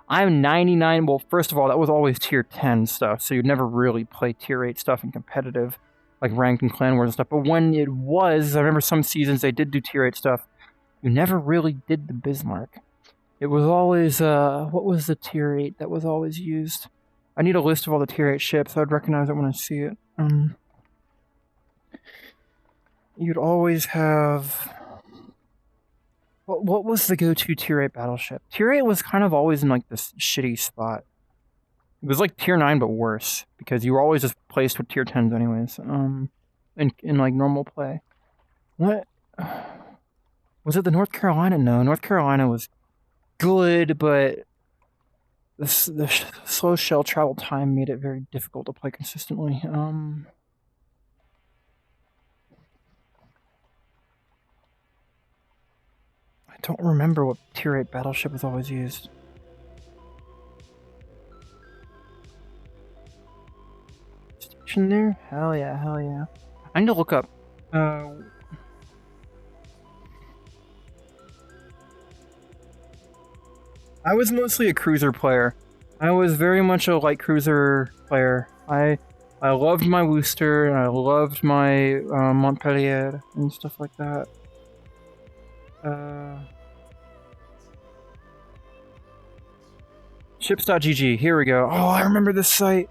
Speaker 2: I'm 99. Well, first of all, that was always tier 10 stuff, so you'd never really play tier 8 stuff in competitive, like ranked and clan wars and stuff. But when it was, I remember some seasons they did do tier 8 stuff. You never really did the Bismarck. It was always, what was the tier 8 that was always used? I need a list of all the tier 8 ships. I'd recognize it when I see it. You'd always have... What was the go-to tier 8 battleship? Tier 8 was kind of always in like this shitty spot. It was like tier 9 but worse, because you were always just placed with tier 10s anyways. In like normal play. What? Was it the North Carolina? No, North Carolina was good, but the slow shell travel time made it very difficult to play consistently. I don't remember what tier 8 battleship was always used. Station there? Hell yeah, hell yeah. I need to look up. I was mostly a cruiser player. I was very much a light cruiser player. I loved my Worcester, and I loved my Montpellier and stuff like that. Ships.gg, here we go. Oh, I remember this site.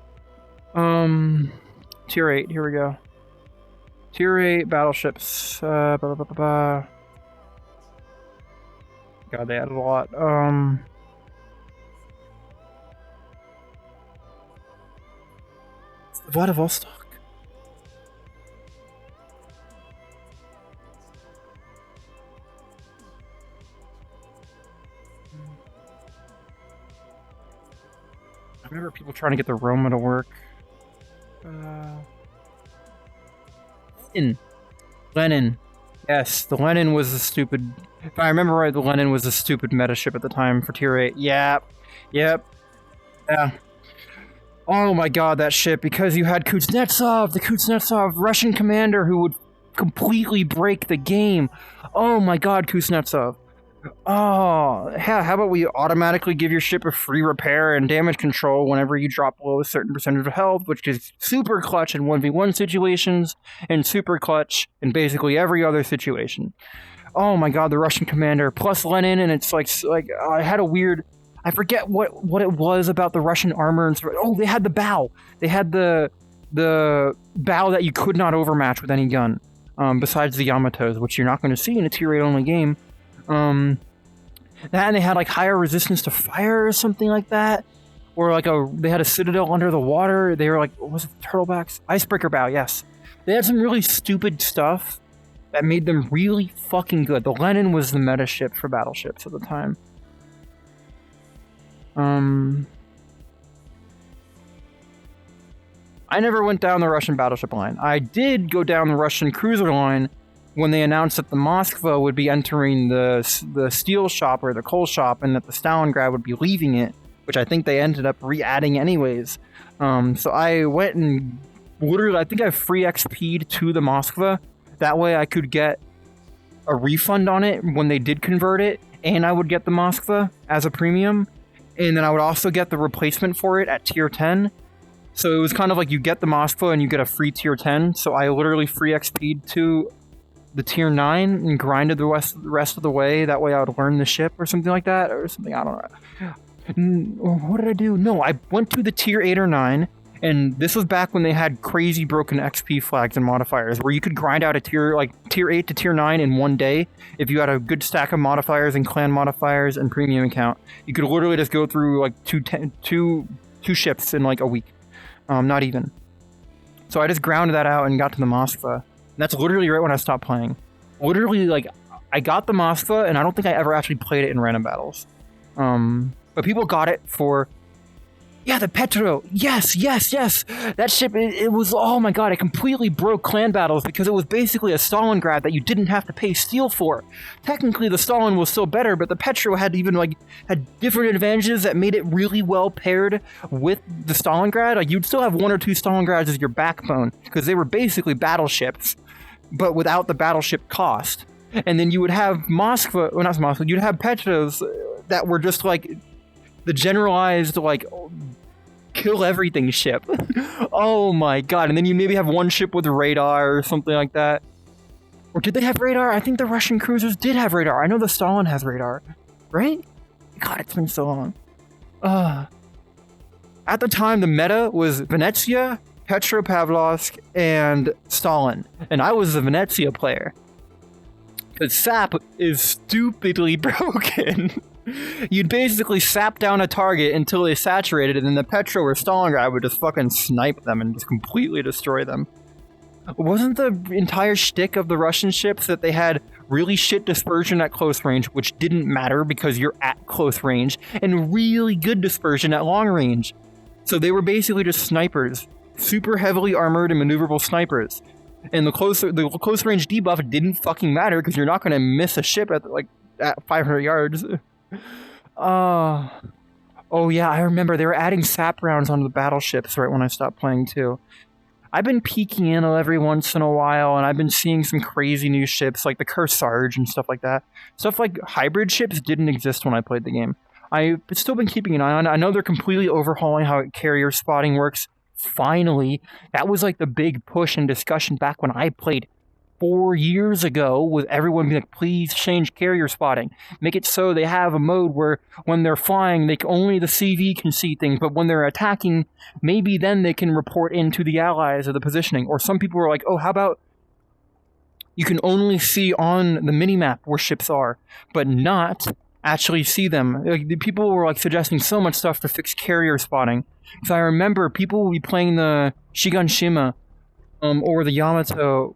Speaker 2: Tier 8, here we go. Tier 8 battleships. God, they added a lot. Vladivostok. I remember people trying to get the Roma to work. Lenin. Yes, the Lenin was the stupid... If I remember right, the Lenin was the stupid meta ship at the time for tier 8. Yep. Yeah. Oh my God, that ship, because you had Kuznetsov, the Kuznetsov Russian commander who would completely break the game. Oh my God, Kuznetsov. Oh, how about we automatically give your ship a free repair and damage control whenever you drop below a certain percentage of health, which is super clutch in 1v1 situations, and super clutch in basically every other situation. Oh my God, the Russian commander, plus Lenin, and it's like I had a weird... I forget what it was about the Russian armor and stuff. Oh, they had the bow. They had the bow that you could not overmatch with any gun, besides the Yamatos, which you're not going to see in a tier 8 only game. That, and they had like higher resistance to fire or something like that. or like they had a citadel under the water. They were like, what was it, turtlebacks? Icebreaker bow, yes. They had some really stupid stuff that made them really fucking good. The Lenin was the meta ship for battleships at the time. I never went down the Russian battleship line. I did go down the Russian cruiser line when they announced that the Moskva would be entering the steel shop or the coal shop, and that the Stalingrad would be leaving it, which I think they ended up re-adding anyways. So I went and literally, I think I free XP'd to the Moskva. That way I could get a refund on it when they did convert it, and I would get the Moskva as a premium, and then I would also get the replacement for it at tier 10. So it was kind of like you get the Moskva and you get a free tier 10. So I literally free XP'd to the tier 9 and grinded the rest of the way. That way I would learn the ship or something like that, or something, I don't know. What did I do? No, I went to the tier 8 or 9, and this was back when they had crazy broken XP flags and modifiers, where you could grind out a tier 8 to tier 9 in one day if you had a good stack of modifiers and clan modifiers and premium account. You could literally just go through like two ships in like a week. Not even. So I just ground that out and got to the Moskva. That's literally right when I stopped playing. Literally, like, I got the Moskva, and I don't think I ever actually played it in random battles. But people got it for... Yeah, the Petro! Yes! That ship, it was... Oh my god, it completely broke clan battles because it was basically a Stalingrad that you didn't have to pay steel for. Technically, the Stalin was still better, but the Petro had different advantages that made it really well paired with the Stalingrad. Like, you'd still have one or two Stalingrads as your backbone, because they were basically battleships, but without the battleship cost. And then you would have Moskva... Well, not Moskva. You'd have Petros that were just, like... the generalized, like, kill everything ship. Oh my god. And then you maybe have one ship with radar or something like that. Or did they have radar? I think the Russian cruisers did have radar. I know the Stalin has radar. Right? God, it's been so long. At the time, the meta was Venezia, Petropavlovsk, and Stalin. And I was a Venezia player. Because SAP is stupidly broken. You'd basically sap down a target until they saturated, and then the Petro or Stalingrad would just fucking snipe them and just completely destroy them. Wasn't the entire shtick of the Russian ships that they had really shit dispersion at close range, which didn't matter because you're at close range, and really good dispersion at long range? So they were basically just snipers. Super heavily armored and maneuverable snipers. And the close range debuff didn't fucking matter because you're not going to miss a ship at 500 yards. Oh yeah, I remember they were adding sap rounds onto the battleships right when I stopped playing too. I've been peeking in every once in a while, and I've been seeing some crazy new ships like the Kearsarge and stuff like that. Stuff like hybrid ships didn't exist when I played the game. I've still been keeping an eye on it. I know they're completely overhauling how carrier spotting works. Finally, that was like the big push and discussion back when I played 4 years ago, with everyone being like, please change carrier spotting. Make it so they have a mode where when they're flying, only the CV can see things, but when they're attacking, maybe then they can report into the allies of the positioning. Or some people were like, oh, how about you can only see on the minimap where ships are, but not actually see them. Like, the people were like suggesting so much stuff to fix carrier spotting. So I remember people would be playing the Shiganshima, or the Yamato,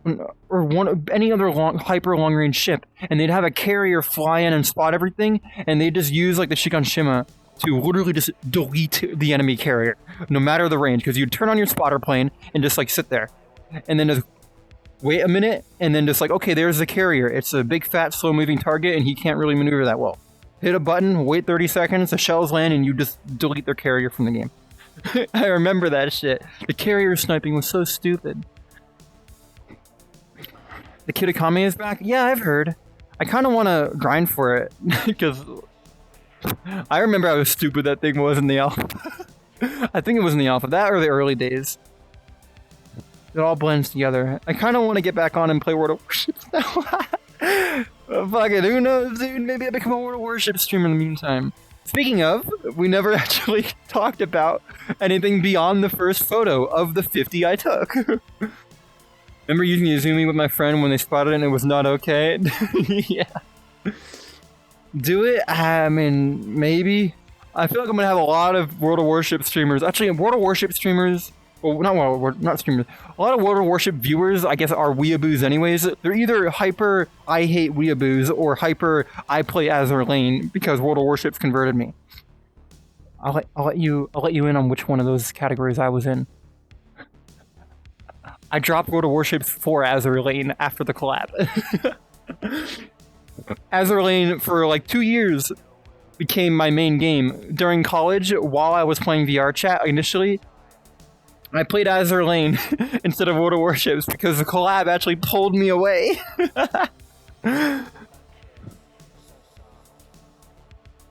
Speaker 2: or any other hyper long range ship, and they'd have a carrier fly in and spot everything, and they'd just use like the Shiganshima to literally just delete the enemy carrier, no matter the range, because you'd turn on your spotter plane and just like sit there, and then just wait a minute, and then just like, okay, there's the carrier. It's a big fat slow moving target, and he can't really maneuver that well. Hit a button, wait 30 seconds, the shells land, and you just delete their carrier from the game. I remember that shit. The carrier sniping was so stupid. The Kitakami is back? Yeah, I've heard. I kind of want to grind for it, because I remember how stupid that thing was in the alpha. I think it was in the alpha. That or the early days. It all blends together. I kind of want to get back on and play World of Warships now. Fuck it, who knows, dude? Maybe I become a World of Warships streamer in the meantime. Speaking of, we never actually talked about anything beyond the first photo of the 50 I took. Remember using Izumi with my friend when they spotted it and it was not okay? Yeah. Do it? I mean, maybe. I feel like I'm gonna have a lot of World of Warship streamers. Actually, World of Warship streamers. Well, not streamers. A lot of World of Warship viewers, I guess, are weeaboos anyways. They're either hyper I hate weeaboos or hyper I play Azur Lane because World of Warship's converted me. I'll let you in on which one of those categories I was in. I dropped World of Warship for Azur Lane after the collab. Azur Lane for like 2 years became my main game. During college, while I was playing VR chat initially, I played Azur Lane instead of World of Warships because the collab actually pulled me away.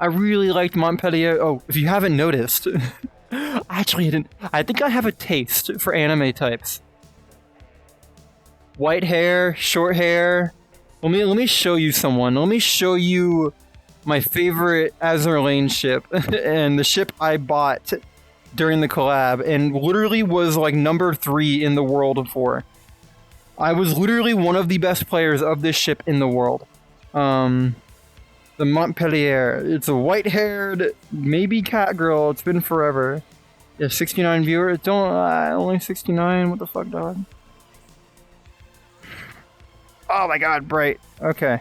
Speaker 2: I really liked Montpellier. Oh, if you haven't noticed, I think I have a taste for anime types. White hair, short hair. Let me show you someone. Let me show you my favorite Azur Lane ship and the ship I bought during the collab and literally was like number 3 in the world for. I was literally one of the best players of this ship in the world. The Montpellier. It's a white-haired, maybe cat girl. It's been forever. Yeah, 69 viewers. Only 69. What the fuck, dog? Oh my god, bright. Okay.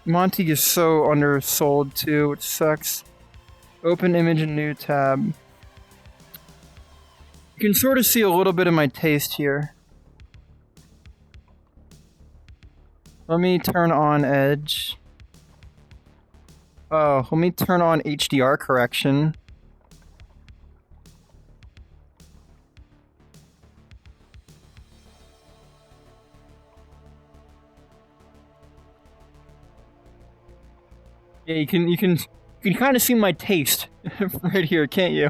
Speaker 2: Monty is so undersold too, which sucks. Open image and new tab. You can sort of see a little bit of my taste here. Let me turn on Edge. Oh, let me turn on HDR correction. Yeah, you can kind of see my taste right here, can't you?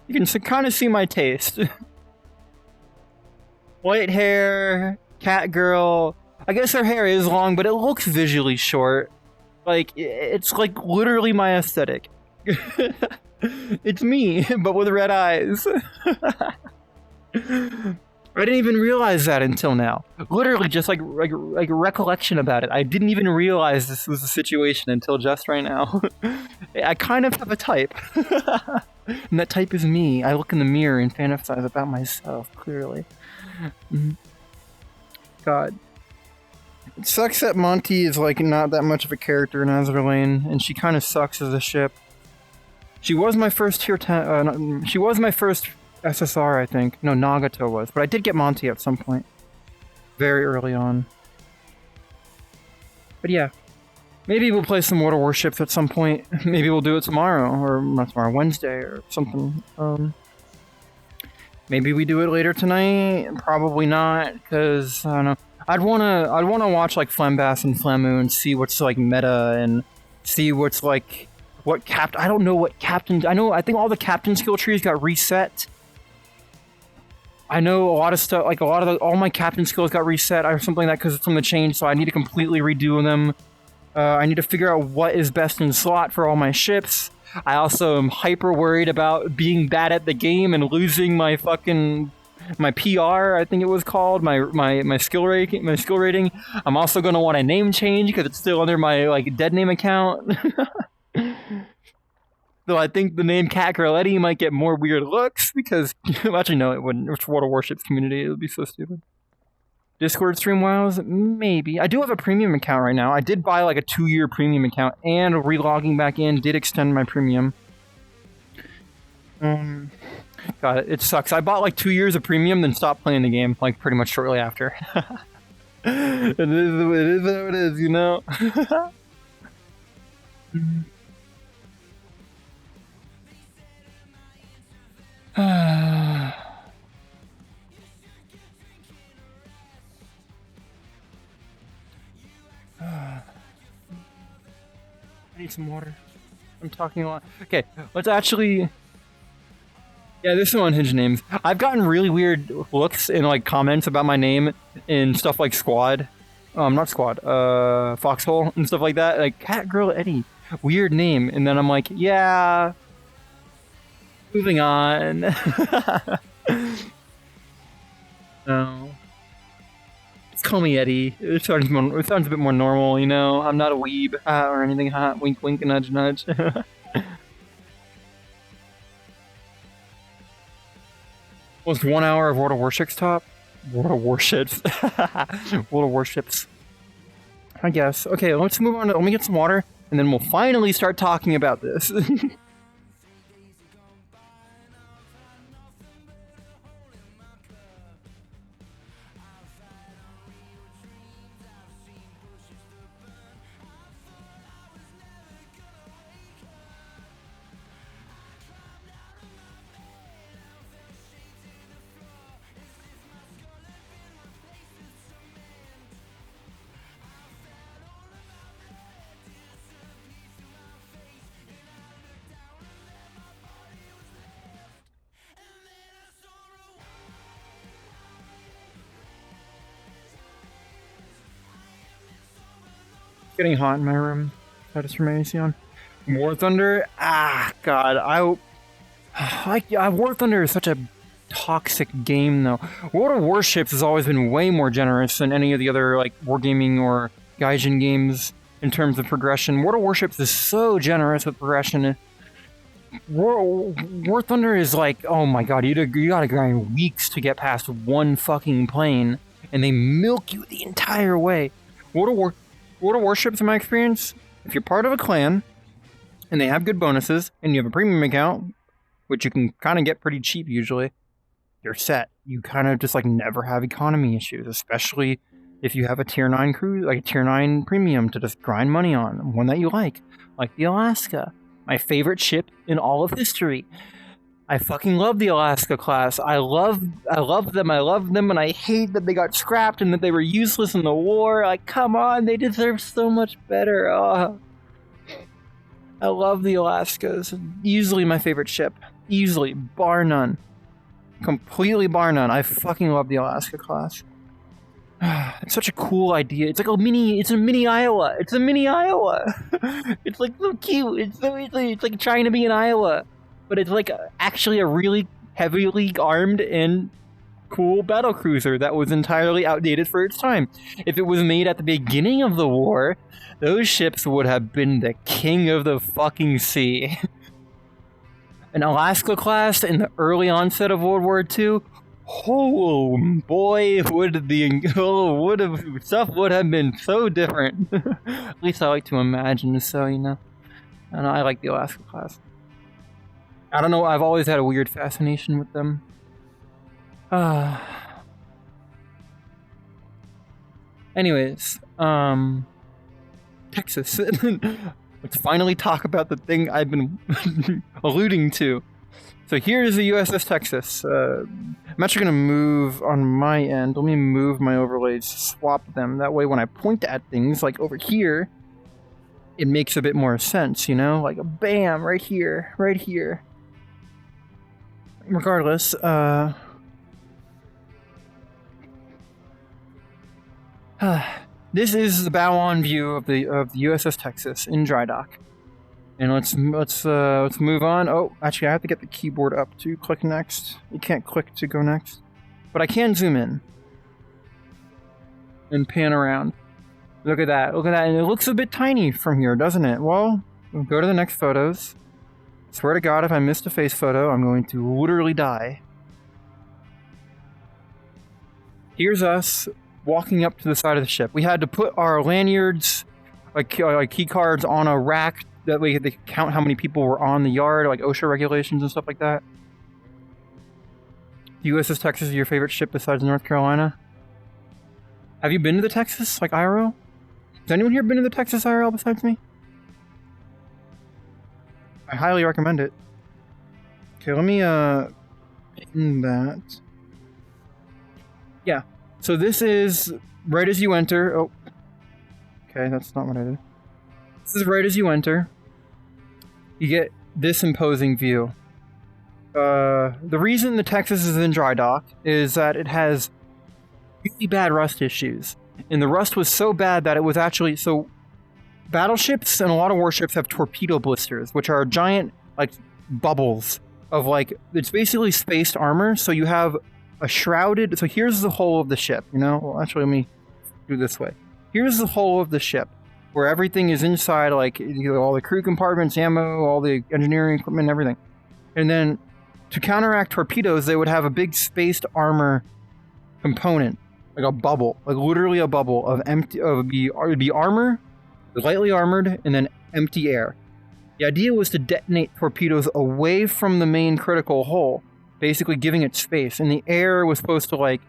Speaker 2: You can kind of see my taste. White hair, cat girl. I guess her hair is long, but it looks visually short. Like, it's like literally my aesthetic. It's me, but with red eyes. I didn't even realize that until now. Literally, just like recollection about it. I didn't even realize this was the situation until just right now. I kind of have a type. And that type is me. I look in the mirror and fantasize about myself, clearly. God. It sucks that Monty is like not that much of a character in Azur Lane, and she kind of sucks as a ship. She was my first tier 10. She was my first SSR, I think. No, Nagato was, but I did get Monty at some point, very early on. But yeah, maybe we'll play some World of Warships at some point. Maybe we'll do it tomorrow, or not tomorrow, Wednesday, or something. Maybe we do it later tonight. Probably not, because I don't know. I'd wanna watch like Flambass and Flamu and see what's like meta and see what's like I don't know what captain. I think all the captain skill trees got reset. I know a lot of stuff, like all my captain skills got reset or something like that because it's from the change. So I need to completely redo them. I need to figure out what is best in slot for all my ships. I also am hyper worried about being bad at the game and losing my PR, I think it was called, my skill rating. I'm also gonna want a name change because it's still under my like dead name account. Though I think the name CatGirlEddie might get more weird looks because actually no, it wouldn't. It's World of Warships community. It would be so stupid. Discord stream wows? Maybe. I do have a premium account right now. I did buy like a 2-year premium account, and relogging back in did extend my premium. God, it sucks. I bought like 2 years of premium, then stopped playing the game like pretty much shortly after. It is what it is, you know? I need some water. I'm talking a lot. Okay, let's actually... Yeah, there's some unhinged names. I've gotten really weird looks in like comments about my name in stuff like Squad. Not Squad, Foxhole and stuff like that. Like, CatGirlEddie. Weird name. And then I'm like, yeah... Moving on. No. Just call me Eddie. It sounds a bit more normal, you know? I'm not a weeb or anything hot. Wink, wink, nudge, nudge. Was 1 hour of World of Warships top? World of Warships. World of Warships. I guess. Okay, let's move on. Let me get some water, and then we'll finally start talking about this. Getting hot in my room. That is from AC on. War Thunder? Ah, God. War Thunder is such a toxic game, though. World of Warships has always been way more generous than any of the other, like, wargaming or Gaijin games in terms of progression. World of Warships is so generous with progression. War Thunder is like, oh my God, you gotta grind weeks to get past one fucking plane, and they milk you the entire way. World of Warships, in my experience, if you're part of a clan, and they have good bonuses, and you have a premium account, which you can kind of get pretty cheap usually, you're set. You kind of just like never have economy issues, especially if you have a tier 9 crew, like a tier 9 premium to just grind money on, one that you like the Alaska, my favorite ship in all of history. I fucking love the Alaska class. I love them, and I hate that they got scrapped and that they were useless in the war. Like, come on, they deserve so much better. Oh. I love the Alaskas. Easily my favorite ship. Easily, bar none. Completely bar none. I fucking love the Alaska class. It's such a cool idea. It's like it's a mini Iowa. It's a mini Iowa. It's like so cute. It's like trying to be in Iowa. But it's like actually a really heavily armed and cool battlecruiser that was entirely outdated for its time. If it was made at the beginning of the war, those ships would have been the king of the fucking sea. An Alaska class in the early onset of World War II, oh boy, stuff would have been so different. At least I like to imagine so, you know. And I like the Alaska class. I don't know, I've always had a weird fascination with them. Anyways, Texas. Let's finally talk about the thing I've been alluding to. So here's the USS Texas. I'm actually going to move on my end. Let me move my overlays, swap them. That way when I point at things, like over here, it makes a bit more sense, you know? Like, bam, right here, right here. Regardless, this is the bow-on view of the USS Texas in dry dock, and let's move on. Oh, actually, I have to get the keyboard up to click next. You can't click to go next, but I can zoom in and pan around. Look at that! Look at that! And it looks a bit tiny from here, doesn't it? Well, we'll go to the next photos. Swear to God, if I missed a face photo, I'm going to literally die. Here's us walking up to the side of the ship. We had to put our lanyards, like key cards, on a rack. That way they could count how many people were on the yard, like OSHA regulations and stuff like that. USS Texas is your favorite ship besides North Carolina? Have you been to the Texas, like IRL? Has anyone here been to the Texas IRL besides me? I highly recommend it. Okay, let me pin that. Yeah. So this is right as you enter. Oh. Okay, that's not what I did. This is right as you enter. You get this imposing view. The reason the Texas is in dry dock is that it has really bad rust issues. And the rust was so bad that it was actually... So battleships and a lot of warships have torpedo blisters, which are giant, like, bubbles of, like... It's basically spaced armor, so you have a shrouded... So here's the hull of the ship, you know? Well, actually, let me do it this way. Here's the hull of the ship, where everything is inside, like all the crew compartments, ammo, all the engineering equipment, and everything. And then to counteract torpedoes, they would have a big spaced armor component, like a bubble, like literally a bubble of empty. It would be armor, lightly armored, and then empty air. The idea was to detonate torpedoes away from the main critical hull, basically giving it space, and the air was supposed to like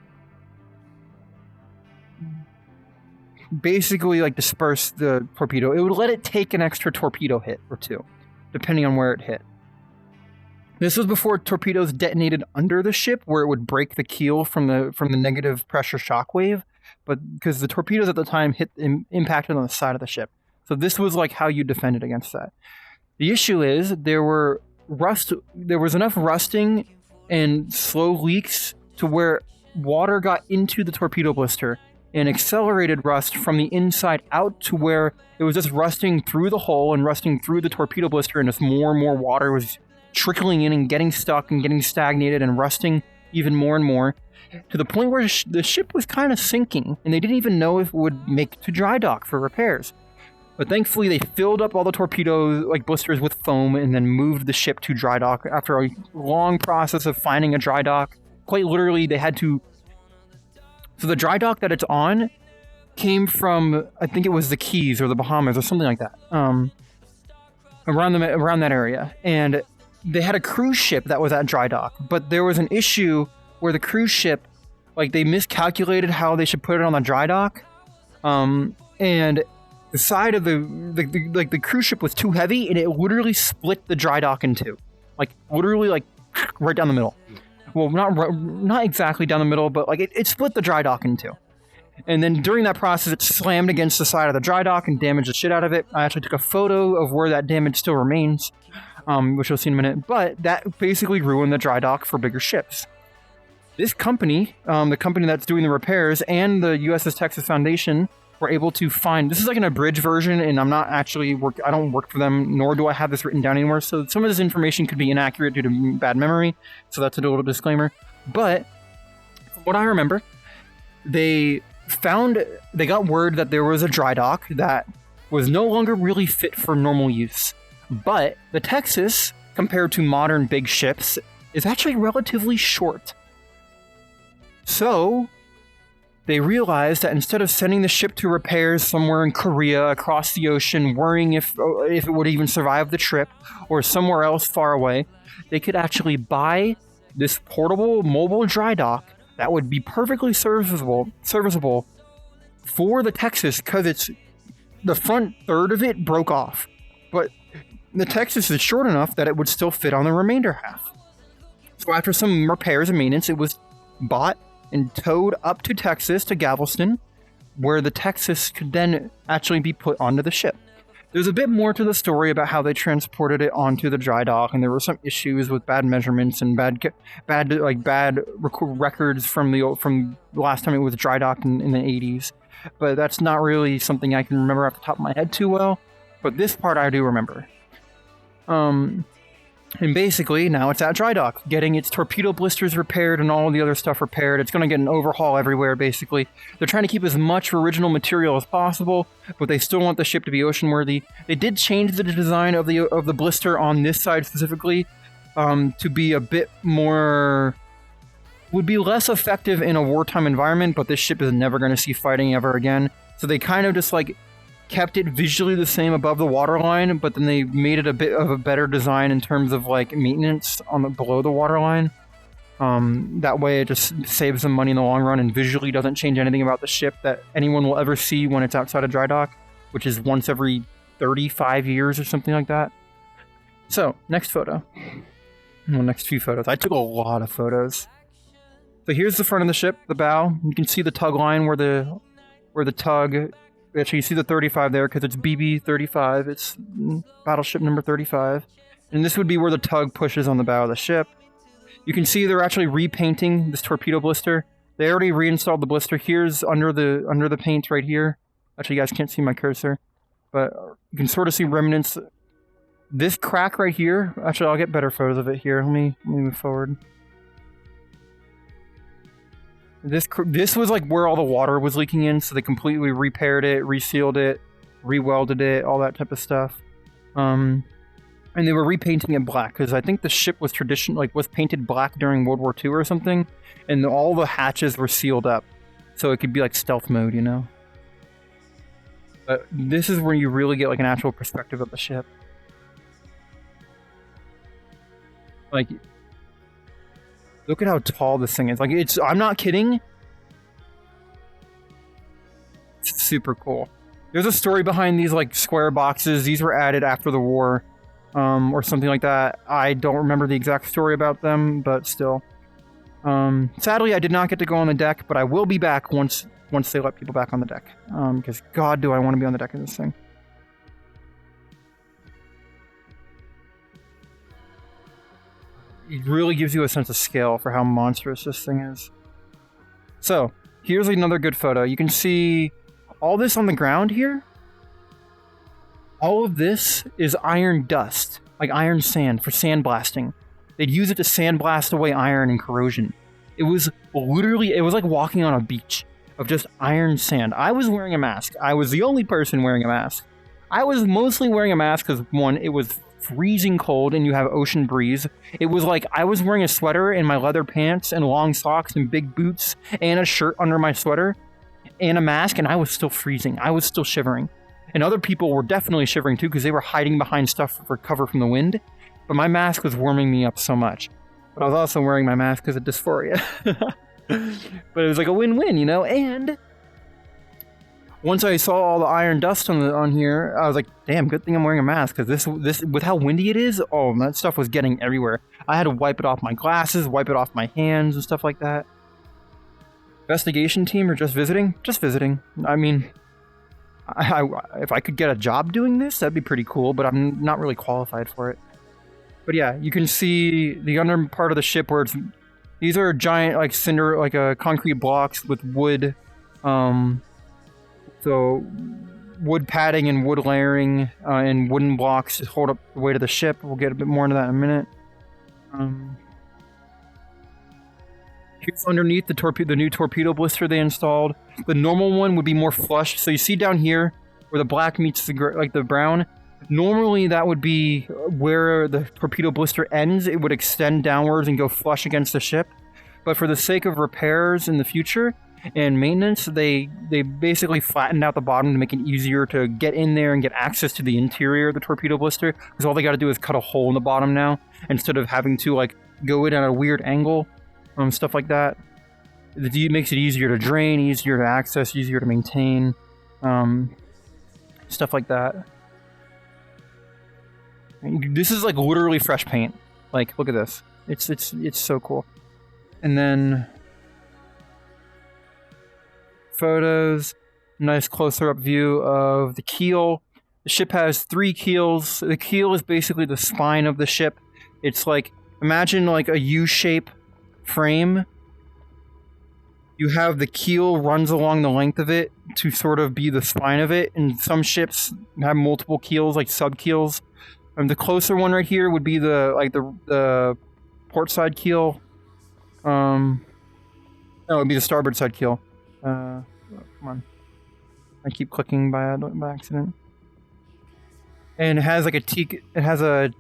Speaker 2: basically like disperse the torpedo. It would let it take an extra torpedo hit or two, depending on where it hit. This was before torpedoes detonated under the ship, where it would break the keel from the negative pressure shockwave, but because the torpedoes at the time impacted on the side of the ship. So this was like how you defended against that. The issue is there was enough rusting and slow leaks to where water got into the torpedo blister and accelerated rust from the inside out to where it was just rusting through the hull and rusting through the torpedo blister, and just more and more water was trickling in and getting stuck and getting stagnated and rusting even more and more, to the point where the ship was kind of sinking, and they didn't even know if it would make to dry dock for repairs. But thankfully, they filled up all the torpedo blisters with foam and then moved the ship to dry dock after a long process of finding a dry dock. Quite literally, they had to... So the dry dock that it's on came from, I think it was the Keys or the Bahamas or something like that, around that area. And they had a cruise ship that was at dry dock, but there was an issue where the cruise ship, they miscalculated how they should put it on the dry dock, and the side of the cruise ship was too heavy, and it literally split the dry dock in two, literally right down the middle. Well, not exactly down the middle, but it split the dry dock in two. And then during that process, it slammed against the side of the dry dock and damaged the shit out of it. I actually took a photo of where that damage still remains, which you'll see in a minute. But that basically ruined the dry dock for bigger ships. This company, the company that's doing the repairs, and the USS Texas Foundation were able to find... This is an abridged version, and I'm not actually... I don't work for them, nor do I have this written down anywhere, so some of this information could be inaccurate due to bad memory, so that's a little disclaimer. But, from what I remember, they got word that there was a dry dock that was no longer really fit for normal use. But the Texas, compared to modern big ships, is actually relatively short. So they realized that instead of sending the ship to repairs somewhere in Korea across the ocean, worrying if it would even survive the trip, or somewhere else far away, they could actually buy this portable mobile dry dock that would be perfectly serviceable for the Texas, because the front third of it broke off. But the Texas is short enough that it would still fit on the remainder half. So after some repairs and maintenance, it was bought and towed up to Texas, to Galveston, where the Texas could then actually be put onto the ship. There's a bit more to the story about how they transported it onto the dry dock, and there were some issues with bad measurements and bad records from the last time it was dry docked in the 80s. But that's not really something I can remember off the top of my head too well. But this part I do remember. And basically, now it's at dry dock, getting its torpedo blisters repaired and all the other stuff repaired. It's going to get an overhaul everywhere, basically. They're trying to keep as much original material as possible, but they still want the ship to be ocean-worthy. They did change the design of the blister on this side specifically to be a bit more... would be less effective in a wartime environment, but this ship is never going to see fighting ever again. So they kind of just kept it visually the same above the waterline, but then they made it a bit of a better design in terms of maintenance below the waterline. That way it just saves them money in the long run and visually doesn't change anything about the ship that anyone will ever see when it's outside of dry dock, which is once every 35 years or something like that. So, next photo. Well, next few photos. I took a lot of photos. So here's the front of the ship, the bow. You can see the tug line where the tug... Actually, you see the 35 there because it's BB-35. It's battleship number 35. And this would be where the tug pushes on the bow of the ship. You can see they're actually repainting this torpedo blister. They already reinstalled the blister. Here's under the paint right here. Actually, you guys can't see my cursor, but you can sort of see remnants. This crack right here. Actually, I'll get better photos of it here. Let me move forward. This was like where all the water was leaking in, so they completely repaired it, resealed it, re-welded it, all that type of stuff. And they were repainting it black because I think the ship was was painted black during World War II or something, and all the hatches were sealed up, so it could be like stealth mode, you know. But this is where you really get like an actual perspective of the ship. Like, look at how tall this thing is. Like, I'm not kidding. It's super cool. There's a story behind these like square boxes. These were added after the war, or something like that. I don't remember the exact story about them, but still. Sadly, I did not get to go on the deck, but I will be back once they let people back on the deck. Because God, do I want to be on the deck of this thing. It really gives you a sense of scale for how monstrous this thing is. So, here's another good photo. You can see all this on the ground here. All of this is iron dust, like iron sand for sandblasting. They'd use it to sandblast away iron and corrosion. It was like walking on a beach of just iron sand. I was wearing a mask. I was the only person wearing a mask. I was mostly wearing a mask because, one, it was freezing cold and you have ocean breeze. It was like I was wearing a sweater and my leather pants and long socks and big boots and a shirt under my sweater and a mask, and I was still freezing. I was still shivering. And other people were definitely shivering too because they were hiding behind stuff for cover from the wind. But my mask was warming me up so much. But I was also wearing my mask because of dysphoria. But it was like a win-win, you know? And once I saw all the iron dust on here, I was like, damn, good thing I'm wearing a mask, because this with how windy it is, oh, that stuff was getting everywhere. I had to wipe it off my glasses, wipe it off my hands and stuff like that. Investigation team or just visiting? Just visiting. I mean, if I could get a job doing this, that'd be pretty cool, but I'm not really qualified for it. But yeah, you can see the under part of the ship where these are giant like concrete blocks with wood, so wood padding and wood layering and wooden blocks to hold up the weight of the ship. We'll get a bit more into that in a minute. Here's underneath the new torpedo blister they installed. The normal one would be more flush. So you see down here where the black meets the brown. Normally that would be where the torpedo blister ends. It would extend downwards and go flush against the ship. But for the sake of repairs in the future and maintenance, they basically flattened out the bottom to make it easier to get in there and get access to the interior of the torpedo blister. Because all they got to do is cut a hole in the bottom now instead of having to like go in at a weird angle. Stuff like that. It makes it easier to drain, easier to access, easier to maintain. Stuff like that. This is like literally fresh paint. Like, look at this. It's so cool. And then photos. Nice closer up view of the keel. The ship has 3 keels. The keel is basically the spine of the ship. It's like, imagine like a U-shape frame. You have the keel runs along the length of it to sort of be the spine of it, and some ships have multiple keels, like sub keels. The closer one right here would be the port side keel. No, it would be the starboard side keel. Come on, I keep clicking by accident. And it has like a teak. It has a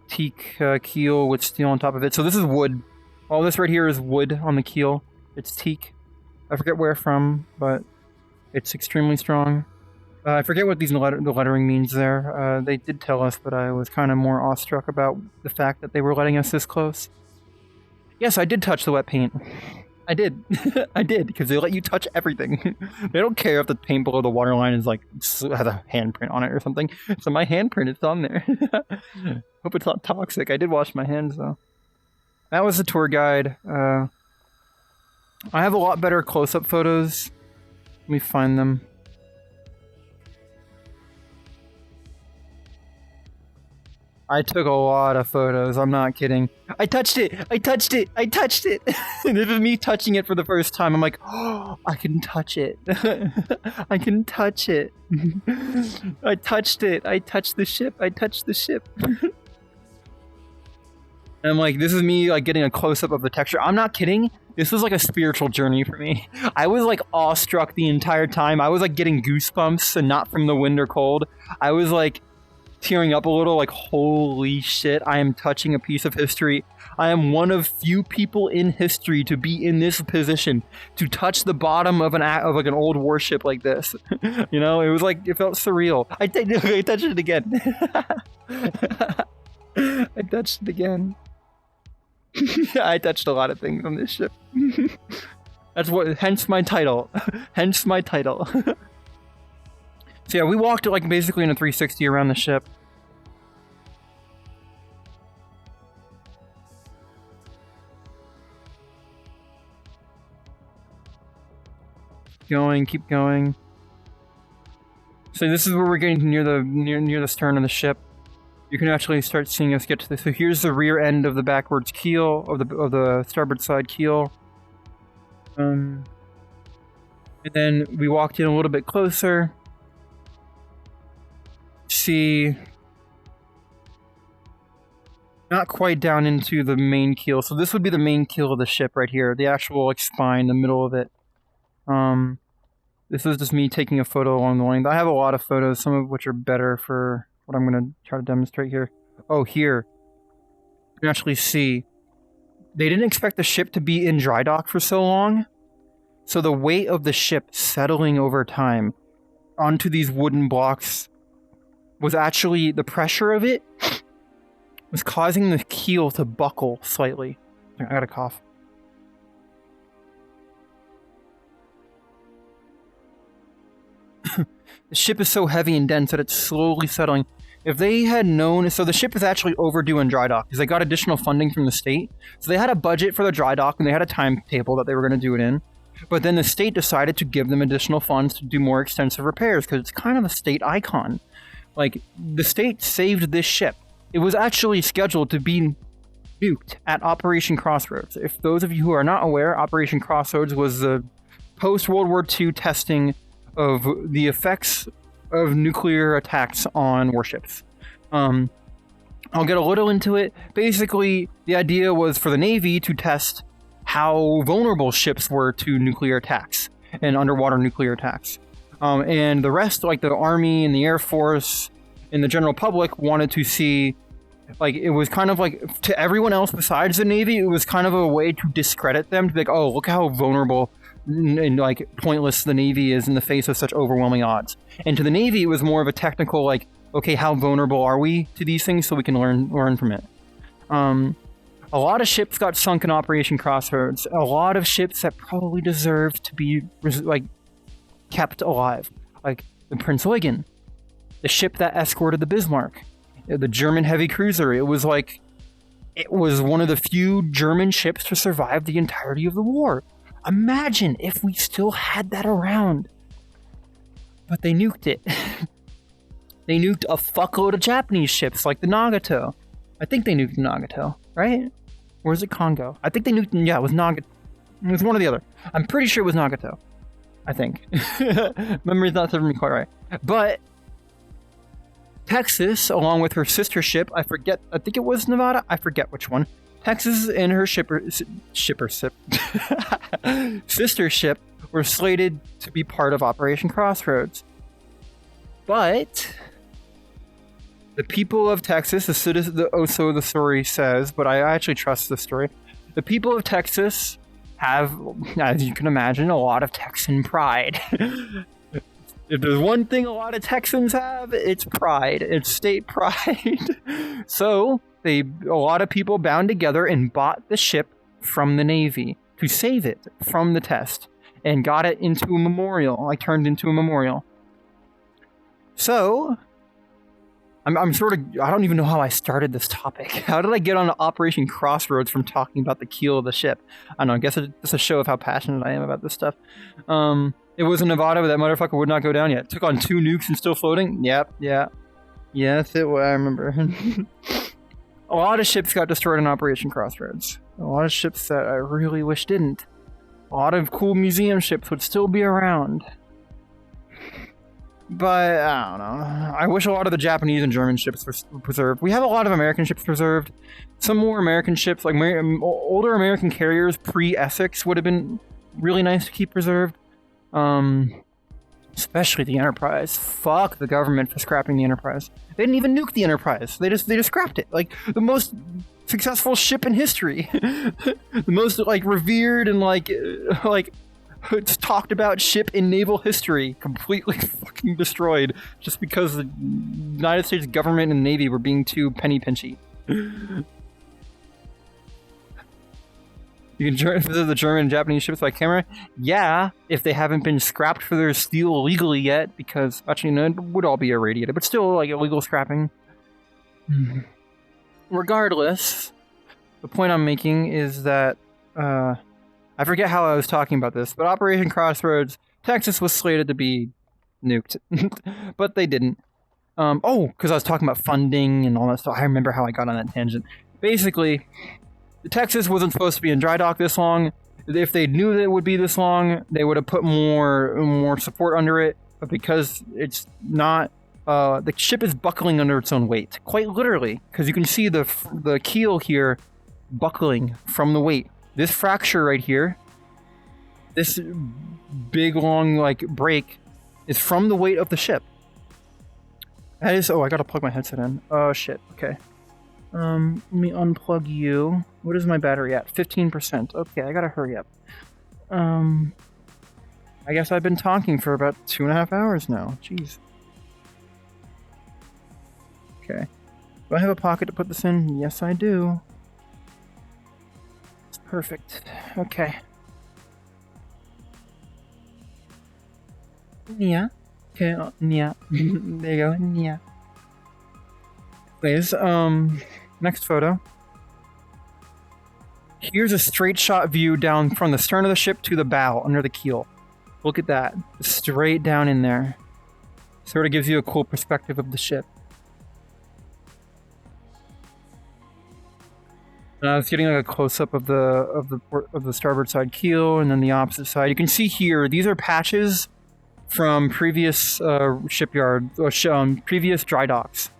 Speaker 2: teak keel with steel on top of it. So this is wood. All this right here is wood on the keel. It's teak. I forget where from, but it's extremely strong. I forget what the lettering means there. They did tell us, but I was kind of more awestruck about the fact that they were letting us this close. Yes, I did touch the wet paint. I did. I did, because they let you touch everything. They don't care if the paint below the waterline is like has a handprint on it or something. So my handprint is on there. Hope it's not toxic. I did wash my hands though. That was the tour guide. I have a lot better close-up photos. Let me find them. I took a lot of photos, I'm not kidding. I touched it! I touched it! I touched it! This is me touching it for the first time. I'm like, oh, I can touch it. I can touch it. I touched it. I touched the ship. I touched the ship. And I'm like, this is me like getting a close-up of the texture. I'm not kidding. This was like a spiritual journey for me. I was like awestruck the entire time. I was like getting goosebumps, and not from the wind or cold. I was like tearing up a little, like, holy shit, I am touching a piece of history. I am one of few people in history to be in this position, to touch the bottom of like an old warship like this. You know, it was like, it felt surreal. I touched it again. I touched it again. I touched a lot of things on this ship. That's what, hence my title. Hence my title. So yeah, we walked like basically in a 360 around the ship. Keep going. So this is where we're getting near the stern of the ship. You can actually start seeing us get to this. So here's the rear end of the backwards keel of the starboard side keel. And then we walked in a little bit closer. See, not quite down into the main keel. So this would be the main keel of the ship right here, the actual like spine, the middle of it. This is just me taking a photo along the line. I have a lot of photos, some of which are better for what I'm going to try to demonstrate here. Oh, here. You can actually see. They didn't expect the ship to be in dry dock for so long. So the weight of the ship settling over time onto these wooden blocks was actually, the pressure of it was causing the keel to buckle slightly. I gotta cough. The ship is so heavy and dense that it's slowly settling. If they had known, so the ship is actually overdue in dry dock because they got additional funding from the state. So they had a budget for the dry dock and they had a timetable that they were going to do it in. But then the state decided to give them additional funds to do more extensive repairs because it's kind of a state icon. Like, the state saved this ship. It was actually scheduled to be nuked at Operation Crossroads. If those of you who are not aware, Operation Crossroads was the post-World War II testing of the effects of nuclear attacks on warships. I'll get a little into it. Basically, the idea was for the Navy to test how vulnerable ships were to nuclear attacks and underwater nuclear attacks. And the rest, like the Army and the Air Force and the general public, wanted to see, like, it was kind of like, to everyone else besides the Navy, it was kind of a way to discredit them, to be like, oh, look how vulnerable and like pointless the Navy is in the face of such overwhelming odds. And to the Navy, it was more of a technical, like, okay, how vulnerable are we to these things so we can learn from it. A lot of ships got sunk in Operation Crossroads. A lot of ships that probably deserved to be, like, kept alive. Like the Prince Eugen, the ship that escorted the Bismarck, the German heavy cruiser. It was one of the few German ships to survive the entirety of the war. Imagine if we still had that around. But they nuked it. They nuked a fuckload of Japanese ships like the Nagato. I think they nuked Nagato, right? Or is it Congo? I think they nuked, yeah, it was Nagato. It was one or the other. I'm pretty sure it was Nagato. I think. Memory's not serving me quite right. But Texas, along with her sister ship, I think it was Nevada, I forget which one. Texas and her sister ship were slated to be part of Operation Crossroads. But the people of Texas, so the story says, but I actually trust the story. The people of Texas have, as you can imagine, a lot of Texan pride. If there's one thing a lot of Texans have, it's pride. It's state pride. So a lot of people bound together and bought the ship from the Navy to save it from the test and got it into a memorial, like turned into a memorial. So I'm sort of, I don't even know how I started this topic. How did I get on Operation Crossroads from talking about the keel of the ship? I don't know, I guess it's a show of how passionate I am about this stuff. It was in Nevada, but that motherfucker would not go down yet. Took on 2 nukes and still floating? Yep, yeah. Yes, it was, I remember. A lot of ships got destroyed in Operation Crossroads. A lot of ships that I really wish didn't. A lot of cool museum ships would still be around. But, I don't know. I wish a lot of the Japanese and German ships were preserved. We have a lot of American ships preserved, some more American ships, like older American carriers pre-Essex, would have been really nice to keep preserved. Especially the Enterprise. Fuck the government for scrapping the Enterprise. They didn't even nuke the Enterprise. They just scrapped it. Like the most successful ship in history, the most like revered and like it's talked about ship in naval history, completely fucking destroyed just because the United States government and Navy were being too penny pinchy. You can visit the German and Japanese ships by camera? Yeah, if they haven't been scrapped for their steel illegally yet, because actually no, it would all be irradiated, but still like illegal scrapping. Regardless, the point I'm making is that I forget how I was talking about this, but Operation Crossroads, Texas was slated to be nuked, but they didn't. Because I was talking about funding and all that stuff. I remember how I got on that tangent. Basically, Texas wasn't supposed to be in dry dock this long. If they knew that it would be this long, they would have put more support under it. But because it's not, the ship is buckling under its own weight, quite literally. Because you can see the keel here buckling from the weight. This fracture right here, this big long like break, is from the weight of the ship. That is. Oh, I gotta plug my headset in. Oh shit. Okay. Let me unplug you. What is my battery at? 15%. Okay, I gotta hurry up. I guess I've been talking for about 2.5 hours now. Jeez. Okay. Do I have a pocket to put this in? Yes, I do. It's perfect. Okay. Yeah. Okay, yeah. There you go. Yeah. Anyways, next photo. Here's a straight shot view down from the stern of the ship to the bow, under the keel. Look at that. Straight down in there. Sort of gives you a cool perspective of the ship. And I was getting like a close-up of the starboard side keel, and then the opposite side. You can see here, these are patches from previous previous dry docks,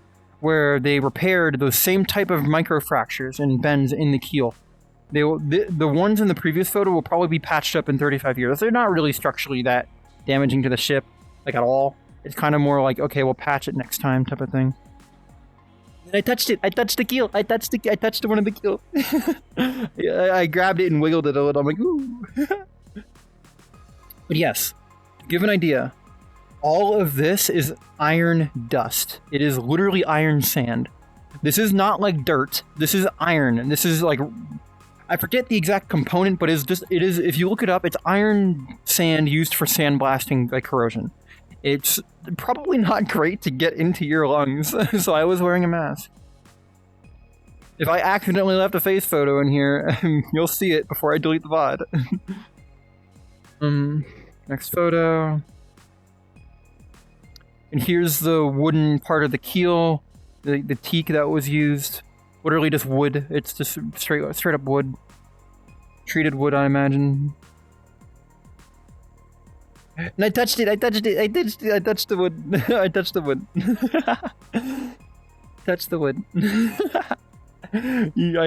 Speaker 2: where they repaired those same type of microfractures and bends in the keel. The ones in the previous photo will probably be patched up in 35 years. They're not really structurally that damaging to the ship, like at all. It's kind of more like, okay, we'll patch it next time type of thing. And I touched it. I touched the keel. I touched one of the keel. I grabbed it and wiggled it a little. I'm like, ooh. But yes, to give an idea, all of this is iron dust. It is literally iron sand. This is not like dirt. This is iron. And this is like, I forget the exact component, but it is, if you look it up, it's iron sand used for sandblasting like corrosion. It's probably not great to get into your lungs, so I was wearing a mask. If I accidentally left a face photo in here, you'll see it before I delete the VOD. Next photo. And here's the wooden part of the keel, the teak that was used. Literally just wood. It's just straight up wood. Treated wood, I imagine. And I touched it. I touched the wood. I touched the wood. Touched the wood.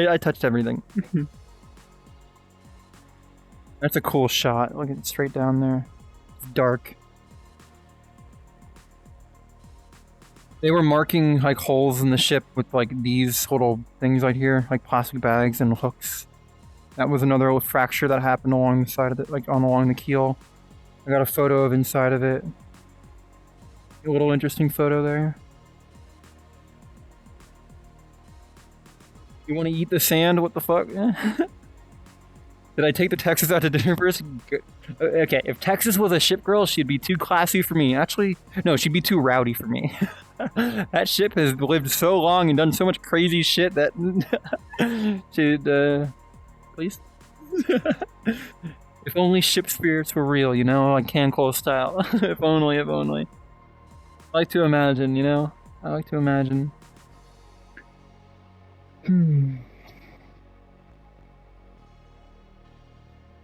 Speaker 2: I touched everything. That's a cool shot. Look at it straight down there. It's dark. They were marking like holes in the ship with like these little things right here, like plastic bags and hooks. That was another fracture that happened along the side of it, like along the keel. I got a photo of inside of it. A little interesting photo there. You want to eat the sand? What the fuck? Did I take the Texas out to dinner first? Okay, if Texas was a ship girl, she'd be too classy for me. Actually, no, she'd be too rowdy for me. That ship has lived so long and done so much crazy shit that she'd, please? If only ship spirits were real, you know, like Can Cole style. If only, if only. I like to imagine, you know? I like to imagine.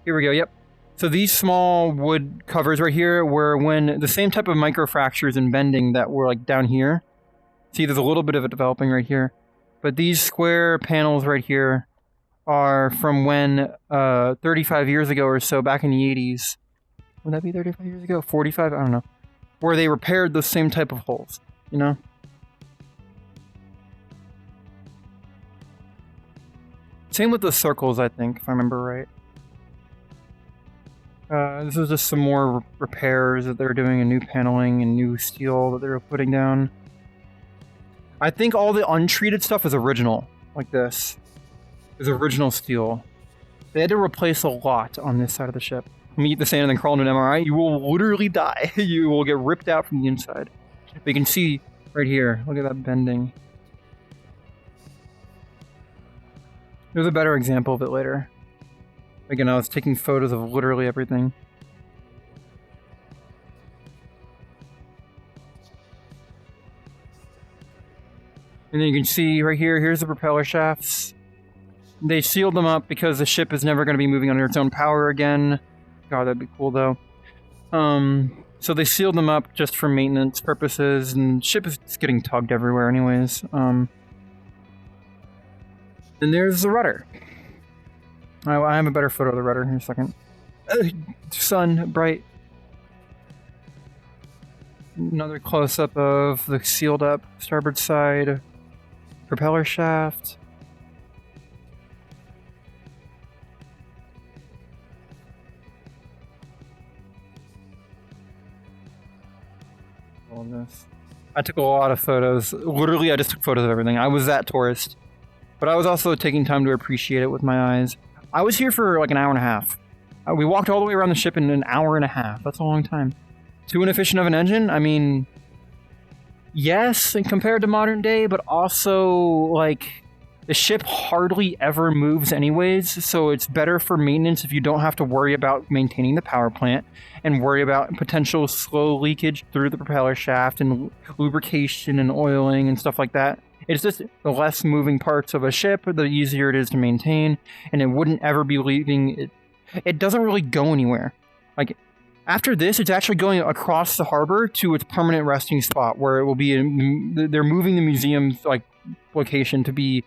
Speaker 2: Here we go, yep. So these small wood covers right here were when the same type of microfractures and bending that were like down here. See, there's a little bit of it developing right here. But these square panels right here are from when 35 years ago or so, back in the 80s. Would that be 35 years ago? 45? I don't know. Where they repaired those same type of holes, you know? Same with the circles, I think, if I remember right. This was just some more repairs that they were doing, and new paneling and new steel that they were putting down. I think all the untreated stuff is original, like this. Is original steel. They had to replace a lot on this side of the ship. When you eat the sand and then crawl into an MRI, you will literally die. You will get ripped out from the inside. But you can see right here, look at that bending. There's a better example of it later. Again, I was taking photos of literally everything. And then you can see right here, here's the propeller shafts. They sealed them up because the ship is never going to be moving under its own power again. God, that'd be cool though. So they sealed them up just for maintenance purposes, and the ship is just getting tugged everywhere anyways. Then there's the rudder. I have a better photo of the rudder in a second. Sun, bright. Another close-up of the sealed up starboard side propeller shaft. All of this. I took a lot of photos. Literally, I just took photos of everything. I was that tourist. But I was also taking time to appreciate it with my eyes. I was here for like an hour and a half. We walked all the way around the ship in an hour and a half. That's a long time. Too inefficient of an engine? I mean, yes, and compared to modern day, but also, like, the ship hardly ever moves anyways, so it's better for maintenance if you don't have to worry about maintaining the power plant and worry about potential slow leakage through the propeller shaft and lubrication and oiling and stuff like that. It's just the less moving parts of a ship, the easier it is to maintain, and it wouldn't ever be leaving. It doesn't really go anywhere. Like, after this, it's actually going across the harbor to its permanent resting spot, where it will be. They're moving the museum's like location to be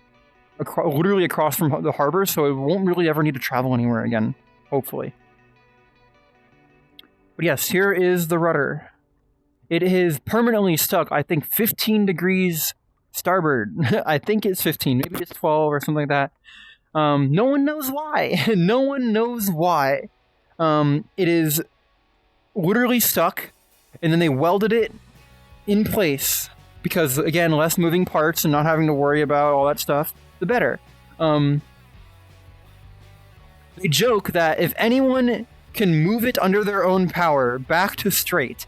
Speaker 2: literally across from the harbor, so it won't really ever need to travel anywhere again, hopefully. But yes, here is the rudder. It is permanently stuck, I think, 15 degrees starboard. I think it's 15, maybe it's 12 or something like that. No one knows why. No one knows why. It is literally stuck, and then they welded it in place because, again, less moving parts and not having to worry about all that stuff, the better. They joke that if anyone can move it under their own power back to straight,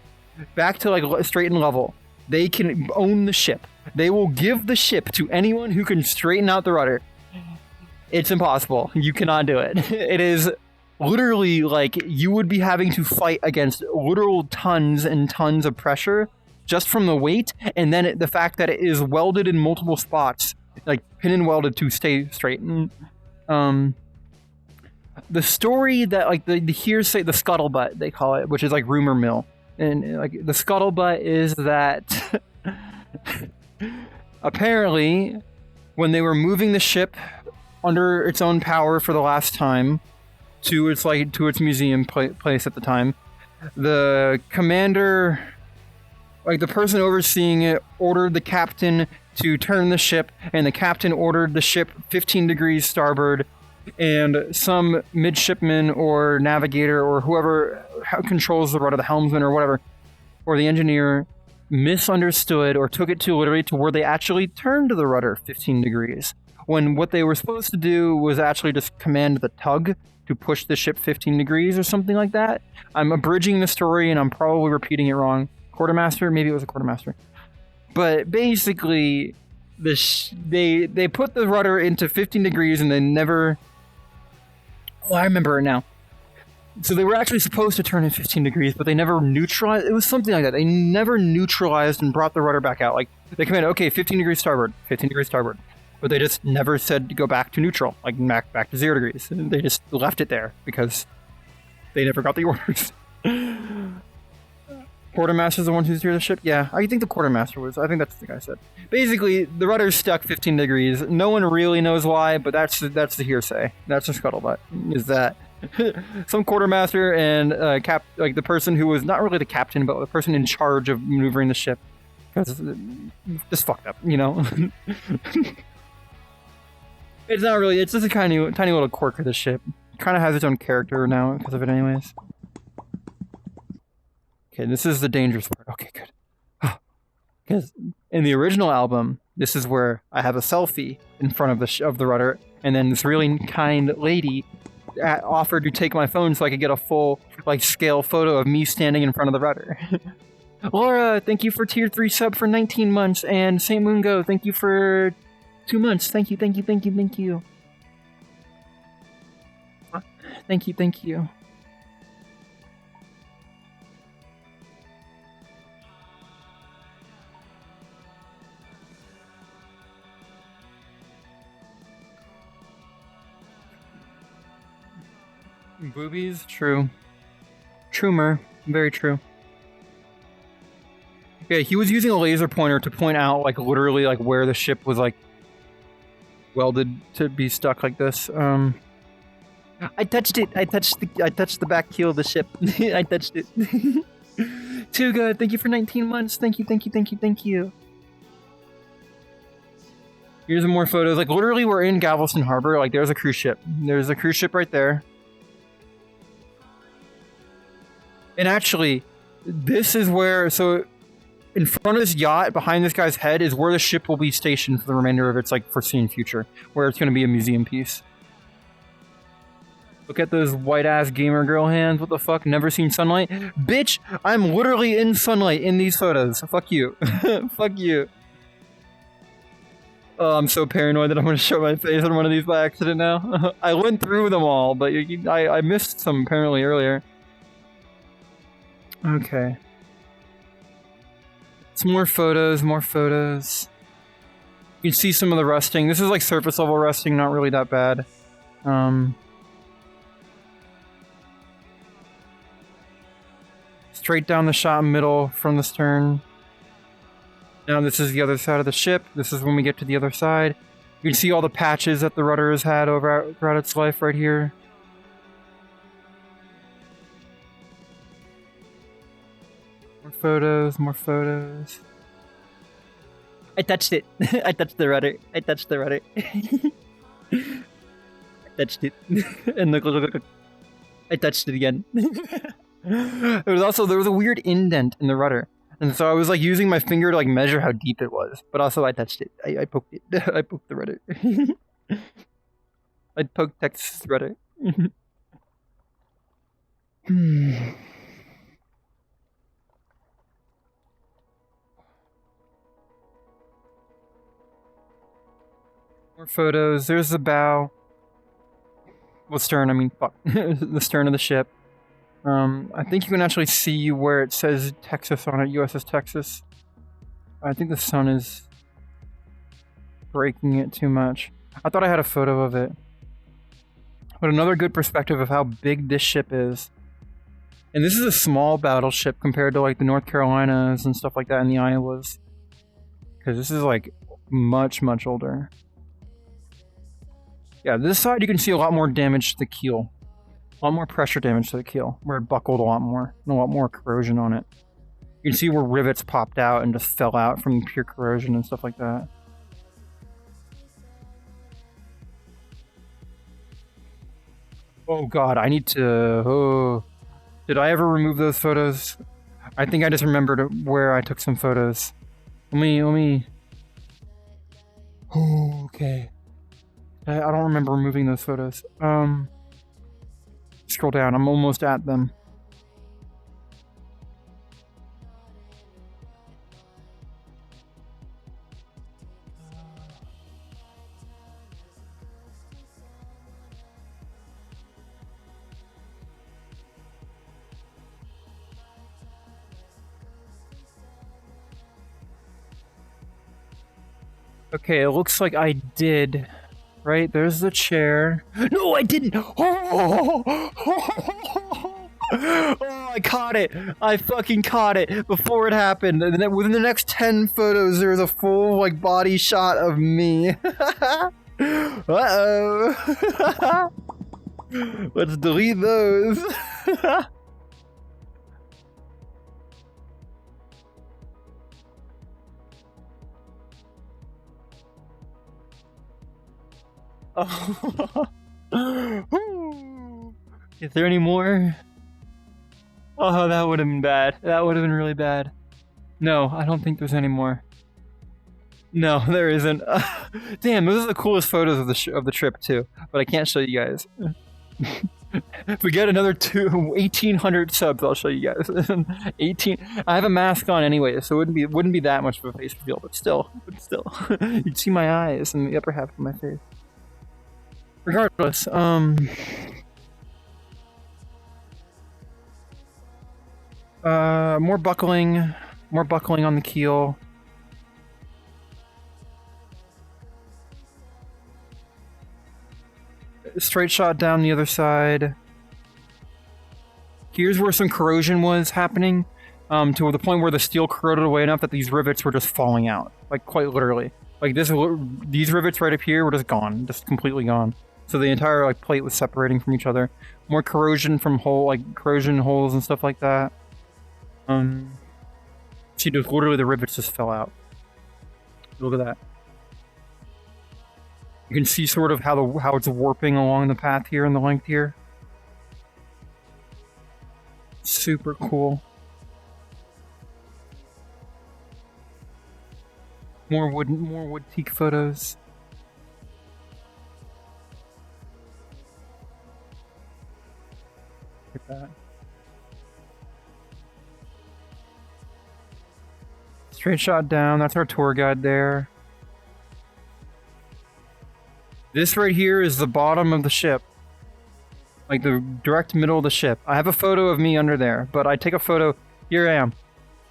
Speaker 2: back to like straight and level, they can own the ship. They will give the ship to anyone who can straighten out the rudder. It's impossible. You cannot do it. It is literally like you would be having to fight against literal tons and tons of pressure just from the weight, and then the fact that it is welded in multiple spots, like pin and welded to stay straight. The story that like the hearsay, the scuttlebutt they call it, which is like rumor mill, and like the scuttlebutt is that apparently when they were moving the ship under its own power for the last time to its museum place at the time, the commander, like the person overseeing it, ordered the captain to turn the ship, and the captain ordered the ship 15 degrees starboard, and some midshipman or navigator or whoever controls the rudder, the helmsman or whatever, or the engineer, misunderstood or took it too literally to where they actually turned the rudder 15 degrees. When what they were supposed to do was actually just command the tug to push the ship 15 degrees or something like that. I'm abridging the story and I'm probably repeating it wrong. Quartermaster? Maybe it was a quartermaster. But basically, they put the rudder into 15 degrees and they never... Oh, I remember it now. So they were actually supposed to turn in 15 degrees, but they never neutralized... It was something like that. They never neutralized and brought the rudder back out. Like, they commanded, okay, 15 degrees starboard, 15 degrees starboard. But they just never said to go back to neutral, like back to 0 degrees. They just left it there because they never got the orders. Quartermaster's the one who steered the ship? Yeah, I think the quartermaster was. I think that's the guy said. Basically, the rudder's stuck 15 degrees. No one really knows why, but that's the hearsay. That's the scuttlebutt. Is that some quartermaster and like the person who was not really the captain, but the person in charge of maneuvering the ship, just fucked up, you know. It's not really. It's just a tiny little quirk of the ship. It kind of has its own character now because of it, anyways. Okay, this is the dangerous part. Okay, good. Because in the original album, this is where I have a selfie in front of the rudder, and then this really kind lady offered to take my phone so I could get a full scale photo of me standing in front of the rudder. Laura, thank you for tier 3 sub for 19 months, and Saint Moongo, thank you for 2 months. Thank you. Thank you. Boobies? True. Trumer. Very true. Okay, he was using a laser pointer to point out, literally, where the ship was, welded to be stuck like this. I touched it. I touched the back keel of the ship. I touched it. Too good. Thank you for 19 months. Thank you. Here's more photos. Literally, we're in Galveston Harbor. There's a cruise ship. There's a cruise ship right there. And actually, this is where... So, in front of this yacht, behind this guy's head, is where the ship will be stationed for the remainder of its, foreseen future. Where it's going to be a museum piece. Look at those white-ass gamer girl hands. What the fuck? Never seen sunlight? Bitch! I'm literally in sunlight in these photos. Fuck you. Fuck you. Oh, I'm so paranoid that I'm going to show my face on one of these by accident now. I went through them all, but I missed some apparently earlier. Okay. It's more photos. You can see some of the rusting. This is surface level rusting, not really that bad. Straight down the shot middle from the stern. Now this is the other side of the ship. This is when we get to the other side. You can see all the patches that the rudder has had throughout its life right here. More photos. I touched it. I touched the rudder. I touched it. And look. I touched it again. There was a weird indent in the rudder. And so I was using my finger to measure how deep it was. But also I touched it. I poked it. I poked the rudder. I poked Texas rudder. More photos. There's the bow. Well, stern, I mean, fuck. The stern of the ship. I think you can actually see where it says Texas on it, USS Texas. I think the sun is breaking it too much. I thought I had a photo of it. But another good perspective of how big this ship is. And this is a small battleship compared to the North Carolinas and stuff like that and the Iowas. Because this is much older. Yeah, this side you can see a lot more damage to the keel. A lot more pressure damage to the keel, where it buckled a lot more. And a lot more corrosion on it. You can see where rivets popped out and just fell out from pure corrosion and stuff like that. Oh god, I need to... Oh. Did I ever remove those photos? I think I just remembered where I took some photos. Let me... Oh, okay. I don't remember removing those photos. Scroll down. I'm almost at them. Okay, it looks like I did. Right, there's the chair. No, I didn't! Oh, I caught it! I fucking caught it before it happened. And then within the next 10 photos, there's a full, like, body shot of me. Uh-oh. Let's delete those. Oh. Is there any more? Oh, that would have been bad. That would have been really bad. No, I don't think there's any more. No, there isn't. Damn, those are the coolest photos of the trip too. But I can't show you guys. If we get another 1,800 subs, I'll show you guys. 18. I have a mask on anyway, so it wouldn't be that much of a face reveal. But still, you'd see my eyes and the upper half of my face. Regardless, more buckling on the keel. Straight shot down the other side. Here's where some corrosion was happening, to the point where the steel corroded away enough that these rivets were just falling out, like quite literally. Like these rivets right up here were just gone, just completely gone. So the entire like plate was separating from each other. More corrosion from corrosion holes and stuff like that. See, just literally the rivets just fell out. Look at that. You can see sort of how it's warping along the path here and the length here. Super cool. More wood teak photos. Look at that. Straight shot down, that's our tour guide there. This right here is the bottom of the ship. Like the direct middle of the ship. I have a photo of me under there, but I take a photo. Here I am.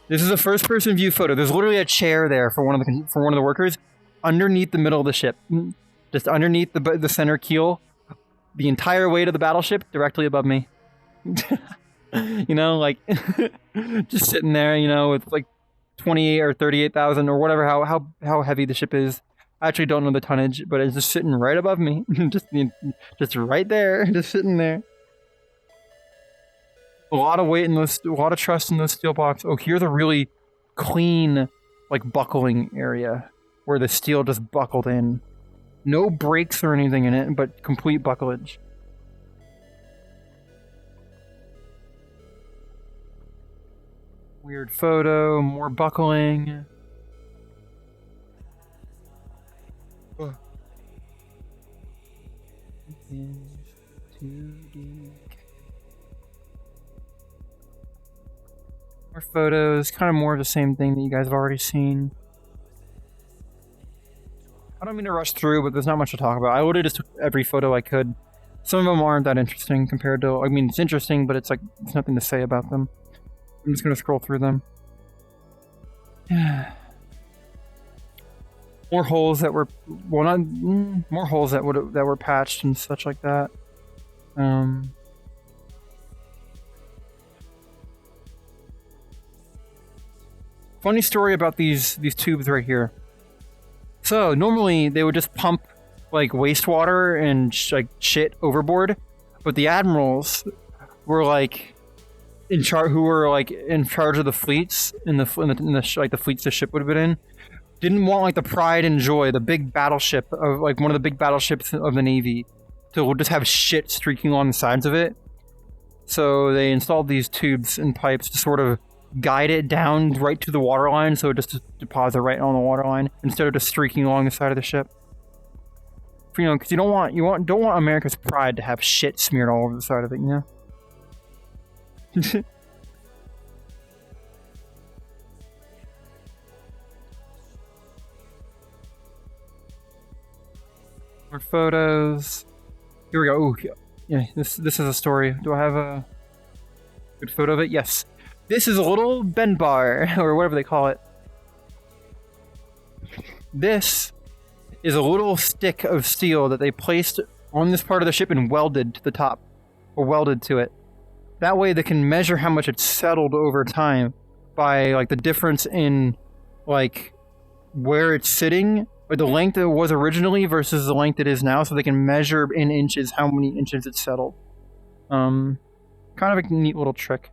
Speaker 2: This is a first-person view photo. There's literally a chair there for one of the workers, underneath the middle of the ship, just underneath the center keel, the entire weight of the battleship directly above me. You know, like just sitting there, you know, with like 28 or 38,000 or whatever, how heavy the ship is. I actually don't know the tonnage, but it's just sitting right above me, just right there, just sitting there. A lot of weight in those, a lot of trust in those steel blocks. Oh, here's a really clean, like buckling area where the steel just buckled in. No breaks or anything in it, but complete bucklage. Weird photo, more buckling. More photos, kind of more of the same thing that you guys have already seen. I don't mean to rush through, but there's not much to talk about. I literally just took every photo I could. Some of them aren't that interesting compared to, I mean, it's interesting, but it's like, there's nothing to say about them. I'm just gonna scroll through them. More holes that were, well, not more holes that were patched and such like that. Funny story about these tubes right here. So normally they would just pump like wastewater and like shit overboard, but the admirals were like in charge, who were like in charge of the fleets in the like the fleets the ship would have been in. Didn't want like the pride and joy, the big battleship of like one of the big battleships of the Navy, to just have shit streaking along the sides of it. So they installed these tubes and pipes to sort of guide it down right to the waterline, so it just deposit right on the waterline instead of just streaking along the side of the ship. You know, because you don't want America's pride to have shit smeared all over the side of it, you know. More photos. Here we go. Ooh, yeah. This is a story. Do I have a good photo of it? Yes. This is a little bend bar, or whatever they call it. This is a little stick of steel that they placed on this part of the ship and welded to the top, or welded to it. That way they can measure how much it's settled over time by like the difference in like where it's sitting, or the length it was originally versus the length it is now, so they can measure in inches how many inches it's settled. Kind of a neat little trick.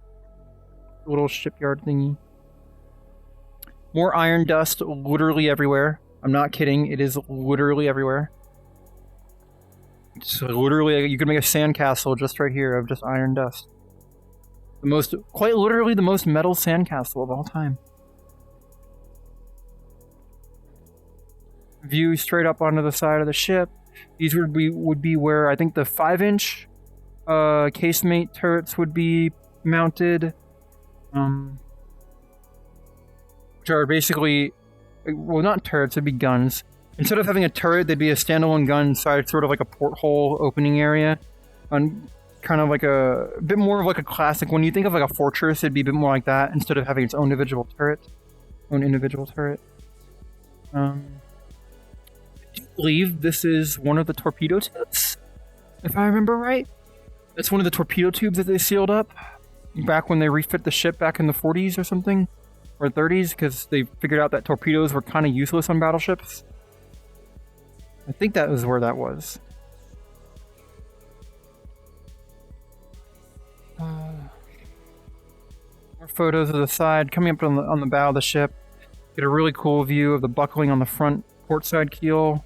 Speaker 2: Little shipyard thingy. More iron dust literally everywhere. I'm not kidding, it is literally everywhere. So literally, you can make a sandcastle just right here of just iron dust. Quite literally the most metal sandcastle of all time. View straight up onto the side of the ship. These would be where I think the 5-inch casemate turrets would be mounted. Which are basically, well, not turrets, it'd be guns. Instead of having a turret, they'd be a standalone gun inside sort of like a porthole opening area. On kind of like a bit more of like a classic, when you think of like a fortress, it'd be a bit more like that instead of having its own individual turret. I believe this is one of the torpedo tubes, if I remember right. That's one of the torpedo tubes that they sealed up back when they refit the ship back in the 40s or something, or 30s, because they figured out that torpedoes were kind of useless on battleships. I think that was where that was. More photos of the side. Coming up on the bow of the ship, get a really cool view of the buckling on the front port side keel.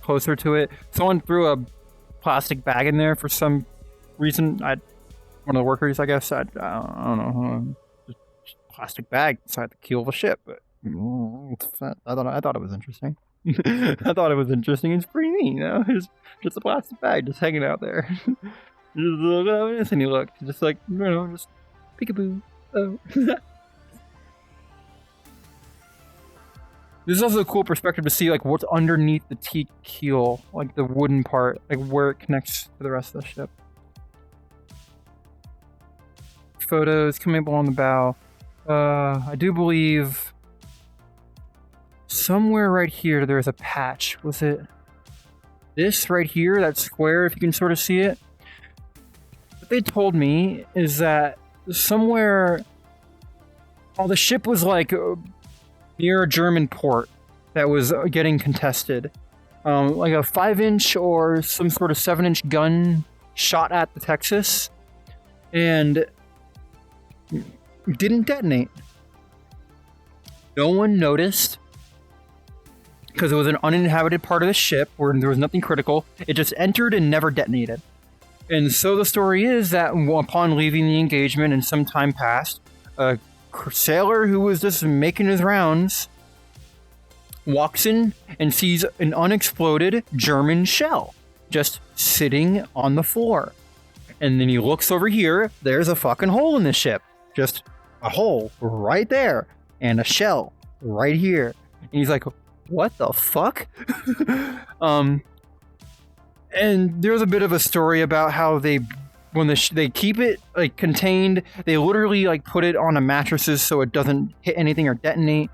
Speaker 2: Closer to it. Someone threw a plastic bag in there for some reason. One of the workers, I guess. I don't know. Just plastic bag inside the keel of a ship. But I thought it was interesting. I thought it was interesting. It's pretty neat, you know? It's just a plastic bag just hanging out there. Just look at this and you look. Just like, you know, just peekaboo. Oh. This is also a cool perspective to see like what's underneath the teak keel, like the wooden part, like where it connects to the rest of the ship. Photos coming up along the bow. I do believe somewhere right here there's a patch. Was it this right here, that square, if you can sort of see it? What they told me is that somewhere, the ship was like near a German port that was getting contested. Like a 5-inch or some sort of 7-inch gun shot at the Texas and didn't detonate. No one noticed because it was an uninhabited part of the ship where there was nothing critical. It just entered and never detonated. And so the story is that upon leaving the engagement and some time passed, a sailor who was just making his rounds walks in and sees an unexploded German shell just sitting on the floor. And then he looks over here, there's a fucking hole in the ship. Just a hole right there and a shell right here. And he's like, what the fuck? And there's a bit of a story about how they keep it like contained, they literally like put it on a mattresses so it doesn't hit anything or detonate.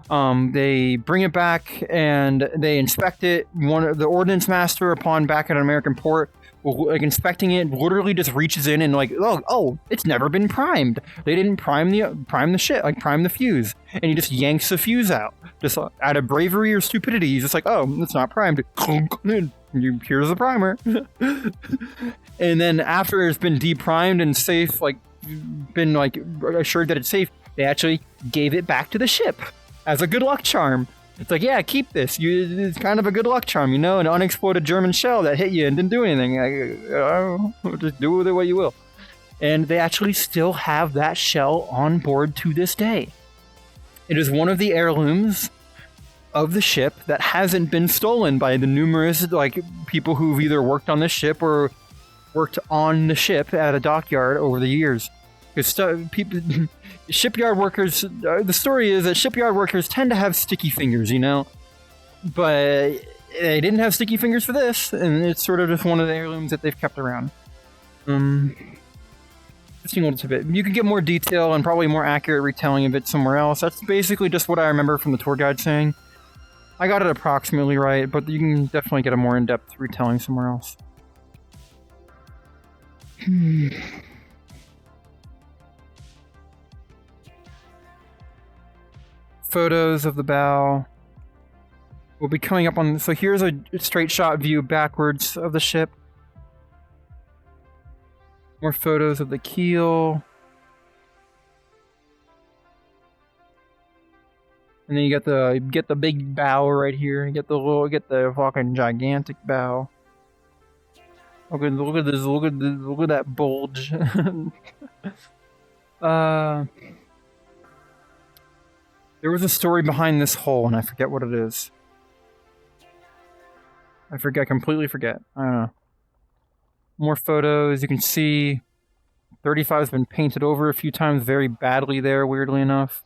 Speaker 2: They bring it back and they inspect it. The ordnance master, upon back at an American port, like inspecting it, literally just reaches in and like, oh, it's never been primed. They didn't prime the shit, like prime the fuse, and he just yanks the fuse out, just out of bravery or stupidity. He's just like, oh, it's not primed. Here's the primer. And then after it's been deprimed and safe, like been like assured that it's safe, they actually gave it back to the ship as a good luck charm. It's like, yeah, keep this. It's kind of a good luck charm, you know, an unexploded German shell that hit you and didn't do anything. Like, just do with it what you will. And they actually still have that shell on board to this day. It is one of the heirlooms of the ship that hasn't been stolen by the numerous like people who've either worked on the ship or worked on the ship at a dockyard over the years. Because shipyard workers, the story is that shipyard workers tend to have sticky fingers, you know, but they didn't have sticky fingers for this, and it's sort of just one of the heirlooms that they've kept around. Interesting little tidbit. You could get more detail and probably more accurate retelling of it somewhere else. That's basically just what I remember from the tour guide saying. I got it approximately right, but you can definitely get a more in-depth retelling somewhere else. photos of the bow. We'll be coming up on... So here's a straight shot view backwards of the ship. More photos of the keel. And then you get the big bow right here. You get the fucking gigantic bow. Look at this! Look at that bulge. There was a story behind this hole, and I forget what it is. I completely forget. I don't know. More photos. You can see 35 has been painted over a few times very badly there, weirdly enough.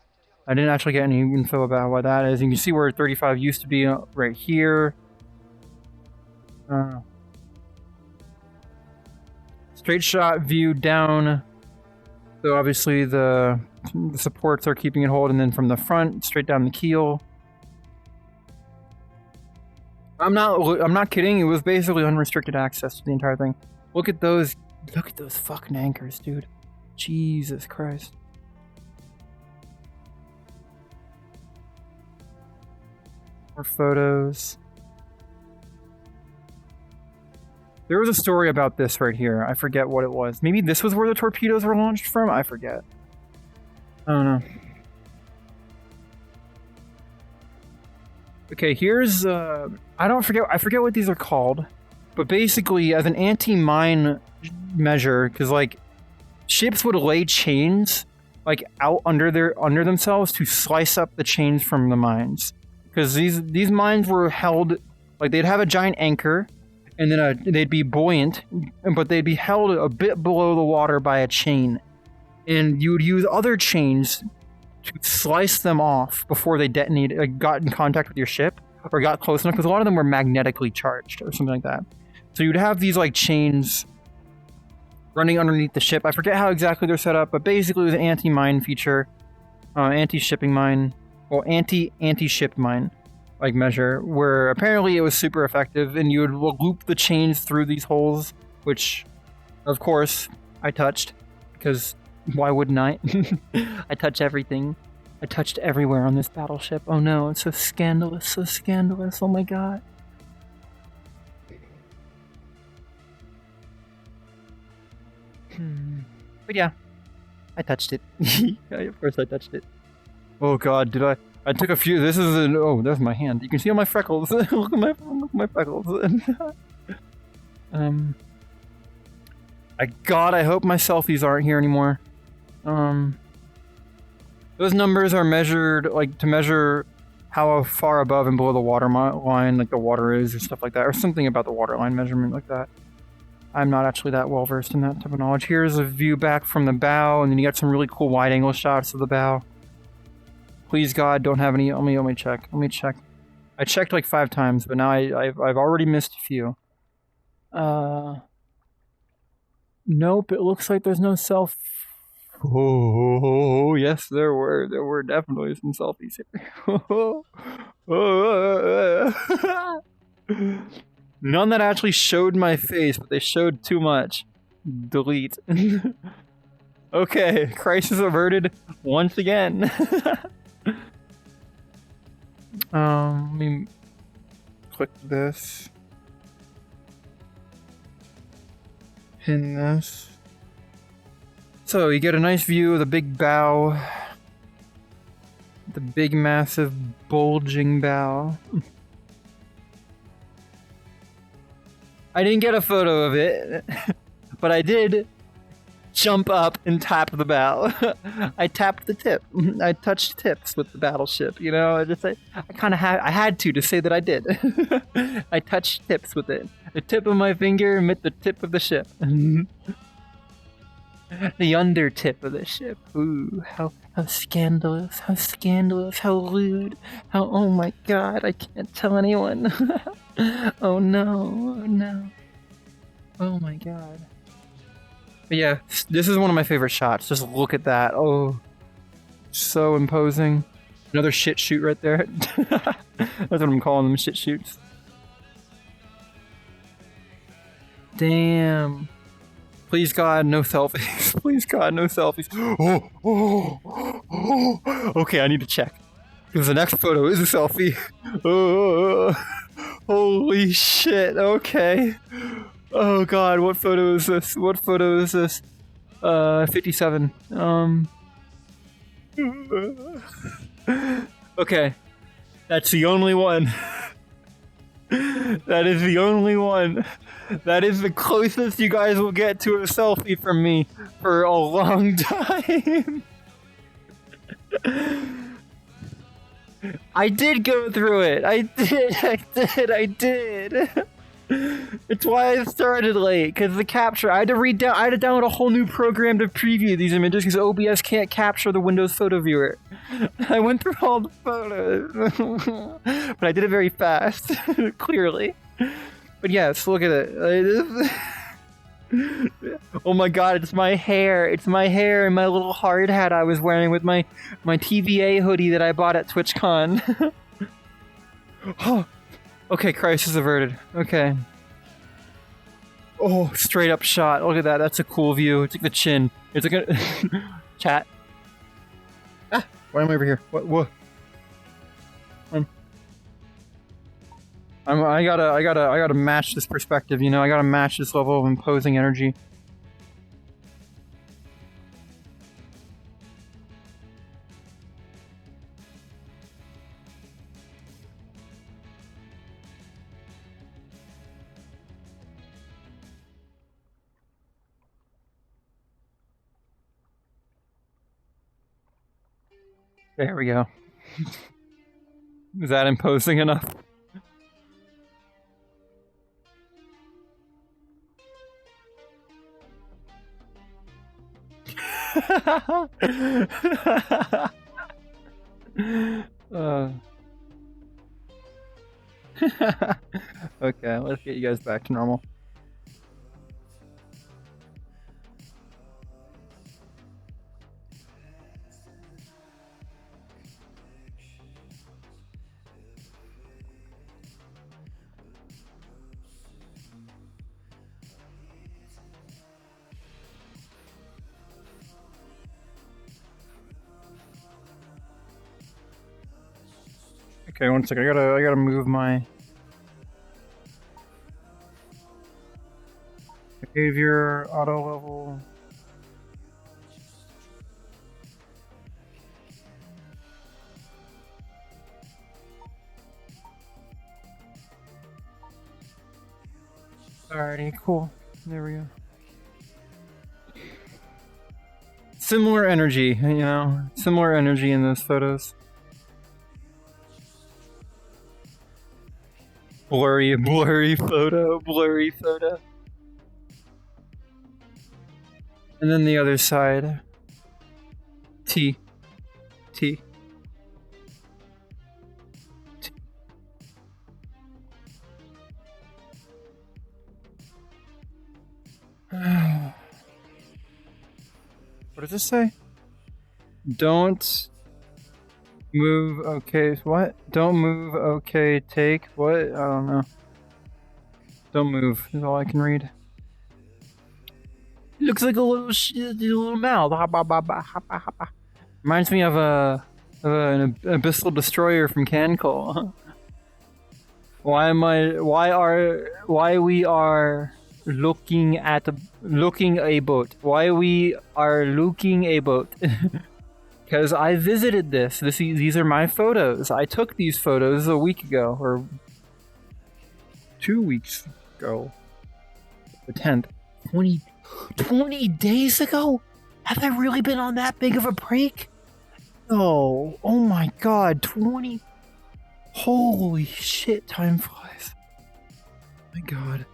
Speaker 2: I didn't actually get any info about what that is. You can see where 35 used to be right here. Straight shot view down. So obviously the supports are keeping it hold, and then from the front, straight down the keel. I'm not kidding. It was basically unrestricted access to the entire thing. Look at those fucking anchors, dude. Jesus Christ. More photos. There was a story about this right here. I forget what it was. Maybe this was where the torpedoes were launched from? I forget. I don't know. Okay, here's I forget what these are called. But basically, as an anti-mine measure, because like ships would lay chains like out under themselves to slice up the chains from the mines. Because these mines were held, like they'd have a giant anchor, and then they'd be buoyant, but they'd be held a bit below the water by a chain. And you would use other chains to slice them off before they detonated, like, got in contact with your ship, or got close enough, because a lot of them were magnetically charged, or something like that. So you'd have these like chains running underneath the ship. I forget how exactly they're set up, but basically it was an anti-mine feature, anti-shipping mine, well, anti-ship mine like measure, where apparently it was super effective, and you would loop the chains through these holes, which of course I touched, because why wouldn't I? I touch everything. I touched everywhere on this battleship. Oh no, it's so scandalous, so scandalous. Oh my god. But yeah, I touched it. Of course I touched it. Oh god, did I? I took a few. This is an. Oh, there's my hand. You can see all my freckles. Look at my freckles. I hope my selfies aren't here anymore. Those numbers are measured, like, to measure how far above and below the water line, like, the water is, or stuff like that, or something about the water line measurement like that. I'm not actually that well versed in that type of knowledge. Here's a view back from the bow, and then you got some really cool wide angle shots of the bow. Please God, don't have any. Let me check. Let me check. I checked like 5 times, but now I've already missed a few. Nope. It looks like there's no self. Oh yes, there were definitely some selfies here. None that actually showed my face, but they showed too much. Delete. Okay, crisis averted once again. Let me click this. Pin this. So you get a nice view of the big bow. The big, massive, bulging bow. I didn't get a photo of it, but I did jump up and tap the bow. I tapped the tip. I touched tips with the battleship, you know? I had to say that I did. I touched tips with it. The tip of my finger met the tip of the ship. The under tip of the ship. Ooh, how scandalous, how lewd, oh my god, I can't tell anyone. Oh no. Oh my god. But yeah, this is one of my favorite shots. Just look at that. Oh, so imposing. Another shit shoot right there. That's what I'm calling them, shit shoots. Damn. Please God, no selfies. Please God, no selfies. Oh. Okay, I need to check. Because the next photo is a selfie. Oh, holy shit, okay. Oh god, what photo is this? What photo is this? 57. Okay. That's the only one. That is the only one. That is the closest you guys will get to a selfie from me for a long time. I did go through it. I did. It's why I started late, because the capture, I had to download a whole new program to preview these images because OBS can't capture the Windows Photo Viewer. I went through all the photos, but I did it very fast, clearly. But yes, look at it. Oh my god, it's my hair. It's my hair and my little hard hat I was wearing with my TVA hoodie that I bought at TwitchCon. Oh. Okay, crisis averted. Okay. Oh, straight up shot. Look at that. That's a cool view. It's like the chin. It's like a chat. Ah, why am I over here? What? I gotta match this perspective. You know, I gotta match this level of imposing energy. There we go. Is that imposing enough? Okay, let's get you guys back to normal. Okay, one second. I gotta move my behavior auto level. Alrighty, cool. There we go. Similar energy, you know, similar energy in those photos. Blurry photo. And then the other side. T. What does this say? Don't move, okay, what? Don't move, okay, take, what? I don't know. Don't move is all I can read. Looks like a little mouth. Reminds me of an abyssal destroyer from Cancol. Why we are looking a boat? Why we are looking a boat? Because I visited this. These are my photos. I took these photos a week ago, or 2 weeks ago. The 10th. 20 days ago? Have I really been on that big of a break? No. Oh my god. 20. Holy shit, time flies. My god.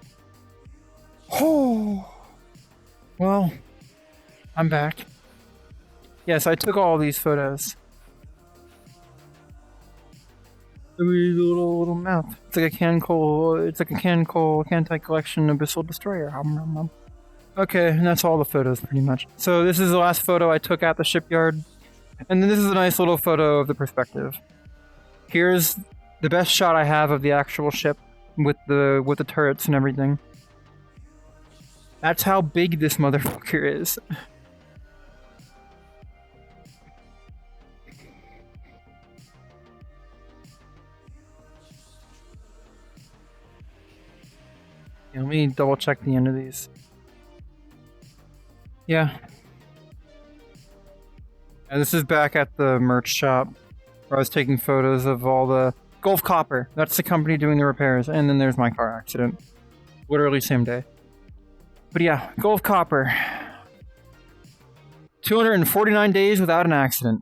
Speaker 2: Oh. Well, I'm back. Yes, I took all these photos. The little mouth. It's like a Kantai collection abyssal destroyer. Okay, and that's all the photos pretty much. So this is the last photo I took at the shipyard. And then this is a nice little photo of the perspective. Here's the best shot I have of the actual ship with the turrets and everything. That's how big this motherfucker is. Yeah, let me double check the end of these. Yeah. And this is back at the merch shop where I was taking photos of all the Gulf Copper. That's the company doing the repairs. And then there's my car accident. Literally same day. But yeah, Gulf Copper. 249 days without an accident.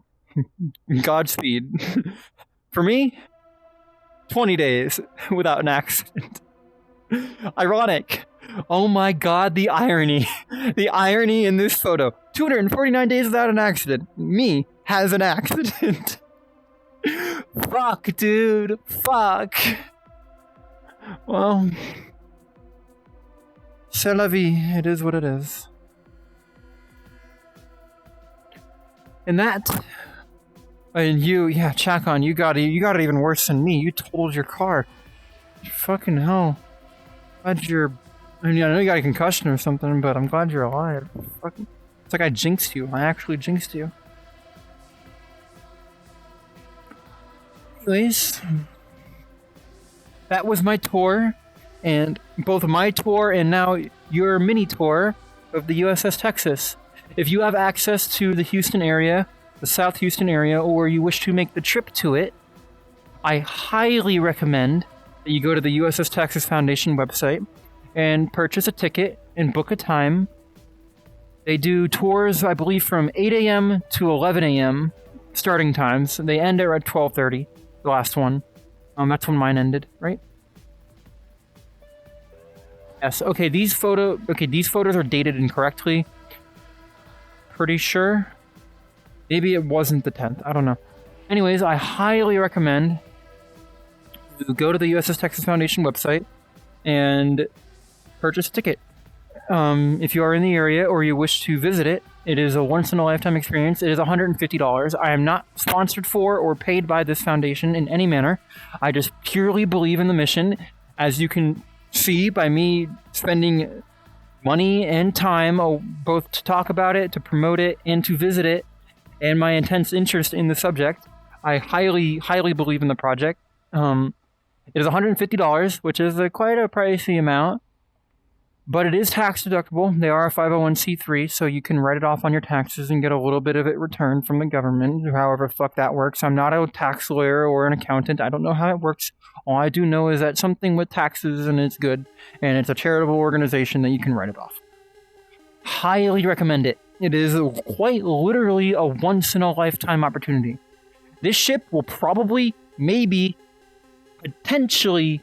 Speaker 2: Godspeed. For me, 20 days without an accident. Ironic. Oh my god, the irony. The irony in this photo. 249 days without an accident. Me has an accident. Fuck, dude. Fuck. Well, c'est la vie. It is what it is. And that... And you, yeah, Chacon, you got it even worse than me. You totaled your car. Fucking hell. Glad you're... I mean, I know you got a concussion or something, but I'm glad you're alive. Fucking... It's like I jinxed you. I actually jinxed you. Anyways, that was my tour, and both my tour and now your mini tour of the USS Texas. If you have access to the Houston area, the South Houston area, or you wish to make the trip to it, I highly recommend that you go to the USS Texas Foundation website and purchase a ticket and book a time. They do tours, I believe, from 8 a.m. to 11 a.m. starting times. They end at 12:30, the last one. That's when mine ended, right? Yes, okay, these photos are dated incorrectly. Pretty sure. Maybe it wasn't the 10th. I don't know. Anyways, I highly recommend you go to the USS Texas Foundation website and purchase a ticket. If you are in the area or you wish to visit it, it is a once-in-a-lifetime experience. It is $150. I am not sponsored for or paid by this foundation in any manner. I just purely believe in the mission. As you can see by me spending money and time both to talk about it, to promote it, and to visit it, and my intense interest in the subject, I highly, highly believe in the project. It is $150, which is quite a pricey amount, but it is tax deductible. They are a 501c3, so you can write it off on your taxes and get a little bit of it returned from the government, however the fuck that works. I'm not a tax lawyer or an accountant. I don't know how it works. All I do know is that something with taxes and it's good, and it's a charitable organization that you can write it off. Highly recommend it. It is quite literally a once-in-a-lifetime opportunity. This ship will probably, maybe, potentially,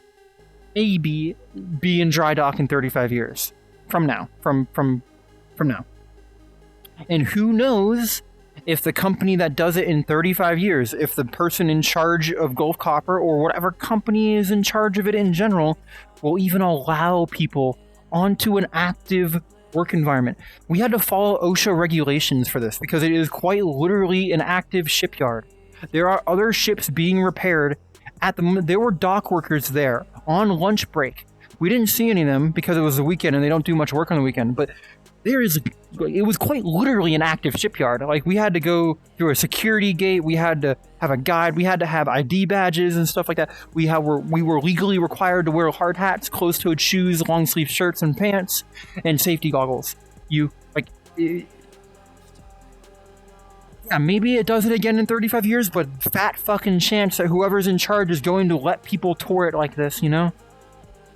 Speaker 2: maybe be in dry dock in 35 years from now. From now. And who knows if the company that does it in 35 years, if the person in charge of Gulf Copper or whatever company is in charge of it in general, will even allow people onto an active work environment. We had to follow OSHA regulations for this because it is quite literally an active shipyard. There are other ships being repaired at the moment. There were dock workers there on lunch break. We didn't see any of them because it was the weekend and they don't do much work on the weekend, but it was quite literally an active shipyard. Like, we had to go through a security gate, we had to have a guide, we had to have ID badges and stuff like that. We were legally required to wear hard hats, closed-toed shoes, long-sleeve shirts and pants, and safety goggles. Yeah, maybe it does it again in 35 years, but fat fucking chance that whoever's in charge is going to let people tour it like this, you know?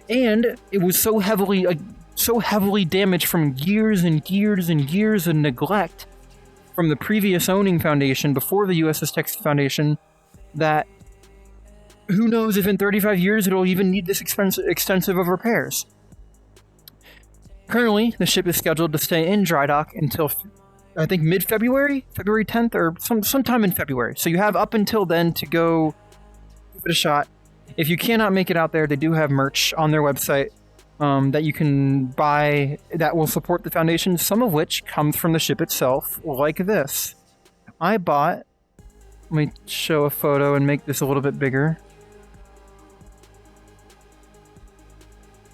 Speaker 2: And it was so heavily damaged from years and years and years of neglect from the previous owning foundation before the USS Texas Foundation that who knows if in 35 years it'll even need this extensive of repairs. Currently, the ship is scheduled to stay in dry dock until, I think, mid-February? February 10th or sometime in February. So you have up until then to go give it a shot. If you cannot make it out there, they do have merch on their website that you can buy that will support the foundation, some of which comes from the ship itself, like this. I bought... Let me show a photo and make this a little bit bigger.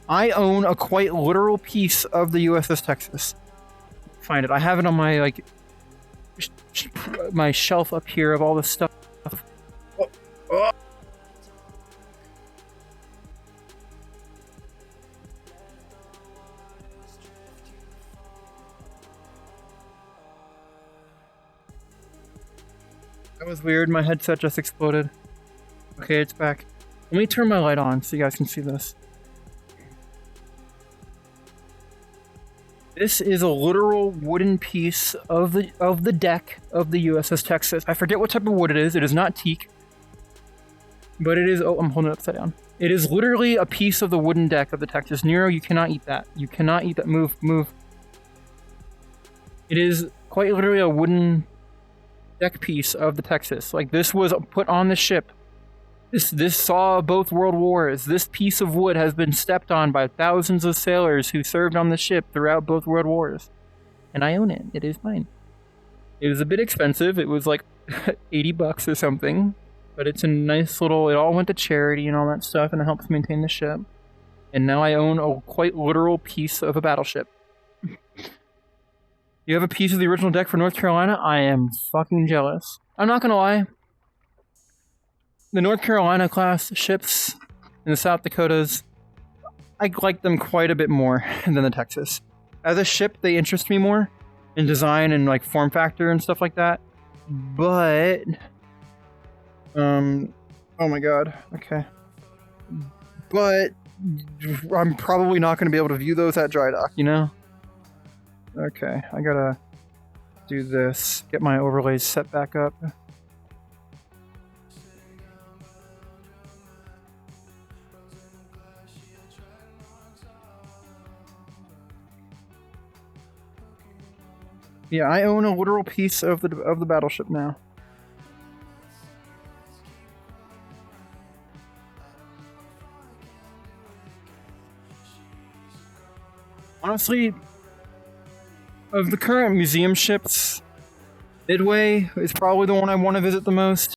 Speaker 2: I own a quite literal piece of the USS Texas. Find it. I have it on my, my shelf up here of all this stuff. was weird. My headset just exploded. Okay, it's back. Let me turn my light on so you guys can see this. This is a literal wooden piece of the deck of the USS Texas. I forget what type of wood it is. It is not teak. But it is... Oh, I'm holding it upside down. It is literally a piece of the wooden deck of the Texas. Nero, you cannot eat that. You cannot eat that. Move, move. It is quite literally a wooden deck piece of the Texas. Like, this was put on the ship. This saw both world wars. This piece of wood has been stepped on by thousands of sailors who served on the ship throughout both world wars. And I own it. It is mine. It was a bit expensive. It was like 80 bucks or something. But it's a nice little... It all went to charity and all that stuff, and it helps maintain the ship. And now I own a quite literal piece of a battleship. You have a piece of the original deck for North Carolina? I am fucking jealous. I'm not gonna lie. The North Carolina class ships in the South Dakotas, I like them quite a bit more than the Texas. As a ship, they interest me more in design and like form factor and stuff like that. But... oh my god, okay. But I'm probably not going to be able to view those at dry dock, you know? Okay, I gotta do this. Get my overlays set back up. Yeah, I own a literal piece of the battleship now. Honestly, of the current museum ships, Midway is probably the one I want to visit the most.